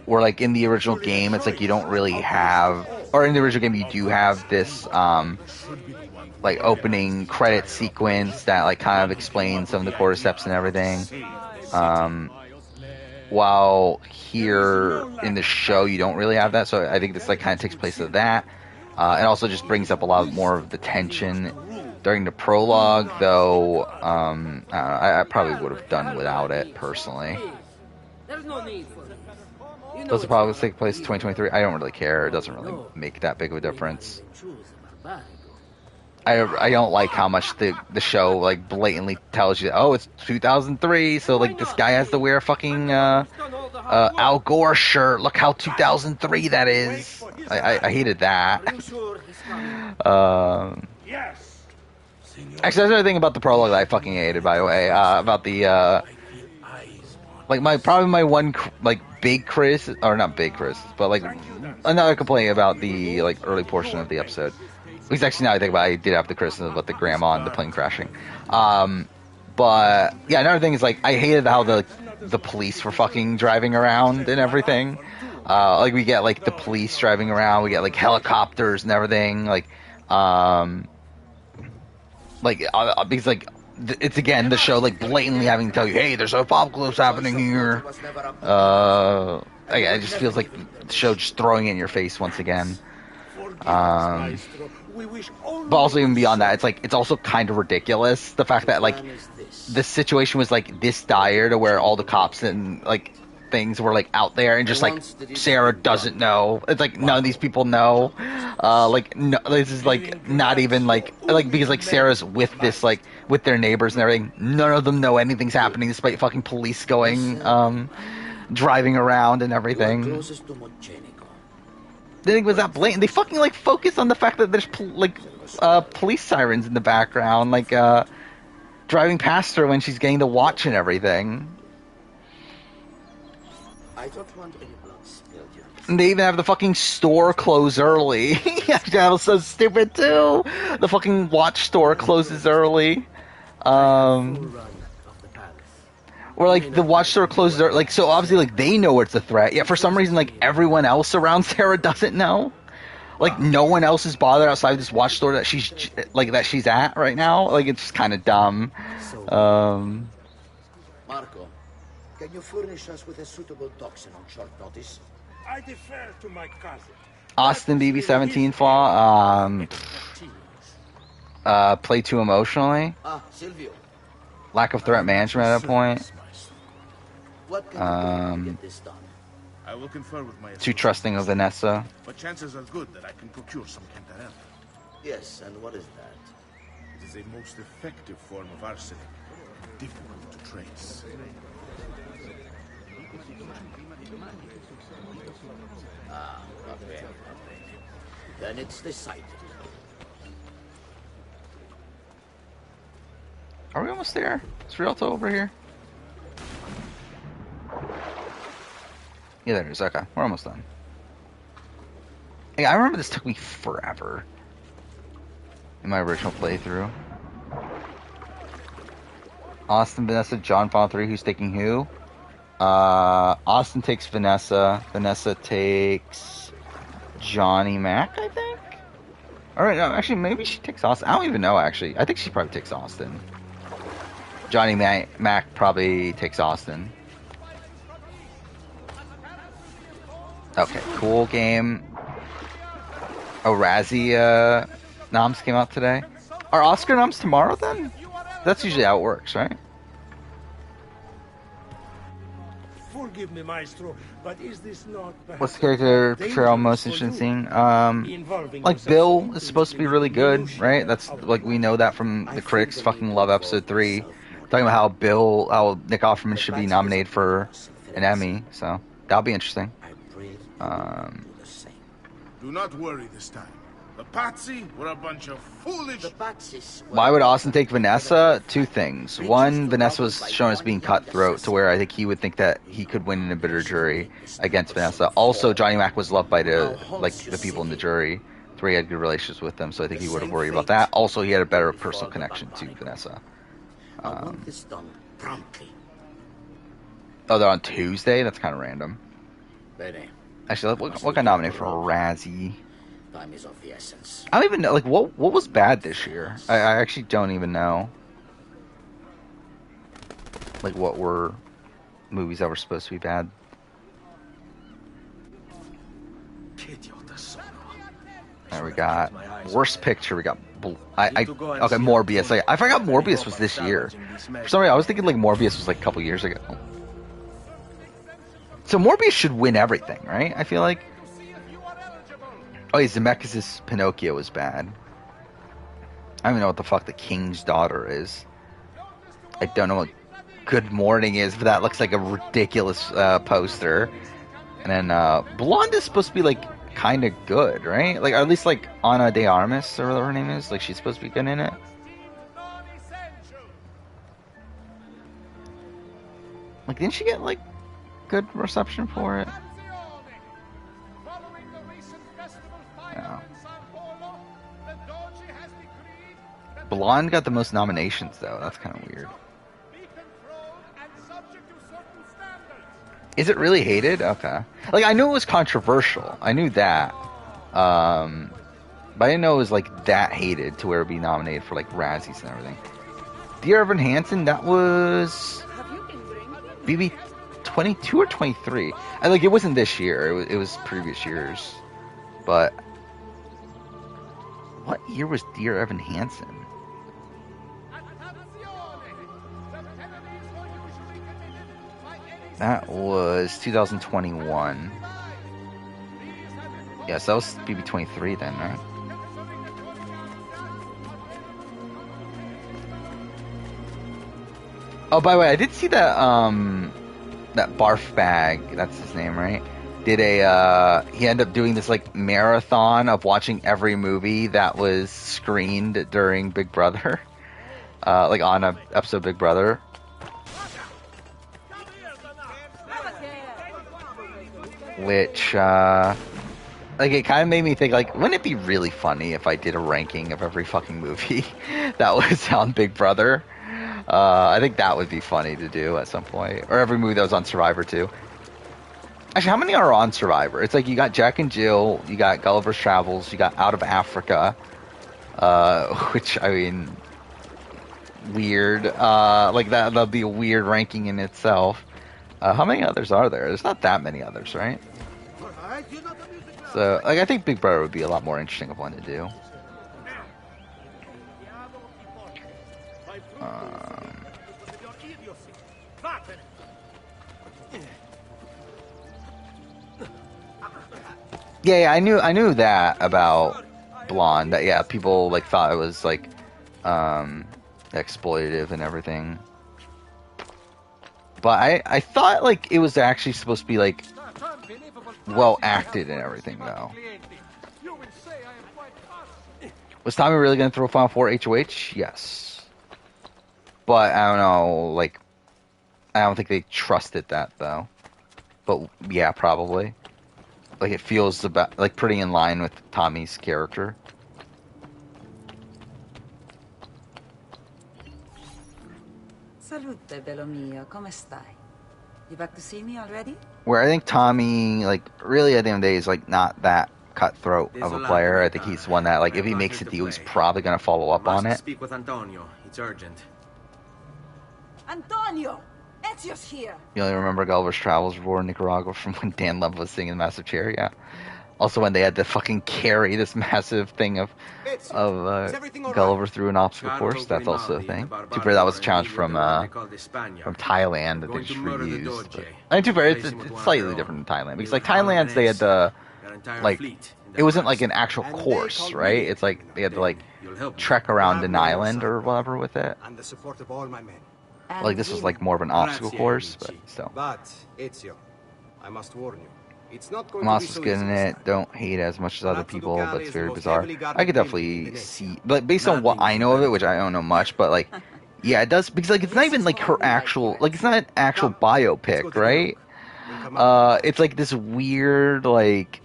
Where like in the original game, it's like you don't really have, or in the original game you do have this like opening credit sequence that like kind of explains some of the Cordyceps and everything. While here in the show you don't really have that, so I think this like kind of takes place of that. It also just brings up a lot more of the tension during the prologue, though I probably would have done without it personally. There's no need for it. Does it probably take place in 2023? I don't really care. It doesn't really make that big of a difference. I don't like how much the show like blatantly tells you, oh, it's 2003, so like this guy has to wear a fucking Al Gore shirt. Look how 2003 that is. I hated that. Actually, that's another thing about the prologue that I fucking hated, by the way. About the like my one like big criticism, or not big criticism, but like another complaint about the like early portion of the episode. Because actually, now I think about it, I did have the criticism about the grandma and the plane crashing. But yeah, another thing is like I hated how the police were fucking driving around and everything. Like we get like the police driving around, we get like helicopters and everything. Because like it's again the show like blatantly having to tell you, hey, there's a apocalypse happening here. It just feels like the show just throwing it in your face once again. But also even beyond that, it's like it's also kind of ridiculous the fact that like the situation was like this dire to where all the cops and like things were like out there and just like Sarah doesn't know. It's like none of these people know. No, this is like not even like because like Sarah's with this like with their neighbors and everything. None of them know anything's happening despite fucking police going driving around and everything. The thing was that blatant. They fucking like focus on the fact that there's police sirens in the background, like driving past her when she's getting the watch and everything. I don't want any blood spilled here. And they even have the fucking store close early. That was so stupid too. The fucking watch store closes early. Or like the watch store closes early. Like so obviously like they know it's a threat. Yet for some reason like everyone else around Sarah doesn't know. Like no one else is bothered outside this watch store that she's at right now. Like it's kind of dumb. Marco, can you furnish us with a suitable toxin on short notice? I defer to my cousin. Austin BB17 flaw. Play too emotionally. Silvio. Lack of threat management at a point. What can you do to get this done? I will confer with my Too trusting of Vanessa. But chances are good that I can procure some Cantarell. Yes, and what is that? It is a most effective form of arsenic, difficult to trace. Okay. Then it's decided. Are we almost there? Is Rialto over here? Yeah, there it is. Okay, we're almost done. Hey, I remember this took me forever in my original playthrough. Austin, Vanessa, John, Final 3. Who's taking who? Austin takes Vanessa. Vanessa takes Johnny Mac, I think? Alright, no, actually, maybe she takes Austin. I don't even know, actually. I think she probably takes Austin. Johnny Mac probably takes Austin. Okay, cool game. Oh, Razzie noms came out today. Are Oscar noms tomorrow then? That's usually how it works, right? Forgive me, Maestro, but is this not What's the character portrayal most interesting? Like Bill is supposed to be really good, right? That's like we know that from the critics. Fucking love episode 3, talking about how Nick Offerman should be nominated for an Emmy. So that'll be interesting. Do not worry this time. The Patsy were a bunch of foolish... Why would Austin take Vanessa? 2 things. One, Vanessa was shown as being cutthroat to where I think he would think that he could win in a bitter jury against Vanessa. Also, Johnny Mac was loved by the people in the jury, to where he had good relations with them, so I think he would have worried about that. Also, he had a better personal connection to Vanessa. Oh, they're on Tuesday? That's kind of random. Actually, what got nominated for a Razzie? Time is of the essence. I don't even know, like, what was bad this year? I actually don't even know. Like, what were movies that were supposed to be bad? There we got worst picture. We got okay, Morbius. I forgot Morbius was this year. For some reason, I was thinking like Morbius was like a couple years ago. So Morbius should win everything, right? I feel like. Oh, Zemeckis' Pinocchio is bad. I don't even know what the fuck The King's Daughter is. I don't know what Good Morning is, but that looks like a ridiculous poster. And then Blonde is supposed to be like kind of good, right? Like, or at least like Ana de Armas or whatever her name is. Like, she's supposed to be good in it. Like, didn't she get like good reception for it? No. Blonde got the most nominations though. That's kind of weird. Is it really hated? Okay. Like, I knew it was controversial. I knew that. But I didn't know it was like that hated to where it'd be nominated for like Razzies and everything. Dear Evan Hansen, that was BB 22 or 23. Like, it wasn't this year. It was previous years. But what year was Dear Evan Hansen? That was 2021. Yes, that was BB23 then, right? Oh, by the way, I did see that that Barf Bag, that's his name, right? Did he ended up doing this like marathon of watching every movie that was screened during Big Brother, like on a episode of Big Brother. Which like, it kind of made me think, like, wouldn't it be really funny if I did a ranking of every fucking movie that was on Big Brother? I think that would be funny to do at some point, or every movie that was on Survivor too. Actually, how many are on Survivor? It's like you got Jack and Jill, you got Gulliver's Travels, you got Out of Africa, which, I mean, weird. Like, that'll be a weird ranking in itself. How many others are there? There's not that many others, right? So, like, I think Big Brother would be a lot more interesting of one to do. Yeah, I knew that about Blonde. That, yeah, people like thought it was like exploitative and everything. But I thought like it was actually supposed to be like well acted and everything though. Was Tommy really gonna throw Final 4 HOH? Yes. But I don't know, like, I don't think they trusted that though. But yeah, probably. Like, it feels about like pretty in line with Tommy's character. Salute, bello mio. Come stai? You back to see me already? Where I think Tommy, like, really at the end of the day is like not that cutthroat of a player. I think he's one that, like, if he makes a deal, he's probably gonna follow up on it. Speak with Antonio. It's urgent. Antonio! Ezio's here! You only remember Gulliver's Travels War in Nicaragua from when Dan Love was singing Massive Chair, yeah. Also, when they had to fucking carry this massive thing of Gulliver through an obstacle course, that's also a thing. Too bad that was a challenge from Thailand that they just reused. But, I mean, too bad it's slightly different in Thailand because like Thailand's they had to like it wasn't like an actual course, right? It's like they had to like trek around an island or whatever with it. And the support of all my men. Like this was like more of an obstacle course, but still. But Ezio, I must warn you. It's not going Moss to was be so good in easy. it. Don't hate it as much as other people, but it's very bizarre. I could definitely see, but based on what I know of it, which I don't know much, but like, yeah, it does because like it's not even like her actual, like it's not an actual biopic, right? It's like this weird like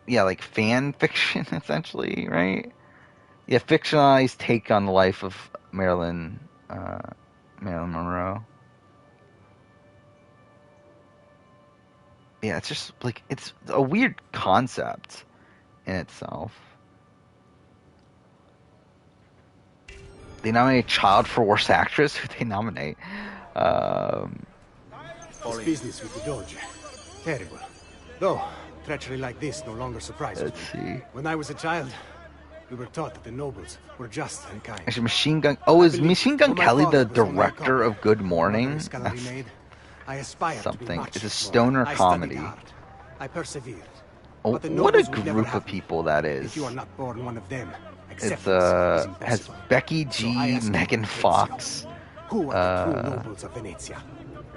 yeah, like fan fiction essentially, right? Yeah, fictionalized take on the life of Marilyn Monroe. Yeah, it's just like it's a weird concept in itself. They nominate Child for Worst Actress. Who they nominate? This business with the Doge. Terrible. Though treachery like this no longer surprises Let's see. When I was a child, we were taught that the nobles were just and kind. Actually, Machine Gun. Oh, is Machine Gun Kelly the director of Good Morning? I aspired Something. To be It's a stoner comedy. I persevered. Oh, what a group of people that is. If you are not born one of them, it's has Becky G, Megan Fox. Who are the true nobles of Venezia?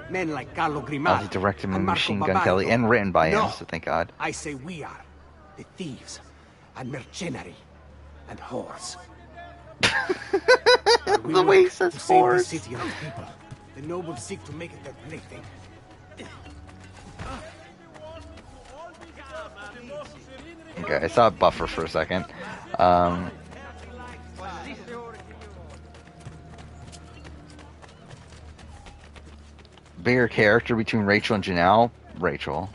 Men like Carlo Grimaldi, directed by and Marco Machine Gun Babaldo. Kelly and written by No. him, so thank God. I say we are the thieves and mercenary and whores. The way he says to save the whores. city and its people. The nobles seek to make it their plaything. Okay, I saw a buffer for a second. Bigger character between Rachel and Janelle? Rachel.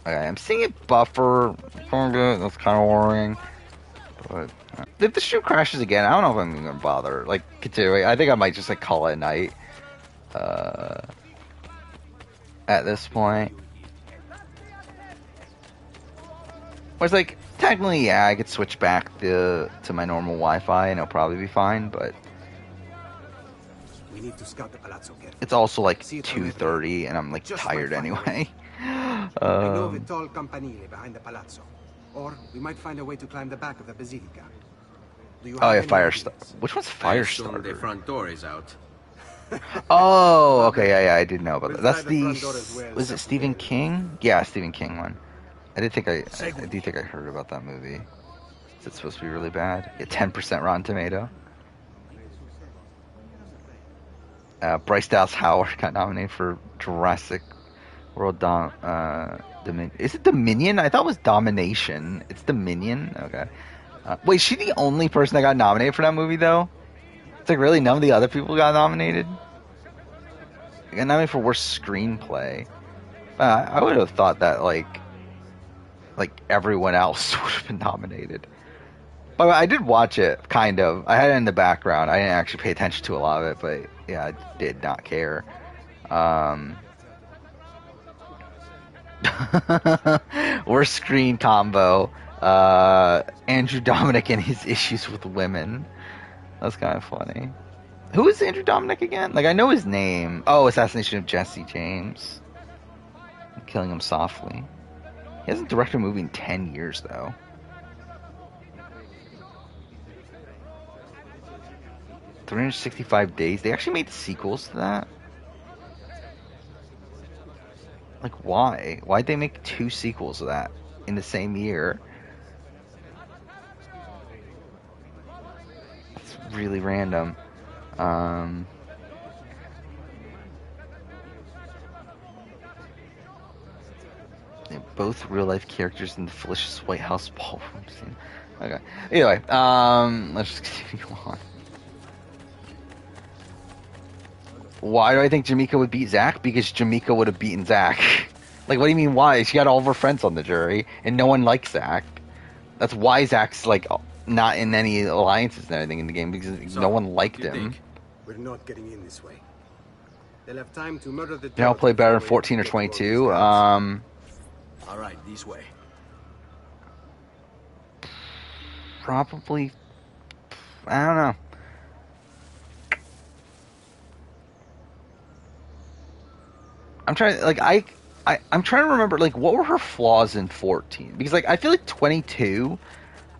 Okay, I'm seeing a buffer. That's kind of worrying. But if the shoe crashes again, I don't know if I'm even gonna bother. Like, continuing. I think I might just like call it a night. At this point. Whereas, like, technically, yeah, I could switch back to my normal Wi-Fi and it'll probably be fine, but We need to scout the palazzo carefully. it's also like 2:30 and I'm like tired anyway. I know of a tall campanile behind the palazzo. Or we might find a way to climb the back of the basilica. Do you Oh have yeah, any Firestarter. ideas? Which one's I assume Firestarter? the front door is out. Oh, okay, yeah, I did know about that. We'll That's try the the front door as well, was it Stephen King? Yeah, Stephen King one. I do think I heard about that movie. Is it supposed to be really bad? Yeah, 10% Rotten Tomato. Bryce Dallas Howard got nominated for Jurassic World Dominion. Is it Dominion? I thought it was Domination. It's Dominion? Okay. Wait, is she the only person that got nominated for that movie, though? It's like, really? None of the other people got nominated? They got nominated for Worst Screenplay. I would have thought that, like everyone else would have been nominated. But I did watch it, kind of. I had it in the background. I didn't actually pay attention to a lot of it, but yeah, I did not care. Worst screen combo. Andrew Dominic and his issues with women. That's kind of funny. Who is Andrew Dominic again? Like, I know his name. Oh, Assassination of Jesse James. Killing him softly. He hasn't directed a movie in 10 years, though. "365 Days." They actually made sequels to that? Like, why? Why'd they make 2 sequels of that in the same year? It's really random. They're both real-life characters in the Felicia's White House ballroom scene. Okay. Anyway, let's just continue on. Why do I think Jamaica would beat Zach? Because Jamaica would have beaten Zach. Like, what do you mean why? She got all of her friends on the jury, and no one likes Zach. That's why Zach's, like, not in any alliances and everything in the game, because no one liked him. We're not getting in this way. They'll have time to murder the I'll judge play better in before 14 or we get to all these 22. guys. All right, this way. Probably. I don't know. I'm trying. Like I'm trying to remember. Like, what were her flaws in 14? Because like I feel like 22.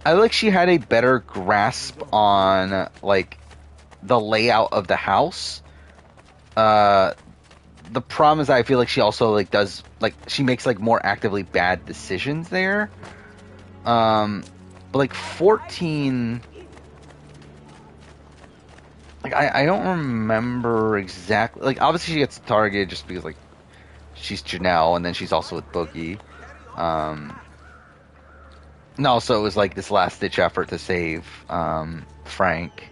I feel like she had a better grasp on like the layout of the house. The problem is I feel like she also like does like she makes like more actively bad decisions there. But like 14, like I don't remember exactly. Like obviously she gets targeted just because like she's Janelle and then she's also with Boogie. And also it was like this last ditch effort to save Frank.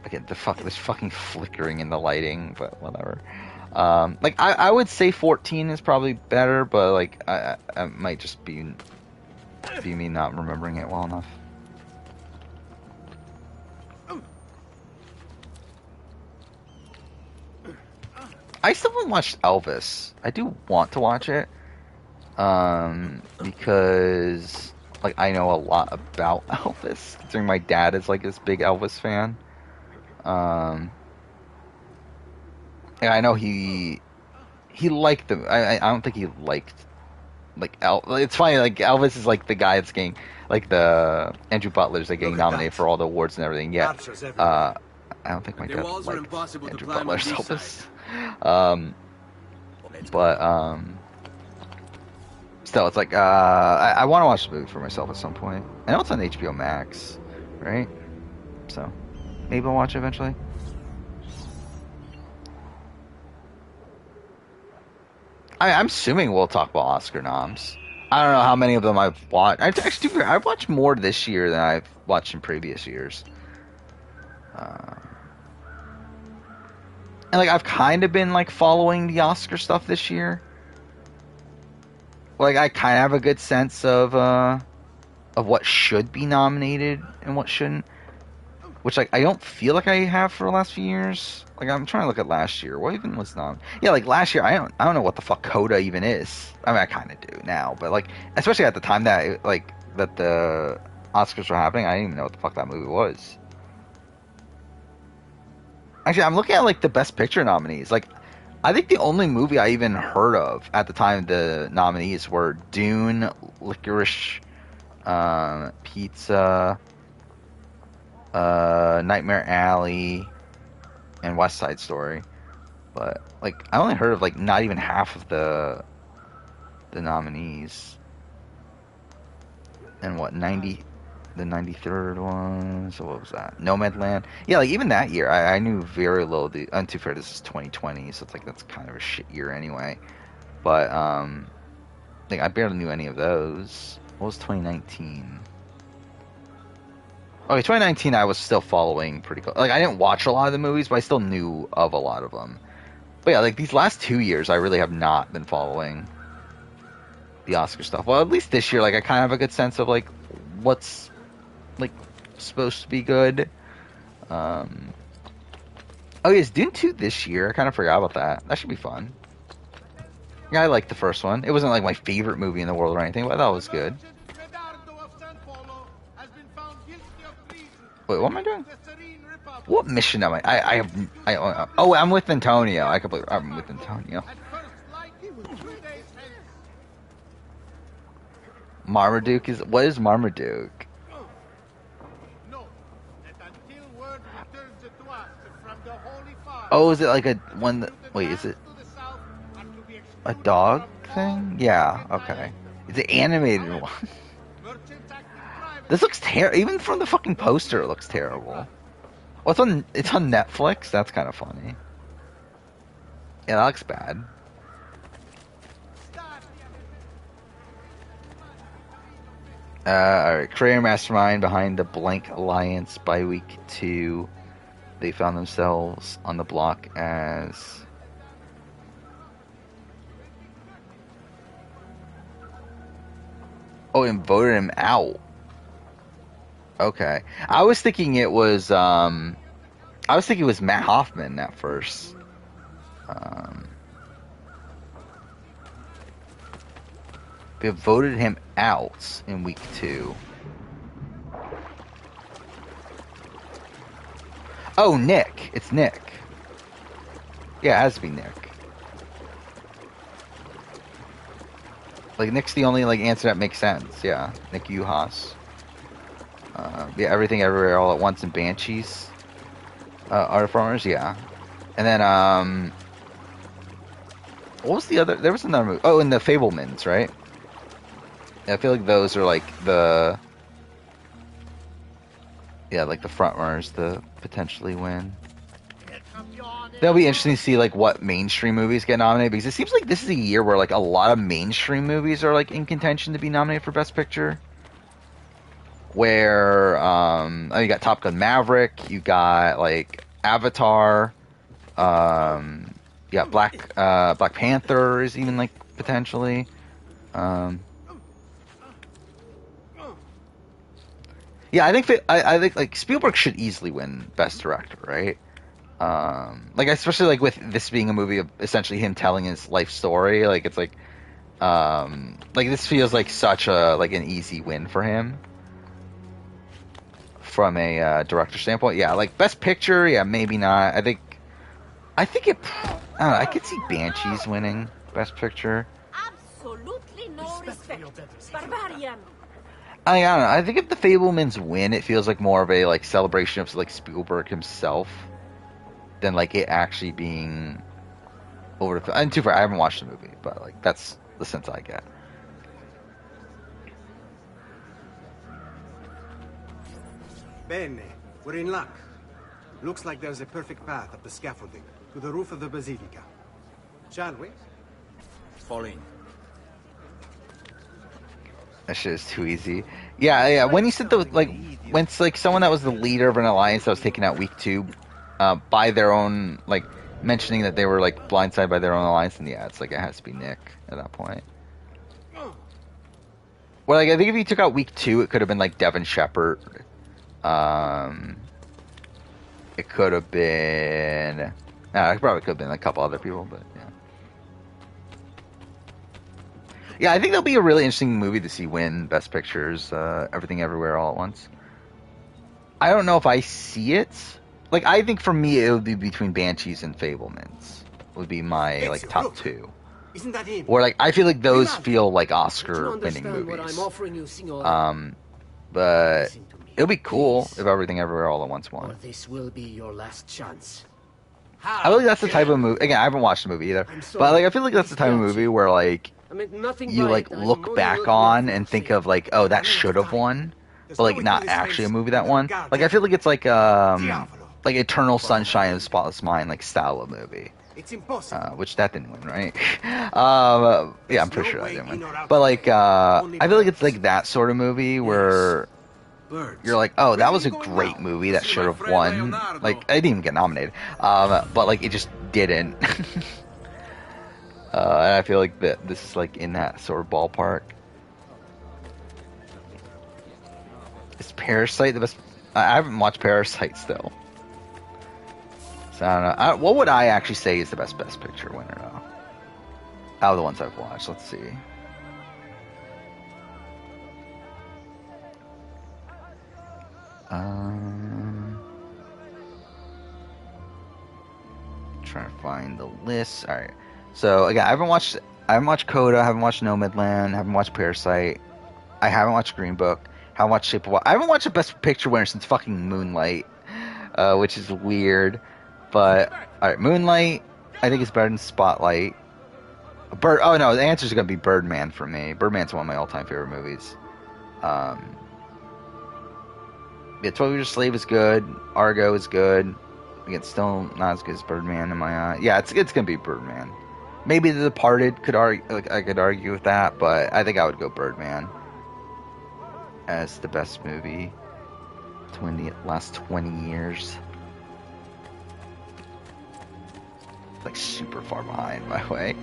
Again, there's fucking flickering in the lighting, but whatever. Like I would say 14 is probably better, but like I might just be me not remembering it well enough. I still haven't watched Elvis. I do want to watch it, because like I know a lot about Elvis, considering my dad is like this big Elvis fan. Yeah, I know he liked them. I don't think he liked like it's funny, like Elvis is like the guy that's getting like the Andrew Butler's like getting nominated for all the awards and everything. Yeah, I don't think my dad liked Andrew Butler's Elvis. But still, it's like I want to watch the movie for myself at some point. I know it's on HBO Max, right? So maybe I'll watch it eventually. I'm assuming we'll talk about Oscar noms. I don't know how many of them I've watched. I've watched more this year than I've watched in previous years. And like I've kind of been like following the Oscar stuff this year. Like I kind of have a good sense of what should be nominated and what shouldn't. Which like I don't feel like I have for the last few years. Like I'm trying to look at last year. What even was nominated? Yeah, like last year I don't know what the fuck Coda even is. I mean I kind of do now, but like especially at the time that that the Oscars were happening, I didn't even know what the fuck that movie was. Actually, I'm looking at like the Best Picture nominees. Like I think the only movie I even heard of at the time the nominees were Dune, Licorice Pizza, Nightmare Alley, and West Side Story. But like I only heard of like not even half of the nominees. And what, the 93rd one, so what was that? Nomadland. Yeah, like even that year I knew very little. And to be fair, this is 2020, so it's like that's kind of a shit year anyway. But like I barely knew any of those. What was 2019? Okay, 2019 I was still following pretty close. Like I didn't watch a lot of the movies, but I still knew of a lot of them. But yeah, like these last 2 years I really have not been following the Oscar stuff. Well, at least this year, like I kind of have a good sense of like what's like supposed to be good. Oh yeah, is Dune 2 this year? I kind of forgot about that. That should be fun. Yeah, I liked the first one. It wasn't like my favorite movie in the world or anything, but I thought it was good. Wait, what am I doing? What mission am I? Oh, I'm with Antonio. I'm with Antonio. Marmaduke is... What is Marmaduke? Oh, is it like a one that... Wait, is it a dog thing? Yeah, okay. It's an animated one. This looks terrible. Even from the fucking poster, it looks terrible. Well, it's on Netflix? That's kind of funny. Yeah, that looks bad. Alright, creator mastermind behind the Blank Alliance by week 2. They found themselves on the block as... Oh, and voted him out. Okay. I was thinking it was Matt Hoffman at first. They voted him out in week 2. Oh, Nick. It's Nick. Yeah, it has to be Nick. Like, Nick's the only, like, answer that makes sense. Yeah, Nick Uhas. Yeah, Everything Everywhere All at Once and Banshees. Art of Farmers, yeah. And then, what was the other? There was another movie. Oh, and the Fablemans, right? Yeah, I feel like those are, like, the... Yeah, like, the front runners to potentially win. That'll be interesting to see, like, what mainstream movies get nominated, because it seems like this is a year where, like, a lot of mainstream movies are, like, in contention to be nominated for Best Picture. Where, oh, you got Top Gun Maverick, you got, like, Avatar, you got Black Panther is even, like, potentially. Yeah, I think like Spielberg should easily win Best Director, right? Like, especially like with this being a movie of essentially him telling his life story, like it's like this feels like such a like an easy win for him from a director standpoint. Yeah, like Best Picture, yeah, maybe not. I think I don't know, I could see Banshees winning Best Picture. Absolutely no respect. Barbarian. I don't know. I think if the Fablemans win, it feels like more of a like celebration of like Spielberg himself than like it actually being over. And too far, I haven't watched the movie, but like that's the sense I get. Bene, we're in luck. Looks like there's a perfect path up the scaffolding to the roof of the Basilica. Shall we? Fall in. That shit is too easy. Yeah. When you said when it's like someone that was the leader of an alliance that was taken out week 2, by their own like mentioning that they were like blindsided by their own alliance, and yeah, it's like it has to be Nick at that point. Well, like I think if you took out week 2, it could have been like Devin Shepard. It could have been. It probably could have been a couple other people, but yeah. Yeah, I think that'll be a really interesting movie to see win Best Pictures, Everything Everywhere All at Once. I don't know if I see it. Like, I think for me it would be between Banshees and Fablemans. Would be my, like, top 2. Isn't that him? Or, like, I feel like those feel like Oscar-winning movies. What I'm offering you, Signora? But it would be cool if Everything Everywhere All at Once won. Or this will be your last chance. I feel like that's the type of movie... Again, I haven't watched the movie either. But, like, I feel like that's the type of movie where, like... you like look back on and think of like, oh, that should have won, but like not actually a movie that won. Like I feel like it's like Eternal Sunshine of the Spotless Mind like style of movie, which that didn't win, right? Yeah, I'm pretty sure that didn't win. But like I feel like it's like that sort of movie where you're like, oh, that was a great movie that should have won. Like I didn't even get nominated, but like it just didn't. And I feel like that this is like in that sort of ballpark. Is Parasite the best? I haven't watched Parasite still, so I don't know. What would I actually say is the best Picture winner now? Out of the ones I've watched, let's see. Trying to find the list. All right. So again, I haven't watched Coda, I haven't watched Nomadland, I haven't watched Parasite, I haven't watched Green Book, haven't watched Shape of Water. I haven't watched a Best Picture winner since fucking Moonlight, which is weird. But alright, Moonlight, I think is better than Spotlight. Oh no, the answer is gonna be Birdman for me. Birdman's one of my all-time favorite movies. Yeah, 12 Years a Slave is good. Argo is good. Again, still not as good as Birdman in my eye. Yeah, it's gonna be Birdman. Maybe The Departed I could argue with that, but I think I would go Birdman as the best movie in the last 20 years. Like super far behind, by the way.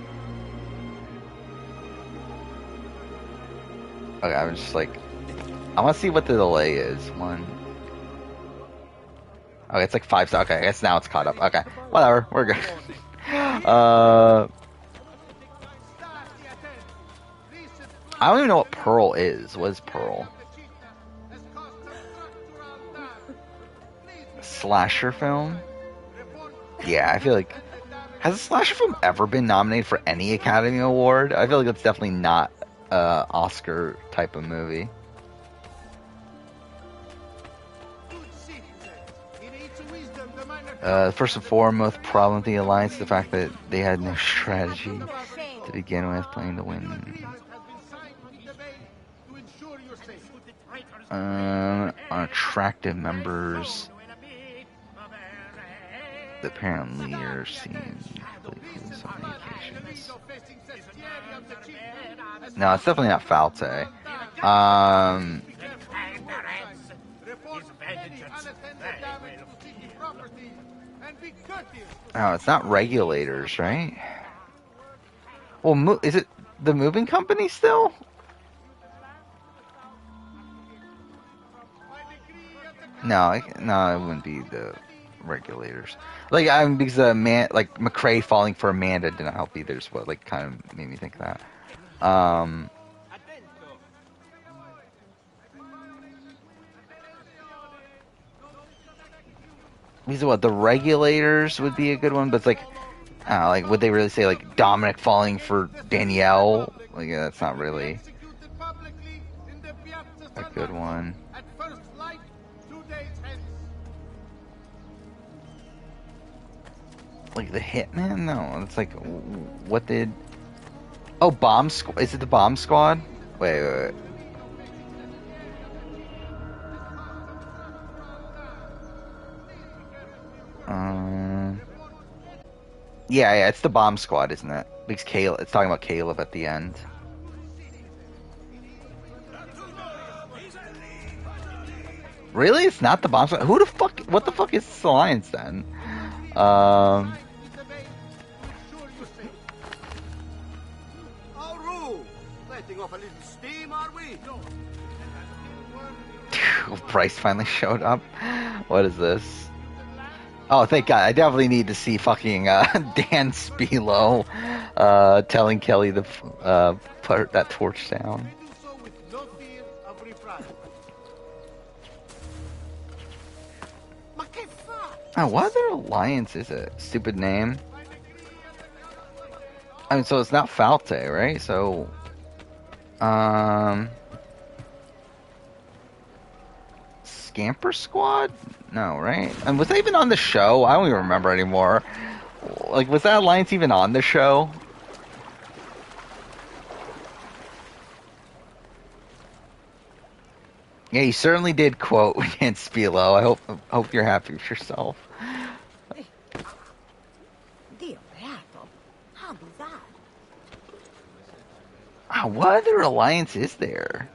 Okay, I'm just like, I want to see what the delay is. Okay, it's like 5 seconds. Okay, I guess now it's caught up. Okay, whatever, we're good. I don't even know what Pearl is. What is Pearl? Slasher film? Yeah, I feel like... Has a slasher film ever been nominated for any Academy Award? I feel like it's definitely not an Oscar type of movie. First and foremost problem with the Alliance, the fact that they had no strategy to begin with, playing to win. Unattractive members. The apparent leader seems playful on many occasions. No, it's definitely not Falte. Oh, it's not Regulators, right? Well, is it the moving company still? No, it wouldn't be the Regulators. Like, because like McCrae falling for Amanda didn't help either. Is what like kind of made me think that. These are what the Regulators would be a good one, but it's like would they really say like Dominic falling for Danielle? Like that's not really a good one. Like the Hitman? No, it's like what did? Oh, Bomb Squad. Is it the Bomb Squad? Wait. Yeah, it's the Bomb Squad, isn't it? Because it's talking about Caleb at the end. Really? It's not the Bomb Squad? What the fuck is this Alliance then? Bryce finally showed up. What is this? Oh, thank God. I definitely need to see fucking Dan Spilo telling Kelly to put that torch down. Oh, what other alliance is it? Stupid name. I mean, so it's not Falte, right? So, Scamper Squad? No, right? And was that even on the show? I don't even remember anymore. Like, was that alliance even on the show? Yeah, you certainly did quote Dan Spilo. I hope you're happy with yourself. Oh, what other alliance is there?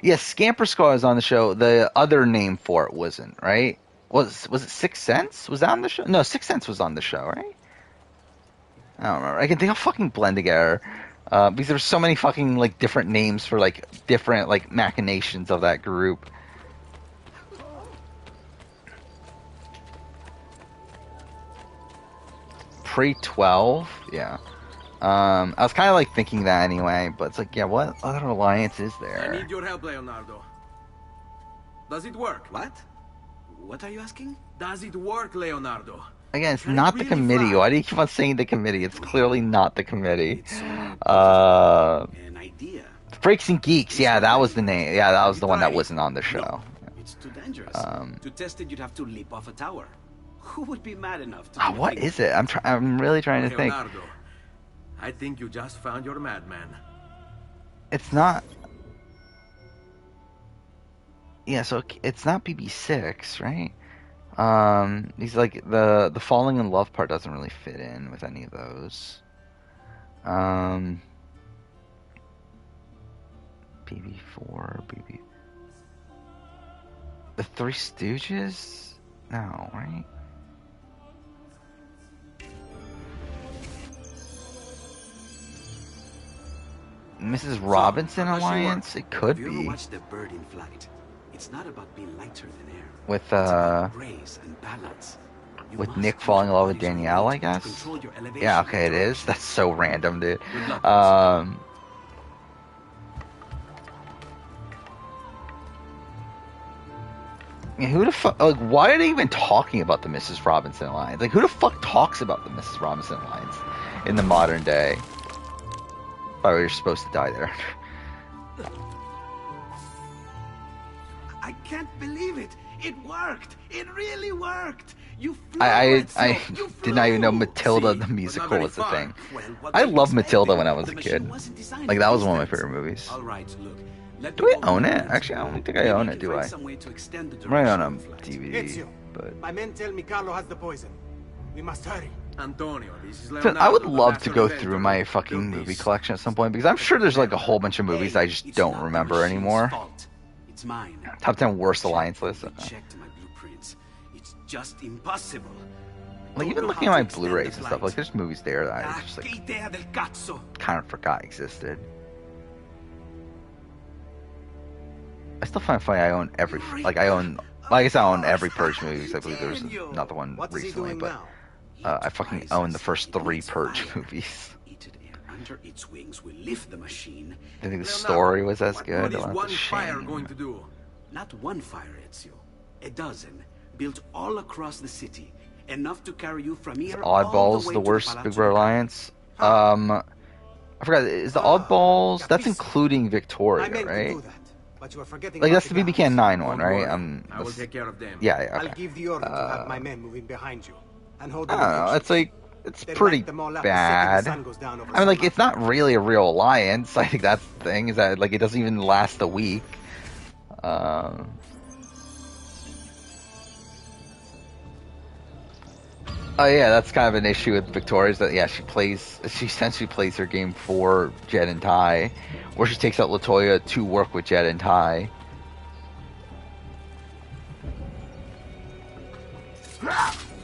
Yes, Scamper Squad is on the show. The other name for it wasn't, right? Was it Sixth Sense? Was that on the show? No, Sixth Sense was on the show, right? I don't remember. They all fucking blend together. Because there's so many fucking like different names for like different like machinations of that group. Pre-12, yeah. I was kind of like thinking that anyway, but it's like, yeah, what other alliance is there? I need your help, Leonardo. Does it work? What? What are you asking? Does it work, Leonardo? Again, it's not the committee. Why do you keep on saying the committee? It's clearly not the committee. An idea. Freaks and Geeks, yeah, that was the name. Yeah, that was the one that wasn't on the show. It's too dangerous. To test it, you'd have to leap off a tower. Who would be mad enough to... what is it? I'm really trying to think. Leonardo, I think you just found your madman. It's not... Yeah, so it's not BB6, right? He's like the falling in love part doesn't really fit in with any of those. BB4, BB... The Three Stooges? No, right? Mrs. Robinson Alliance? It could Have you be. ever watched the bird in flight? It's not about being lighter than air. With It's about grace and balance. With Nick falling in love with Danielle, I guess? Yeah, okay, it is. That's so random, dude. Who the fuck? Like, why are they even talking about the Mrs. Robinson lines? Like, who the fuck talks about the Mrs. Robinson lines in the modern day? Probably you're supposed to die there. I can't believe it. It worked. It really worked. You flew, I you did not even know Matilda the musical was a thing. I loved Matilda when I was a kid. Like, that was one of my favorite movies. All right, look. Do I own it? Actually, I don't think I own it, do I? I'm right on a DVD, but... My men tell me Carlo has the poison. We must hurry. Antonio, this is So I would love to go through my fucking movie collection at some point, because I'm sure there's like a whole bunch of movies I just don't remember anymore. It's mine. Top 10 worst alliance list. Checked my blueprints. It's just impossible. Like, even looking at my Blu-rays and stuff, like, there's movies there that I just like kind of forgot existed. I still find it funny I own every, like I guess I own every Purge movie, because I believe there was another one recently, but I fucking own the first 3 Purge movies. Under its wings will lift the machine. I think the story was as good. What is one fire going to do? Not one fire, Ezio. A dozen, built all across the city. Enough to carry you from here Oddballs the worst Big Brother Alliance? I forgot, is the Oddballs, that's including Victoria, right? But you are forgetting like, that's the BB Can 9 one, right? I will take care of them. Yeah, okay. I'll give the order to have my men moving behind you. And hold I don't know, it's like, it's pretty bad. I mean, like, it's not really a real alliance. I think that's the thing, is that, like, it doesn't even last a week. Oh yeah, that's kind of an issue with Victoria, is that, yeah, she essentially plays her game for Jed and Ty, where she takes out Latoya to work with Jed and Ty.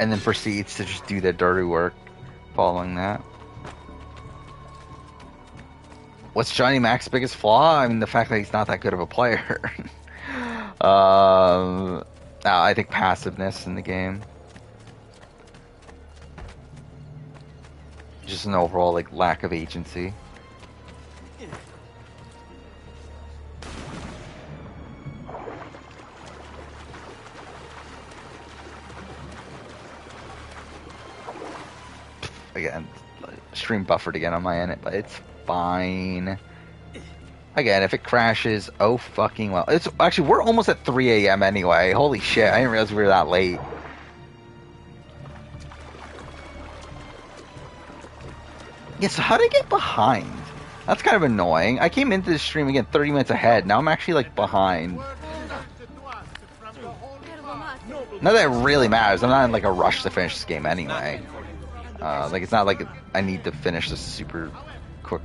And then proceeds to just do the dirty work following that. What's Johnny Mac's biggest flaw? I mean, the fact that he's not that good of a player. I think passiveness in the game. Just an overall, like, lack of agency. Again, stream buffered again on my end, but it's fine. Again, if it crashes, oh fucking well. It's actually, we're almost at 3 a.m. anyway. Holy shit, I didn't realize we were that late. Yeah, so how did I get behind? That's kind of annoying. I came into the stream again 30 minutes ahead. Now I'm actually like behind. Not that it really matters. I'm not in like a rush to finish this game anyway. Like, it's not like I need to finish this super quick.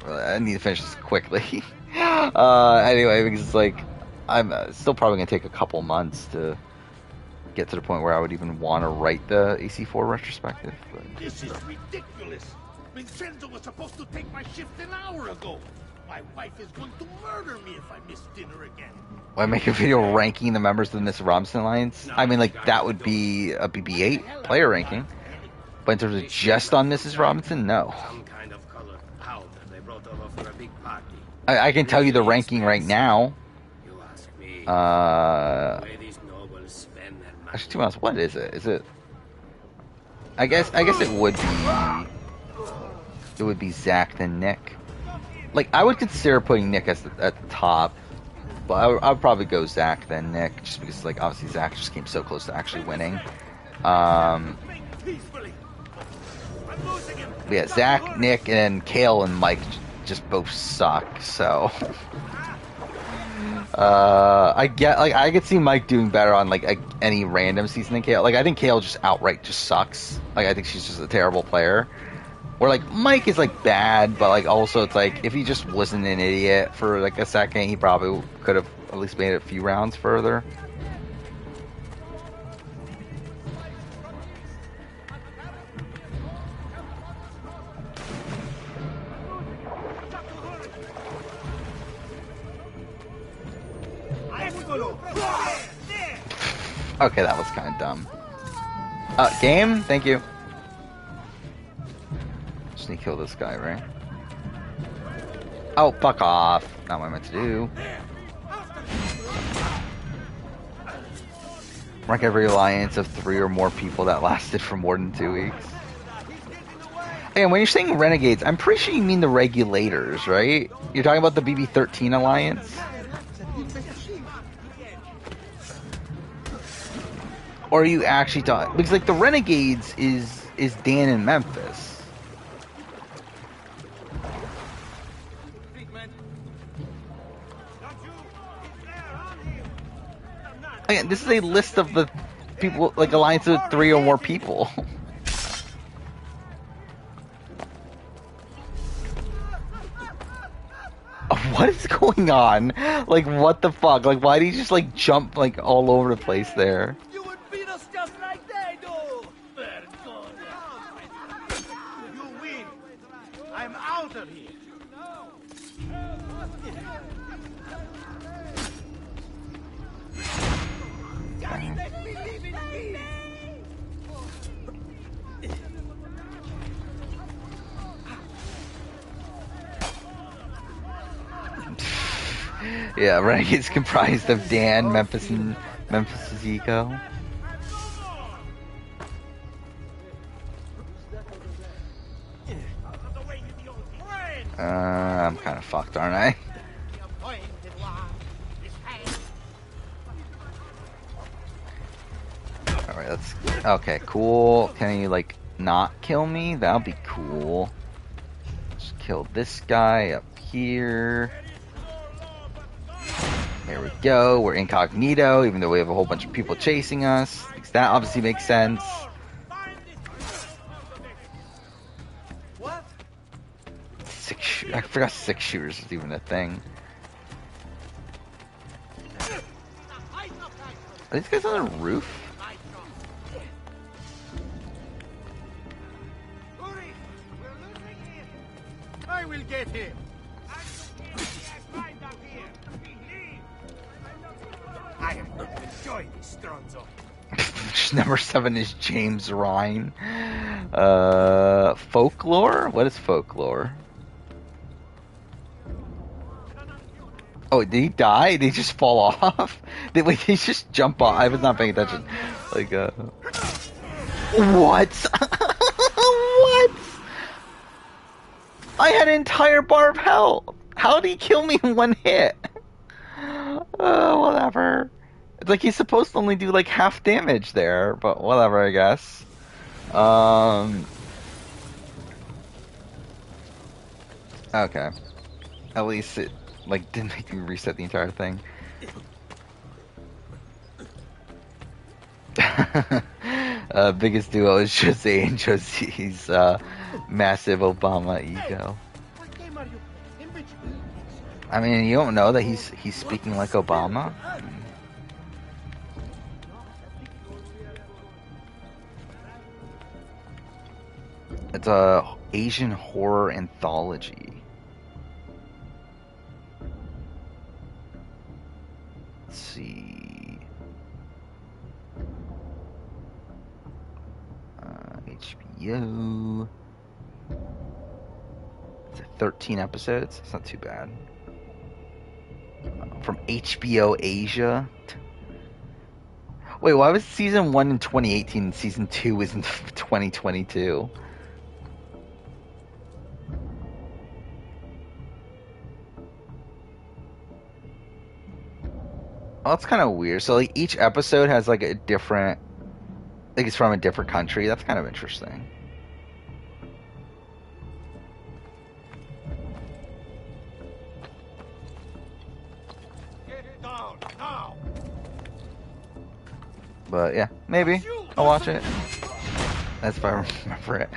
I need to finish this quickly. Anyway, because it's like, I'm still probably going to take a couple months to get to the point where I would even want to write the AC4 retrospective. But. This is ridiculous. Vincenzo was supposed to take my shift an hour ago. My wife is going to murder me if I miss dinner again. Why make a video ranking the members of the Miss Robinson Alliance? I mean, like, that would be a BB-8 player ranking. But in terms of just on Mrs. Robinson, no. Some kind of colored powder they brought over for a big party. I can tell you the ranking right now. You ask me. These nobles spend their money. Actually, to be honest, what is it? Is it? I guess it would be. It would be Zach then Nick. Like, I would consider putting Nick at the top, but I would probably go Zach then Nick, just because, like, obviously Zach just came so close to actually winning. But yeah, Zach, Nick, and then Kale and Mike just both suck. So I could see Mike doing better on like any random season than Kale. Like, I think Kale just outright just sucks. Like, I think she's just a terrible player. Where like Mike is like bad, but like also it's like if he just wasn't an idiot for like a second, he probably could have at least made it a few rounds further. Okay, that was kind of dumb. Game? Thank you. Just need to kill this guy, right? Oh, fuck off. Not what I meant to do. Rank every alliance of 3 or more people that lasted for more than 2 weeks. Hey, when you're saying renegades, I'm pretty sure you mean the regulators, right? You're talking about the BB-13 alliance? Or are you actually talking... Because, like, the renegades is Dan in Memphis. Again, this is a list of the people, like, alliances with 3 or more people. What is going on? Like, what the fuck? Like, why do you just, like, jump, like, all over the place there? You would beat us just like they do! You win! I'm out of here! Let me live in peace! Yeah, Renegade's comprised of Dan, Memphis, and Memphis' Eco. I'm kind of fucked, aren't I? Alright, let's... Okay, cool. Can you, like, not kill me? That'll be cool. Just kill this guy up here. There we go. We're incognito, even though we have a whole bunch of people chasing us. That obviously makes sense. I forgot 6 shooters is even a thing. Are these guys on the roof? I will get him. I am going to enjoy this stronzo. Number 7 is James Ryan. Folklore? What is folklore? Oh, did he die? Did he just fall off? Did he just jump off? I was not paying attention. Like, what? What? I had an entire bar of health. How did he kill me in 1 hit? Whatever. It's like he's supposed to only do like half damage there, but whatever, I guess. Okay. At least it like didn't make me reset the entire thing. Biggest duo is Jose and Josie's massive Obama ego. I mean, you don't know that he's speaking like Obama? It's a Asian horror anthology. Let's see. HBO. It's 13 episodes. It's not too bad. From HBO Asia. Wait, why was season 1 in 2018 and season 2 was in 2022? Oh, that's kind of weird. So, like, each episode has, like, a different... Like, it's from a different country. That's kind of interesting. Get down now. But, yeah, maybe. I'll watch it. That's if I remember it.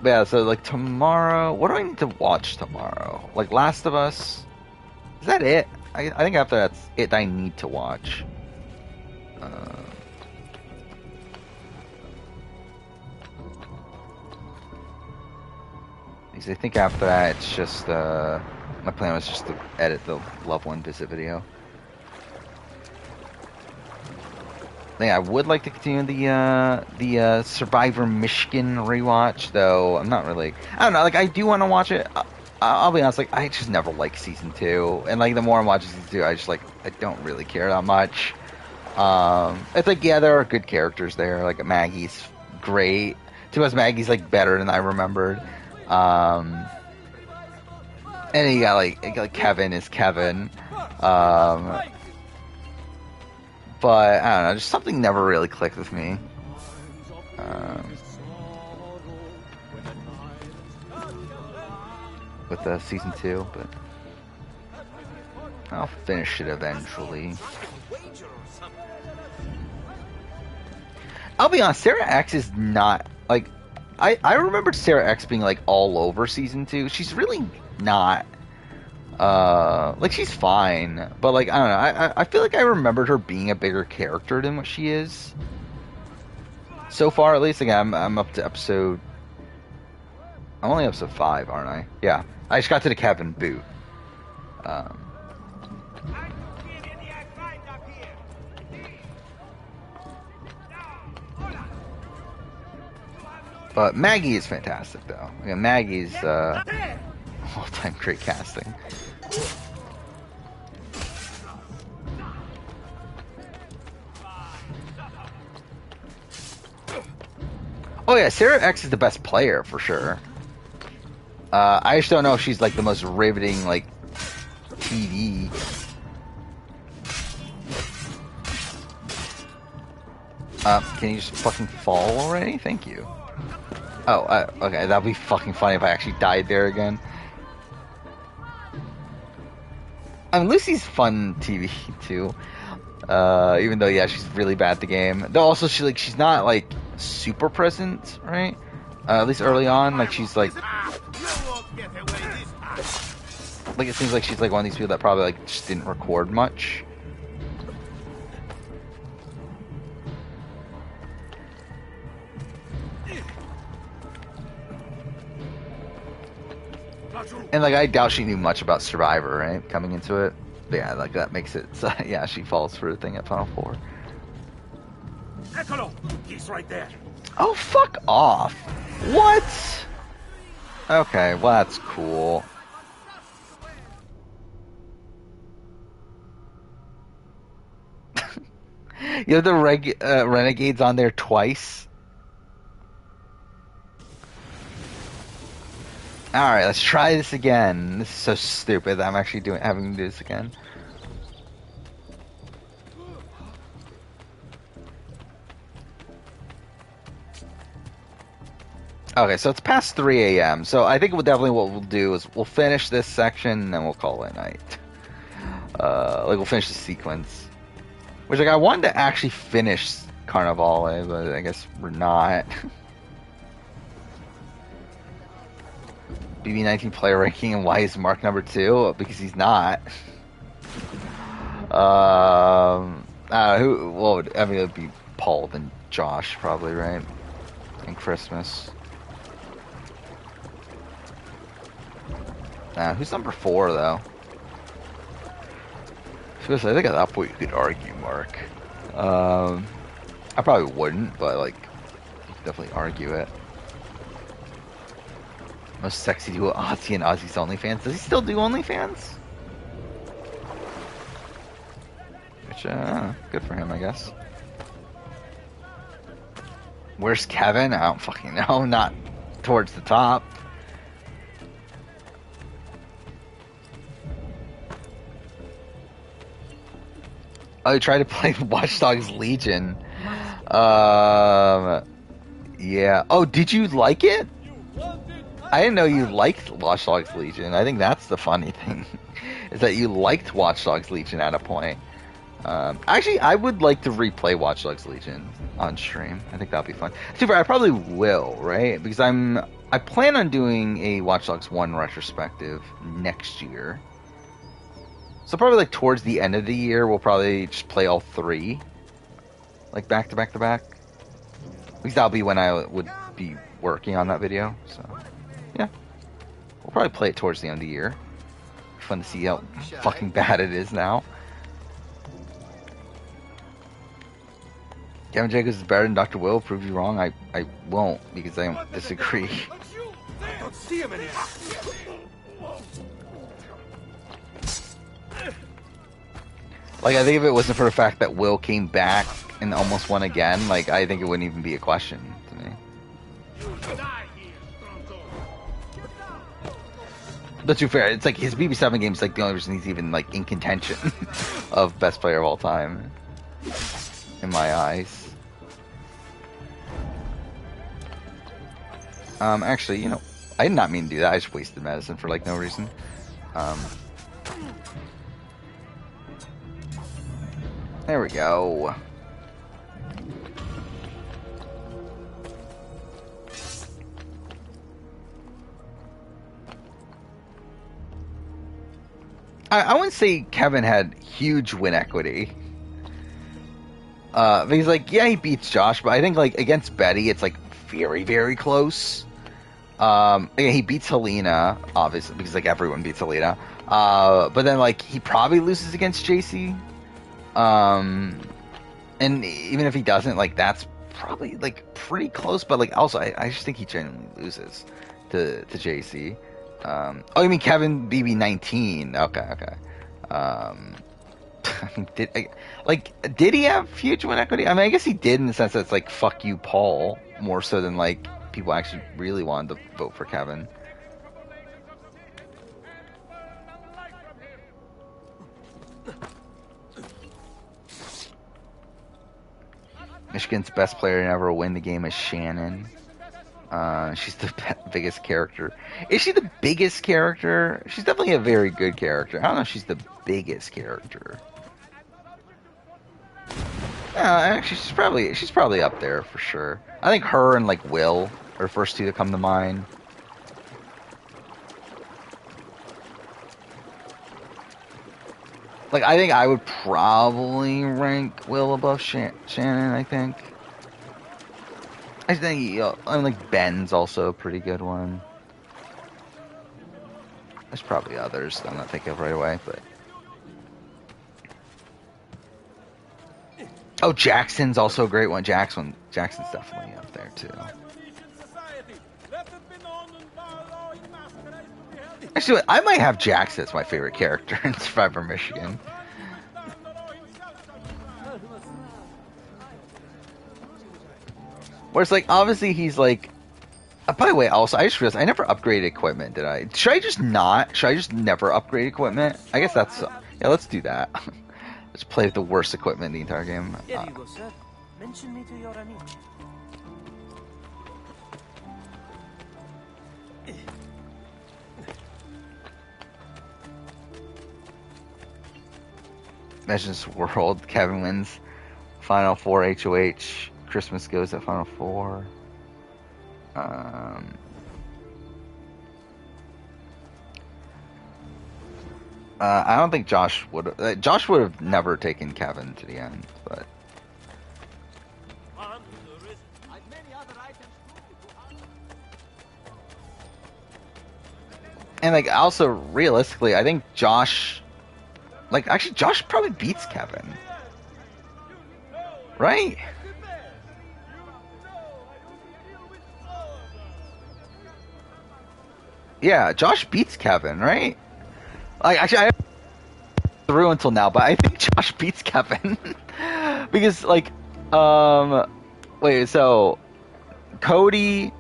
Yeah, so, like, tomorrow... What do I need to watch tomorrow? Like, Last of Us? Is that it? I think after that's it I need to watch. Because I think after that it's just, my plan was just to edit the Love One visit video. think I would like to continue the Survivor Michigan rewatch, though I'm not really. I don't know. Like I do want to watch it. I'll be honest. Like I just never liked season 2, and like the more I'm watching season 2, I just like I don't really care that much. It's like yeah, there are good characters there. Like Maggie's great. To us, Maggie's like better than I remembered. And then you got like Kevin is Kevin. But I don't know, just something never really clicked with me. With season 2, but I'll finish it eventually. I'll be honest, Sarah X is not like I remembered Sarah X being like all over season 2. She's really not. Like she's fine, but like I don't know. I feel like I remembered her being a bigger character than what she is. So far, at least. Like I'm up to episode. I'm only episode 5, aren't I? Yeah, I just got to the Kevin boot. But Maggie is fantastic, though. Yeah, Maggie's all-time great casting. Oh yeah, Sarah X is the best player for sure. I just don't know if she's like the most riveting like TV. Can you just fucking fall already? Thank you. Oh, okay, that'd be fucking funny if I actually died there again. I mean, Lucy's fun TV too. Even though, yeah, she's really bad at the game. Though also, she's not like super present, right? At least early on, like she's like it seems like she's like one of these people that probably like just didn't record much. And like I doubt she knew much about Survivor, right? Coming into it. But yeah, like that makes it so yeah, she falls for the thing at Final 4. Eccolo! He's right there. Oh fuck off. What? Okay, well that's cool. You have the Renegades on there twice. Alright, let's try this again. This is so stupid that I'm actually having to do this again. Okay, so it's past 3 a.m. So I think what we'll do is we'll finish this section and then we'll call it night. Like we'll finish the sequence. Which like I wanted to actually finish Carnivale, but I guess we're not. BB19 player ranking, and why is Mark number 2? Because he's not. Who? Well, I mean, it would be Paul then Josh, probably, right? And Christmas. Who's number 4 though? I think at that point you could argue Mark. I probably wouldn't, but like, you could definitely argue it. Most sexy duo, Ozzy and Ozzy's OnlyFans. Does he still do OnlyFans? Which, good for him, I guess. Where's Kevin? I don't fucking know. Not towards the top. Oh, you tried to play Watch Dogs Legion. Yeah. Oh, did you like it? I didn't know you liked Watch Dogs Legion. I think that's the funny thing, is that you liked Watch Dogs Legion at a point. Actually, I would like to replay Watch Dogs Legion on stream. I think that'll be fun. Super, I probably will, right? Because I plan on doing a Watch Dogs 1 retrospective next year. So probably like towards the end of the year, we'll probably just play all 3, like back to back to back. At least that'll be when I would be working on that video. So yeah, we'll probably play it towards the end of the year. Fun to see how fucking bad it is now. Kevin Jacobs is better than Dr. Will. Prove you wrong. I won't because I don't disagree. I don't see him in here. Like, I think if it wasn't for the fact that Will came back and almost won again, like, I think it wouldn't even be a question to me. But to be fair, it's like his BB7 game is like the only reason he's even like in contention of best player of all time, in my eyes. Actually, you know, I did not mean to do that. I just wasted medicine for like no reason. There we go. I wouldn't say Kevin had huge win equity. Because like, yeah, he beats Josh, but I think like against Betty, it's like very, very close. Yeah, he beats Helena, obviously, because like everyone beats Helena. But then like he probably loses against JC. And even if he doesn't, like that's probably like pretty close. But like also, I just think he genuinely loses to JC. Oh, you mean Kevin BB19? Okay. I mean, did he have huge win equity? I mean, I guess he did in the sense that it's like fuck you, Paul, more so than like people actually really wanted to vote for Kevin. Michigan's best player to ever win the game is Shannon. She's the biggest character. Is she the biggest character? She's definitely a very good character. I don't know if she's the biggest character. Actually, she's probably up there for sure. I think her and like Will are the first two that come to mind. Like, I think I would probably rank Will above Shannon, I think. I think, I mean, like, Ben's also a pretty good one. There's probably others that I'm not thinking of right away, but... Oh, Jackson's also a great one. Jackson's definitely up there, too. Actually, I might have Jax as my favorite character in Survivor Michigan. Whereas, like, obviously he's like... by the way, also, I just realized I never upgraded equipment, did I? Should I just not? Should I just never upgrade equipment? I guess that's... yeah, let's do that. Let's play with the worst equipment in the entire game. Here you go, sir. Mention me to your amigo. Legends World, Kevin wins. Final Four HOH. Christmas goes at Final Four. I don't think Josh would have never taken Kevin to the end, but and like also realistically, I think Josh, like actually Josh probably beats Kevin, right? Yeah, Josh beats Kevin, right? Like, actually, I haven't through until now, but I think Josh beats Kevin. Because, like, wait, so, Cody,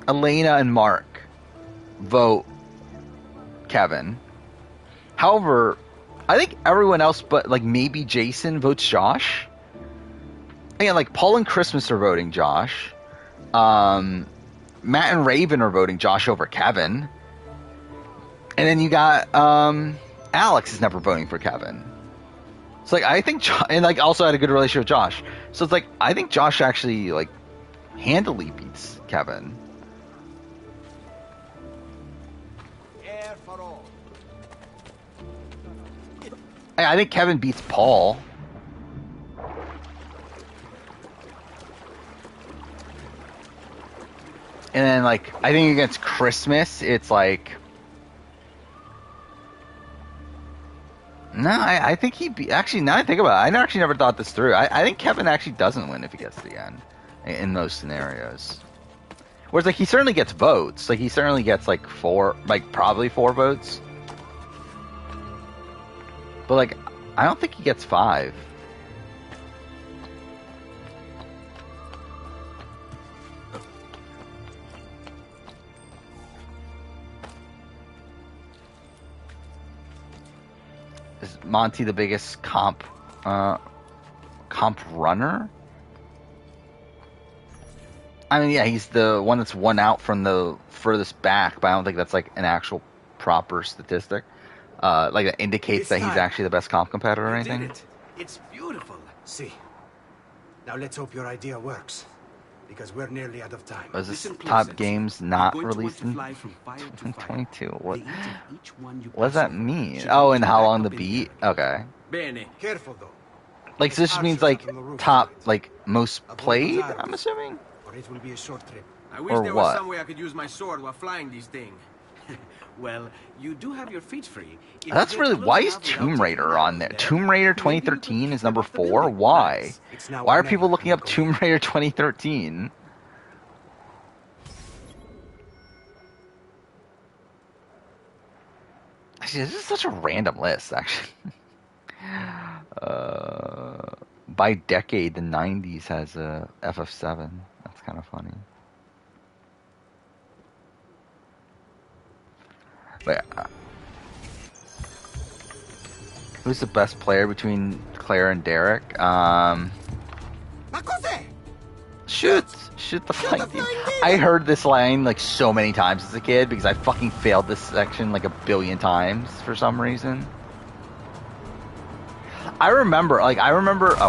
Elena, and Mark vote Kevin. However, I think everyone else but, like, maybe Jason votes Josh. Again, like, Paul and Christmas are voting Josh. Matt and Raven are voting Josh over Kevin. And then you got Alex is never voting for Kevin. It's like I think and like also had a good relationship with Josh. So it's like I think Josh actually like handily beats Kevin. I think Kevin beats Paul. And then like I think against Christmas it's like No, I think actually, now I think about it, I actually never thought this through. I think Kevin actually doesn't win if he gets to the end in those scenarios. Whereas, like, he certainly gets votes. Like, he certainly gets, like, probably 4 votes. But, like, I don't think he gets 5. Is Monty the biggest comp runner? I mean, yeah, he's the one that's one out from the furthest back, but I don't think that's like an actual proper statistic. Like that indicates that he's actually the best comp competitor or anything. Did it. It's beautiful. See. Now let's hope your idea works, because we're nearly out of time. Was this top games not released in 2022? What does that mean? Oh, and how long the beat? Okay. Careful though. Like, so this just means like top, like most played, I'm assuming? Or it will be a short trip. I wish there was some way I could use my sword while flying these things. Well, you do have your feet free. That's really, why is Tomb Raider on there? Tomb Raider 2013 is number 4? Why? Why are people looking up Tomb Raider 2013? Actually, this is such a random list, actually. By decade, the 90s has a FF7. That's kind of funny. But, who's the best player between Claire and Derek? Shoot the flying demon. I heard this line like so many times as a kid because I fucking failed this section like a billion times for some reason. I remember, oh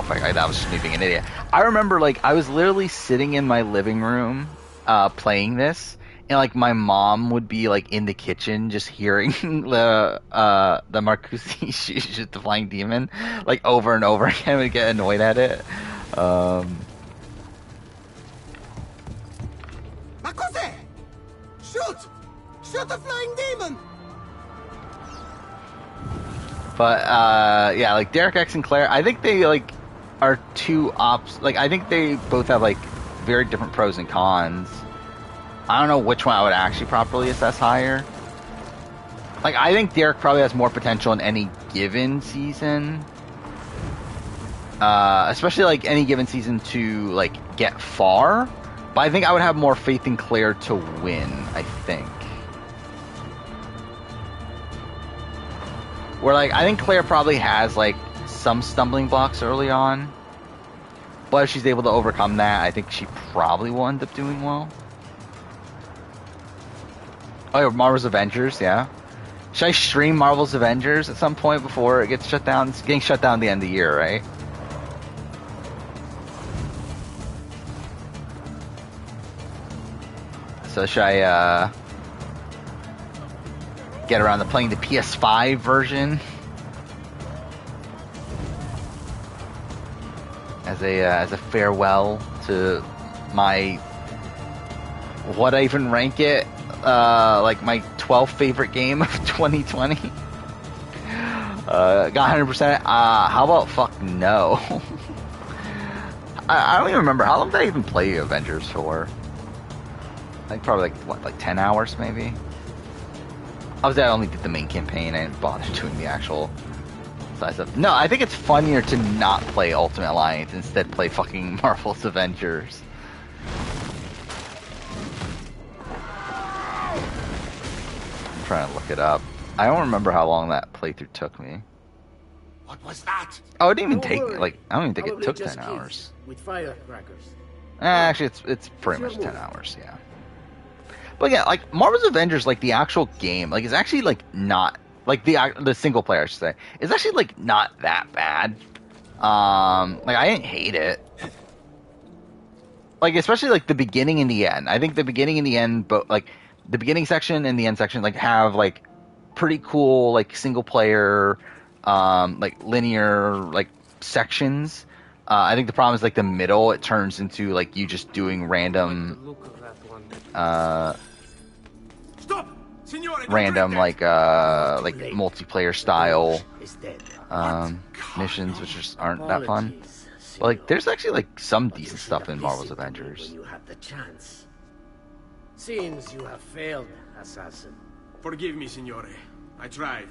my god, that was just me being an idiot. I remember, like, I was literally sitting in my living room, playing this, and, like, my mom would be, like, in the kitchen just hearing the Marcusi shoot the flying demon, like, over and over again, and get annoyed at it. Marcusi! Shoot! Shoot the flying demon! But, yeah, like, Derek X and Claire, I think they, like, are two like, I think they both have, like, very different pros and cons. I don't know which one I would actually properly assess higher. Like, I think Derek probably has more potential in any given season. Especially, like, any given season to, like, get far. But I think I would have more faith in Claire to win, I think. Where, like, I think Claire probably has, like, some stumbling blocks early on. But if she's able to overcome that, I think she probably will end up doing well. Oh, yeah, Marvel's Avengers, yeah. Should I stream Marvel's Avengers at some point before it gets shut down? It's getting shut down at the end of the year, right? So should I, get around to playing the PS5 version? As a farewell to my... What I even rank it? Like my 12th favorite game of 2020. Got 100%. How about fuck no? I don't even remember. How long did I even play Avengers for? Like probably like, what, like 10 hours maybe? Obviously I only did the main campaign. I didn't bother doing the actual side stuff. No, I think it's funnier to not play Ultimate Alliance, instead play fucking Marvel's Avengers. I'm trying to look it up. I don't remember how long that playthrough took me. What was that? Oh, it didn't even take, like, I don't even think it took 10 hours. With firecrackers. Actually, it's pretty much 10 hours, yeah. But yeah, like, Marvel's Avengers, like, the actual game, like, is actually, like, not, like, the single player, I should say, is actually, like, not that bad. Like, I didn't hate it. Like, especially, like, the beginning and the end. I think the beginning and the end, but, like, the beginning section and the end section, like, have, like, pretty cool, like, single player, like, linear, like, sections. I think the problem is, like, the middle, it turns into, like, you just doing random, Stop! random like multiplayer style missions, which just aren't that fun. But like, there's actually like some decent stuff in Marvel's Avengers. When you have the chance. Seems you have failed, assassin. Forgive me, signore. I tried.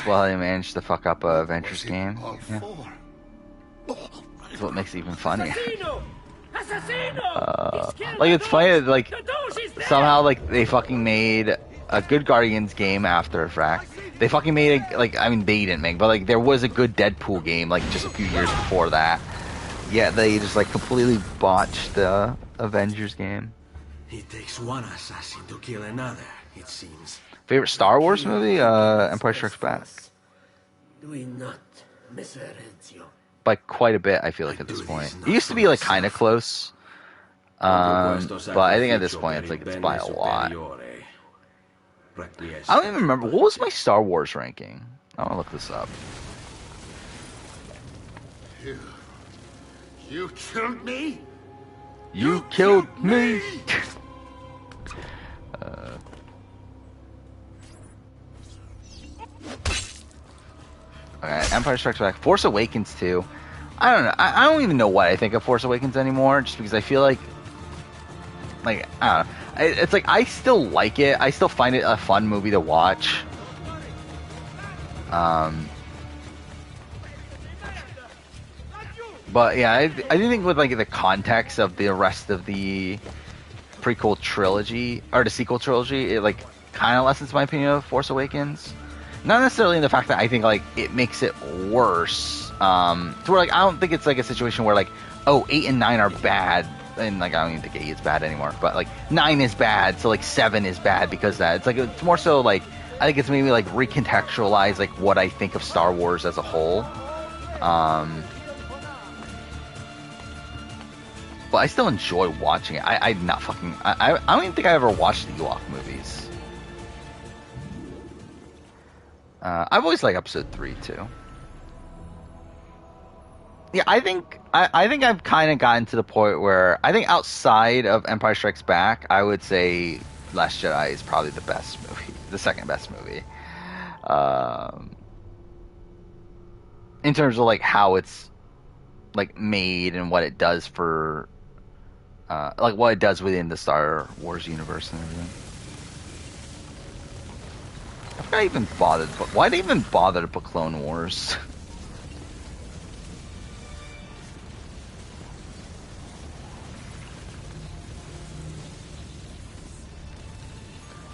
Well, they managed to fuck up a Avengers game. Yeah. That's what makes it even funnier. Like, it's funny that, like, somehow, like, they fucking made a good Guardians game after fact. They fucking made a, like, I mean, they didn't make, but like, there was a good Deadpool game, like, just a few years before that. Yeah, they just, like, completely botched the Avengers game. It takes one assassin to kill another, it seems. Favorite Star Wars movie? Empire Strikes Back. Do we not, Messer Ezio? By quite a bit, I feel like, at this point. It used to be, like, kind of close. But I think at this point, it's by a lot. I don't even remember. What was my Star Wars ranking? I want to look this up. You killed me? You killed me! Alright, Empire Strikes Back. Force Awakens 2. I don't know. I don't even know what I think of Force Awakens anymore, just because I feel like, I don't know. It's like, I still like it. I still find it a fun movie to watch. But yeah, I do think with like the context of the rest of the prequel trilogy, or the sequel trilogy, it like kind of lessens my opinion of Force Awakens. Not necessarily in the fact that I think like it makes it worse. To where like I don't think it's like a situation where like, oh, 8 and 9 are bad, and like I don't even think 8 is bad anymore. But like 9 is bad, so like 7 is bad because of that. It's like it's more so like I think it's maybe like recontextualize like what I think of Star Wars as a whole. But I still enjoy watching it. I don't even think I ever watched the Ewok movies. I've always liked Episode 3 too. Yeah, I think I've kind of gotten to the point where I think outside of Empire Strikes Back, I would say Last Jedi is probably the best movie, the second best movie. In terms of like how it's like made and what it does for. Like what it does within the Star Wars universe and everything. I forgot I even bothered. Why did I even bother to put Clone Wars?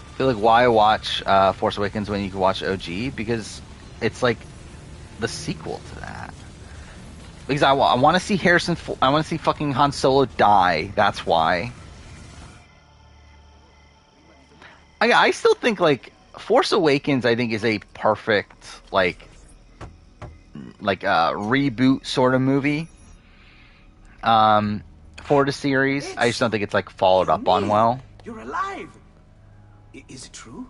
I feel like why watch Force Awakens when you can watch OG? Because it's like the sequel to that. Because I want to see I want to see fucking Han Solo die. That's why. I still think like Force Awakens, I think, is a perfect like reboot sort of movie. For the series, I just don't think it's like followed up on well. You're alive. Is it true?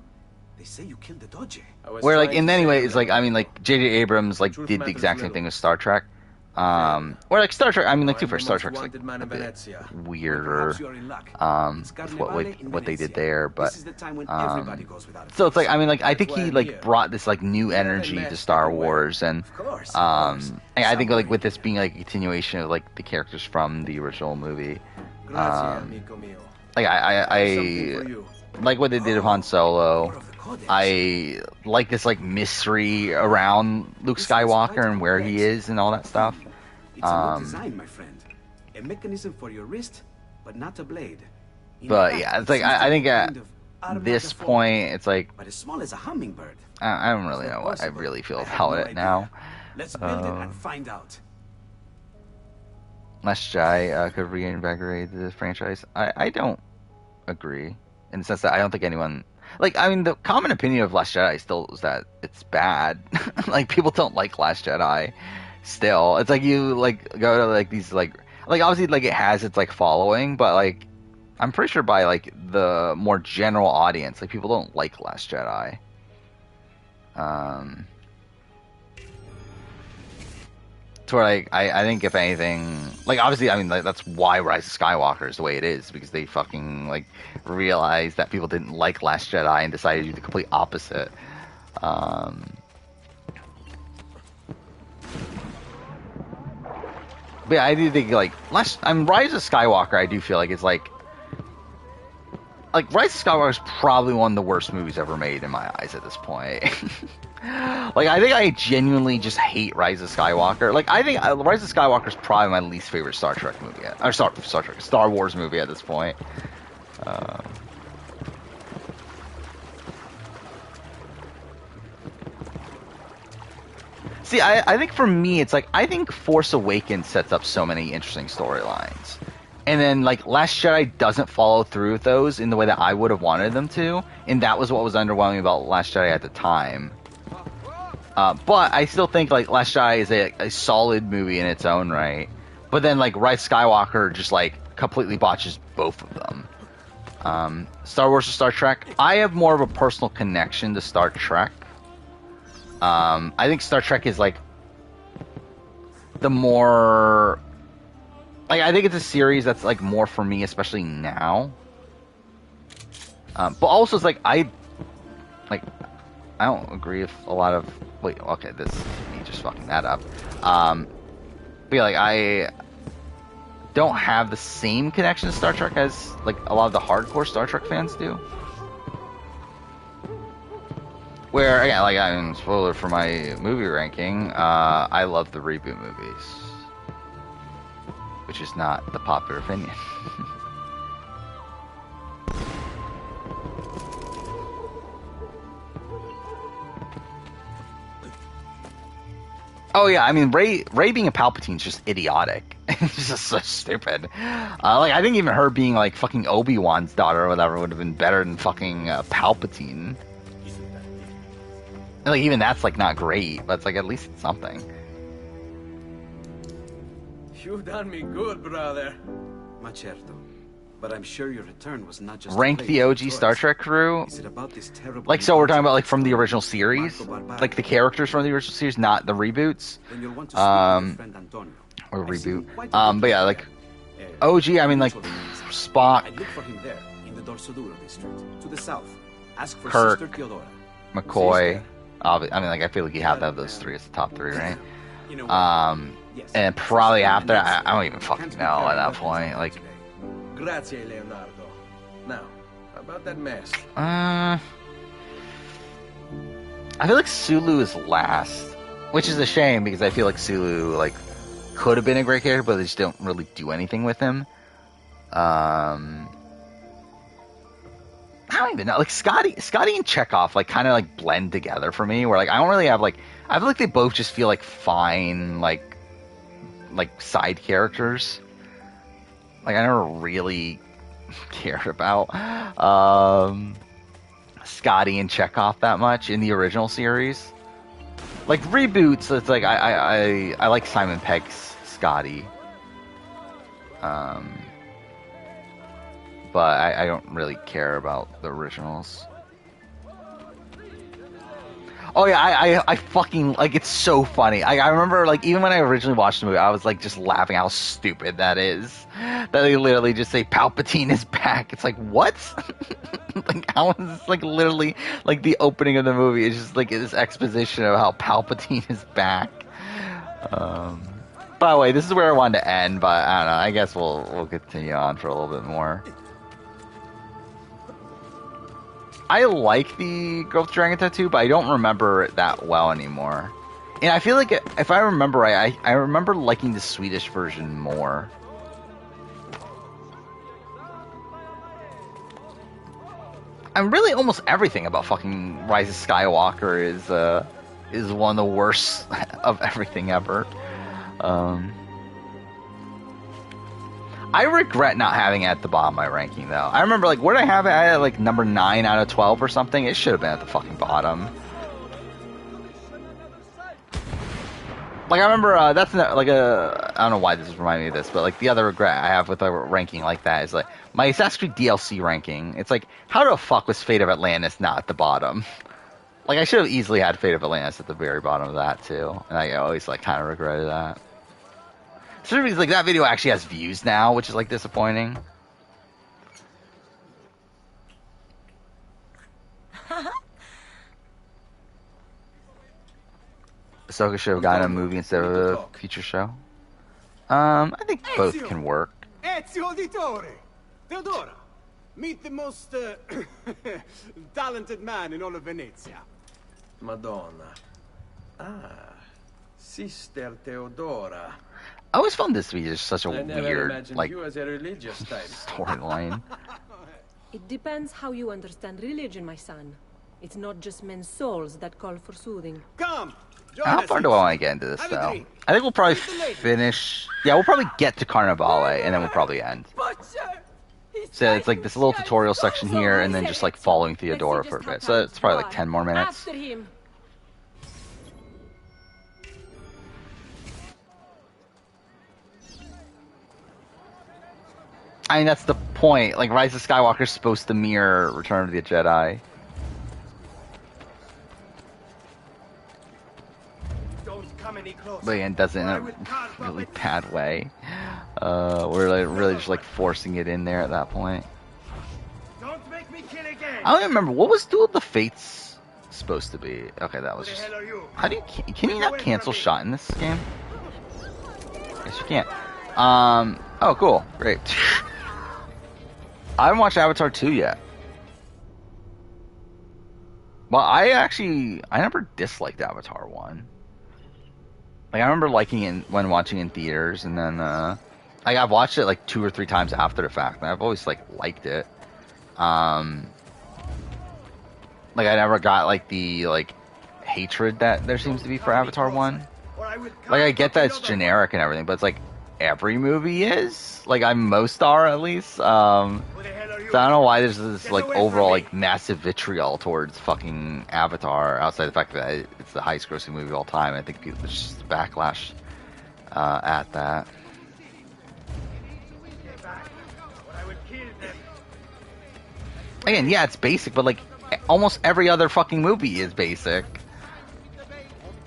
They say you killed the Doge. Where like in many ways, like I mean, like J.J. Abrams like did the exact same thing with Star Trek. Or like Star Trek, I mean like Star Trek's like a bit weirder with what they did there, but so it's like I mean like I think he like brought this like new energy to Star Wars, and I think like with this being like a continuation of like the characters from the original movie, like I like what they did with Han Solo. I like this like mystery around Luke Skywalker and where he is and all that stuff. It's a good design, my friend. A mechanism for your wrist, but not a blade. But yeah, it's like I think at this point, it's like. But as small as a hummingbird. I don't really know what I really feel about it now. Let's build it and find out. Last Jedi could reinvigorate the franchise. I don't agree in the sense that I don't think anyone. Like, I mean, the common opinion of Last Jedi still is that it's bad. Like, people don't like Last Jedi still. It's like you, like, go to, like, these, like, obviously, like, it has its, like, following, but, like, I'm pretty sure by, like, the more general audience, like, people don't like Last Jedi. To where, like, I think if anything, like, obviously, I mean, like, that's why Rise of Skywalker is the way it is, because they fucking, like, realized that people didn't like Last Jedi and decided to do the complete opposite. But yeah, I do think, like, Rise of Skywalker, I do feel like it's like Rise of Skywalker is probably one of the worst movies ever made in my eyes at this point. Like, I think I genuinely just hate Rise of Skywalker. Like, I think Rise of Skywalker is probably my least favorite Star Trek movie, or Star Wars movie at this point. See, I think for me, it's like, I think Force Awakens sets up so many interesting storylines. And then, like, Last Jedi doesn't follow through with those in the way that I would have wanted them to. And that was what was underwhelming about Last Jedi at the time. But I still think, like, Last Jedi is a solid movie in its own right. But then, like, Rise of Skywalker just, like, completely botches both of them. Star Wars or Star Trek? I have more of a personal connection to Star Trek. I think Star Trek is, like, the more... Like, I think it's a series that's, like, more for me, especially now. But also, it's like, I don't agree with a lot of... Wait, okay, this is me just fucking that up. But yeah, like, I don't have the same connection to Star Trek as, like, a lot of the hardcore Star Trek fans do. Where, again, like, I'm spoiler for my movie ranking, I love the reboot movies. Which is not the popular opinion. Oh yeah, I mean, Rey being a Palpatine is just idiotic. It's just so stupid. Like, I think even her being, like, fucking Obi-Wan's daughter or whatever would have been better than fucking Palpatine. And, like, even that's, like, not great, but it's, like, at least it's something. You've done me good, brother. Ma certo. But I'm sure your return was not just Rank the OG Star Trek crew. Is it about this terrible... Like, so we're talking about, like, from the original series? Like, the characters from the original series, not the reboots? Then you'll want to speak with your friend Antonio. Or reboot. But yeah, like, OG, I mean, like, Spock. I'd look for him there, in the Dorso Duro district, to the south. Ask for Kirk, Sister Theodora. McCoy. I mean, like, I feel like you have to have those three as the top three, right? And probably after, I don't even fucking know at that point. Like, Grazie, Leonardo. Now, about that mess. I feel like Sulu is last, which is a shame because I feel like Sulu, like, could have been a great character, but they just don't really do anything with him. I don't even know. Like, Scotty and Chekhov, like, kind of, like, blend together for me, where, like, I don't really have, like, I feel like they both just feel like fine, like side characters. Like, I never really cared about Scotty and Chekhov that much in the original series. Like, reboots, it's like I like Simon Pegg's Scotty. But I don't really care about the originals. Oh yeah, I fucking, like, it's so funny. I remember, like, even when I originally watched the movie, I was, like, just laughing how stupid that is. That they literally just say, Palpatine is back. It's like, what? Like, how is this, like, literally, like, the opening of the movie is just, like, this exposition of how Palpatine is back. By the way, this is where I wanted to end, but I don't know, I guess we'll continue on for a little bit more. I like the Girl with the Dragon Tattoo, but I don't remember it that well anymore. And I feel like, if I remember right, I remember liking the Swedish version more. And really almost everything about fucking Rise of Skywalker is one of the worst of everything ever. I regret not having it at the bottom of my ranking, though. I remember, like, where did I have it? I had, like, number 9 out of 12 or something. It should have been at the fucking bottom. Like, I remember, that's, like, I don't know why this is reminding me of this, but, like, the other regret I have with a ranking like that is, like, my Assassin's Creed DLC ranking. It's like, how the fuck was Fate of Atlantis not at the bottom? Like, I should have easily had Fate of Atlantis at the very bottom of that, too. And I always, like, kind of regretted that. It's like that video actually has views now, which is like disappointing. Ahsoka should have gotten a movie instead of a feature show. I think both can work. Ezio Auditore! Theodora, meet the most talented man in all of Venezia. Madonna. Ah, Sister Theodora. I always found this to be just such a I never weird, imagined like, you as a religious type. storyline. It depends how you understand religion, my son. It's not just men's souls that call for soothing. Come! How far do I want to get into this, though? I think we'll probably finish... Yeah, we'll probably get to Carnivale, and then we'll probably end. So it's like this little tutorial section here, and then just like following Theodora for a bit. So it's probably like 10 more minutes. I mean, that's the point. Like, Rise of Skywalker's supposed to mirror Return of the Jedi. But again, it does it in a really bad way. We're like really just like forcing it in there at that point. Don't make me kill again. I don't even remember, what was Duel of the Fates supposed to be? Okay, that was just... How do you... Can you not cancel shot in this game? Yes, you can't. Oh, cool. Great. I haven't watched Avatar 2 yet. Well, I never disliked Avatar 1. Like, I remember liking it when watching in theaters, and then, like, I've watched it, like, 2 or 3 times after the fact, and I've always, like, liked it. Like, I never got, like, the, like, hatred that there seems to be for Avatar 1. Like, I get that it's generic and everything, but it's like, every movie is? Like, most are, at least. So I don't know why there's this, like, overall, like, massive vitriol towards fucking Avatar, outside the fact that it's the highest grossing movie of all time. I think there's just backlash at that. Again, yeah, it's basic, but, like, almost every other fucking movie is basic.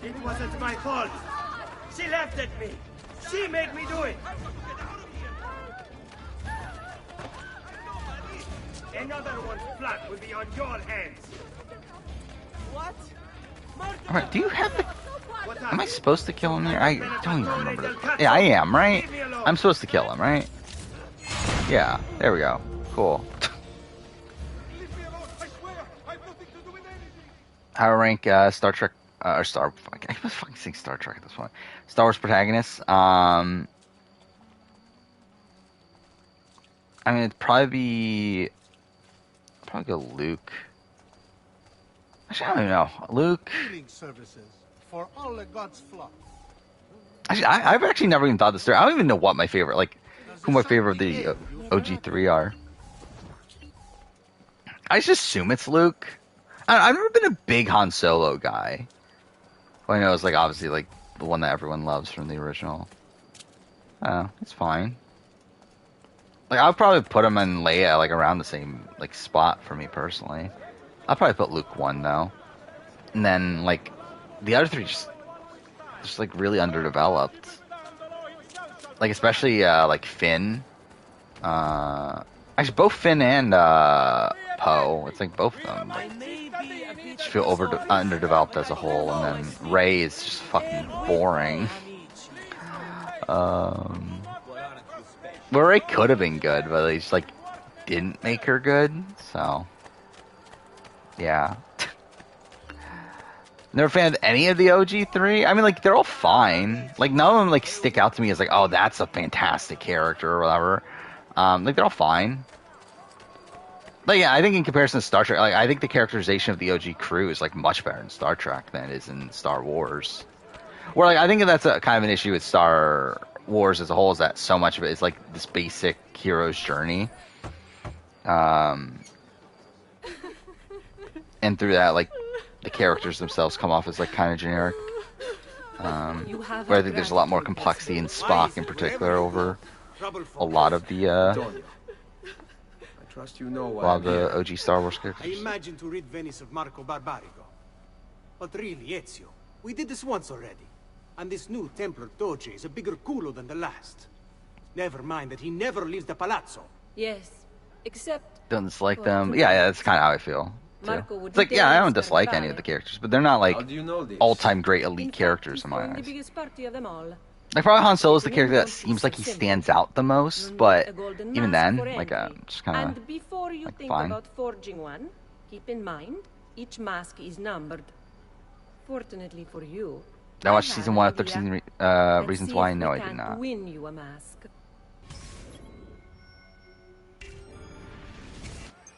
It wasn't my fault. She laughed at me. She made me do it. Another one's flat will be on your hands. What? Alright, do you have the... Am I supposed to kill him here? I don't even remember this. Yeah, I am, right? I'm supposed to kill him, right? Yeah, there we go. Cool. How to rank Star Trek... or Star... I was fucking saying Star Trek at this point. Star Wars protagonists. I mean, it'd probably be... Probably go Luke. Actually, I don't even know. Luke. For all the gods' flock. Actually, I've actually never even thought this through. I don't even know what my favorite, like, who my favorite of the OG3 are. I just assume it's Luke. I've never been a big Han Solo guy. Well, I know it's like obviously like the one that everyone loves from the original. Oh, it's fine. Like, I'll probably put him and Leia, like, around the same, like, spot for me, personally. I'll probably put Luke 1, though. And then, like, the other 3 just like, really underdeveloped. Like, especially, like, Finn. Actually, both Finn and, Poe. It's like both of them, like, just feel underdeveloped as a whole. And then Rey is just fucking boring. Well, Rey could have been good, but they just, like, didn't make her good, so... Yeah. Never a fan of any of the OG3. I mean, like, they're all fine. Like, none of them, like, stick out to me as, like, oh, that's a fantastic character or whatever. Like, they're all fine. But, yeah, I think in comparison to Star Trek, like, I think the characterization of the OG crew is, like, much better in Star Trek than it is in Star Wars. Where, like, I think that's a kind of an issue with Star Wars as a whole, is that so much of it is like this basic hero's journey, and through that, like, the characters themselves come off as, like, kind of generic. Where I think there's a lot more complexity in Spock in particular over a lot of the I trust you know why the OG Star Wars characters. I imagine to rid Venice of Marco Barbarigo. But really, Ezio, we did this once already. And this new Templar Doge is a bigger culo than the last. Never mind that he never leaves the palazzo. Yes, except... Don't dislike them. Yeah, that's kind of how I feel. Too. It's like, yeah, I don't dislike any of the characters, but they're not like all-time great elite characters in my eyes. Like probably Han Solo's the character that seems like he stands out the most, but even then, like, just kind of And before you think fine. about forging one, keep in mind, each mask is numbered. Fortunately for you, I watched season 1 of 13 Reasons Why. No, I did not. Win you a mask.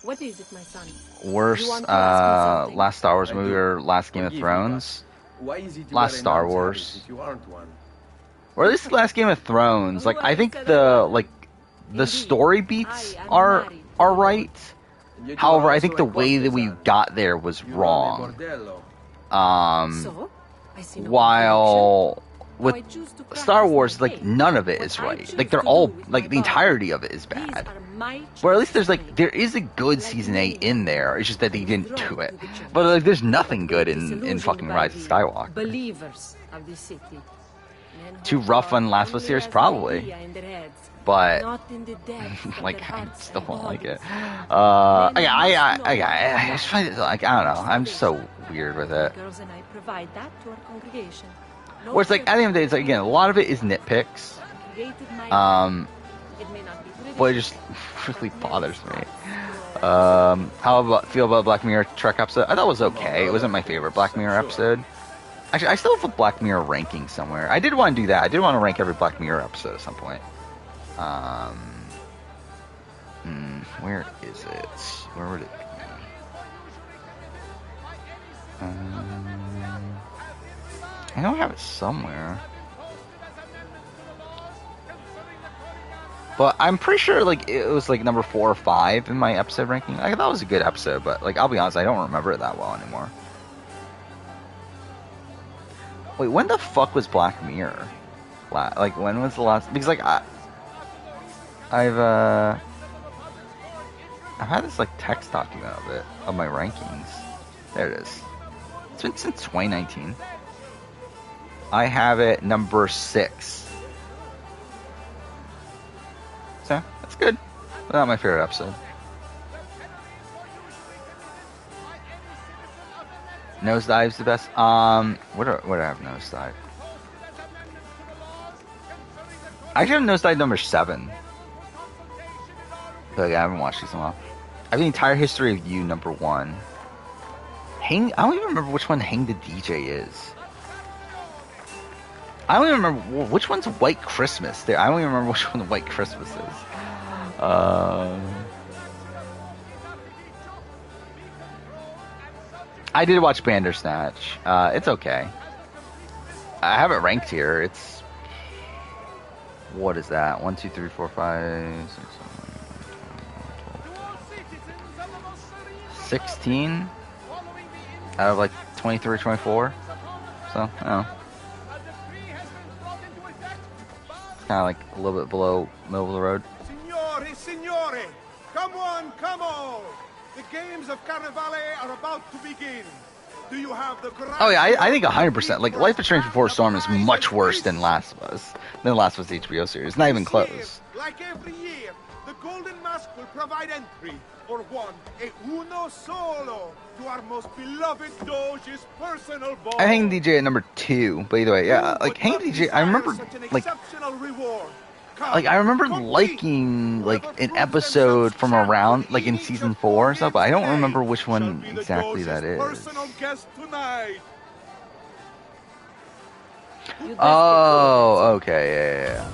What is it, my son? Worst last Star Wars movie or last Game of Thrones? Why is it Last Star Wars. if you aren't one? Or at least the last Game of Thrones. Like I think the story beats are right. However, I think the way that we got there was wrong. While with Star Wars, like none of it is right. Like they're all like the entirety of it is bad. Or at least there is a good season 8 in there. It's just that they didn't do it. But like there's nothing good in fucking Rise of Skywalker. Believers of the city. Too rough on Last of Us series, probably. But like I still don't like it. I just find it like I don't know. I'm just so weird with it. Girls and I provide that to our congregation. Where it's like at the end of the day, it's like again a lot of it is nitpicks. But it just really bothers me. How feel about Black Mirror Trek episode? I thought it was okay. It wasn't my favorite Black Mirror episode. Actually, I still have a Black Mirror ranking somewhere. I did want to do that. I did want to rank every Black Mirror episode at some point. Where is it? Where would it be? I know I have it somewhere. But I'm pretty sure like it was like number 4 or 5 in my episode ranking. I thought it was a good episode, but like I'll be honest, I don't remember it that well anymore. Wait, when the fuck was Black Mirror? Like when was the last? Because like I've had this like text document of my rankings. There it is. It's been since 2019. I have it number 6. So that's good. But not my favorite episode. Nosedive's the best. What do I have Nosedive? I actually have Nosedive number 7. But like, I haven't watched these in a while. I have the entire history of you number 1. I don't even remember which one Hang the DJ is. I don't even remember which one's White Christmas. I don't even remember which one the White Christmas is. I did watch Bandersnatch. It's okay. I have it ranked here. It's what is that? 1, 2, 3, 4, 5, 6, 7, 12, 16 out of like 23, 24. So I don't know. Kind of like a little bit below middle of the road. Signore, come on, come on! The games of Carnivale are about to begin. Do you have the Oh yeah, I think 100%. Like Life is Strange Before Storm is much worse than Last of Us. Than Last of Us HBO series. Not even close. Like every year, the Golden Mask will provide entry for one, e uno solo, to our most beloved Doge's personal ball. I hang DJ at number 2, but either way, yeah, like hang DJ. I remember I remember liking like an episode from around like in season 4 or stuff, but I don't remember which one exactly that is. Oh, okay, yeah.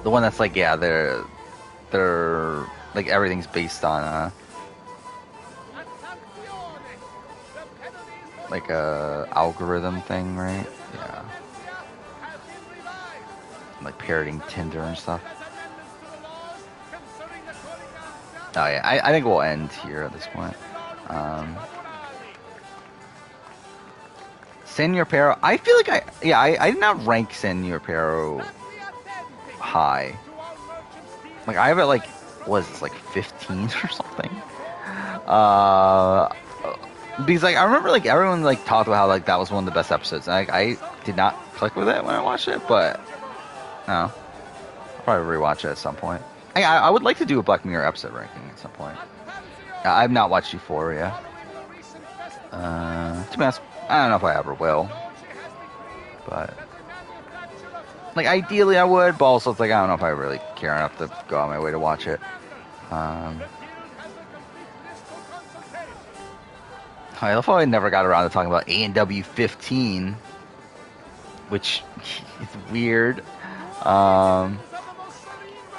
The one that's like they're like everything's based on like a algorithm thing, right? Yeah. Like parroting Tinder and stuff. Oh yeah, I think we'll end here at this point. Senor Pero, I feel like I did not rank Senor Pero high. Like I have it like, what is this, like 15 or something? Because like I remember like everyone like talked about how like that was one of the best episodes, and I did not click with it when I watched it, but no, I'll probably rewatch it at some point. I would like to do a Black Mirror episode ranking at some point. I've not watched Euphoria. To be honest, I don't know if I ever will. But like ideally I would, but also it's like I don't know if I really care enough to go out of my way to watch it. I love how I never got around to talking about A&W 15, which is weird. To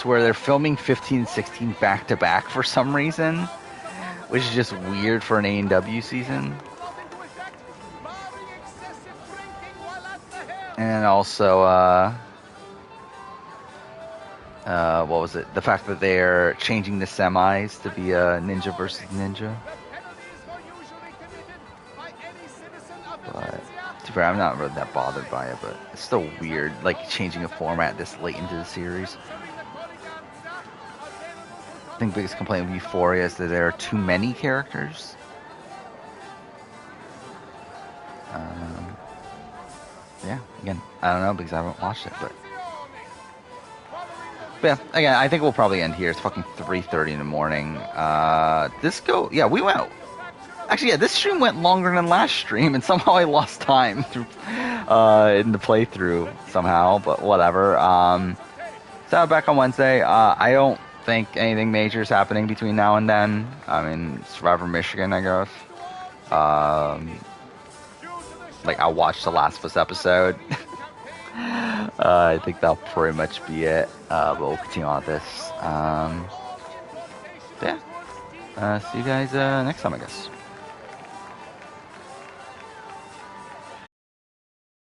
where they're filming 15 and 16 back to back for some reason, which is just weird for an A&W season. And also, what was it? The fact that they're changing the semis to be a Ninja versus Ninja. But to be fair, I'm not really that bothered by it, but it's still weird, like changing a format this late into the series. I think the biggest complaint with Euphoria is that there are too many characters. Yeah, again, I don't know because I haven't watched it, but yeah, again, I think we'll probably end here. It's fucking 3:30 in the morning. We went. Actually, yeah, this stream went longer than last stream, and somehow I lost time through in the playthrough somehow. But whatever. So back on Wednesday. I don't think anything major is happening between now and then. I mean, Survivor Michigan, I guess. Like I watched the Last of Us episode. I think that'll pretty much be it. But we'll continue on with this. Yeah. See you guys next time, I guess.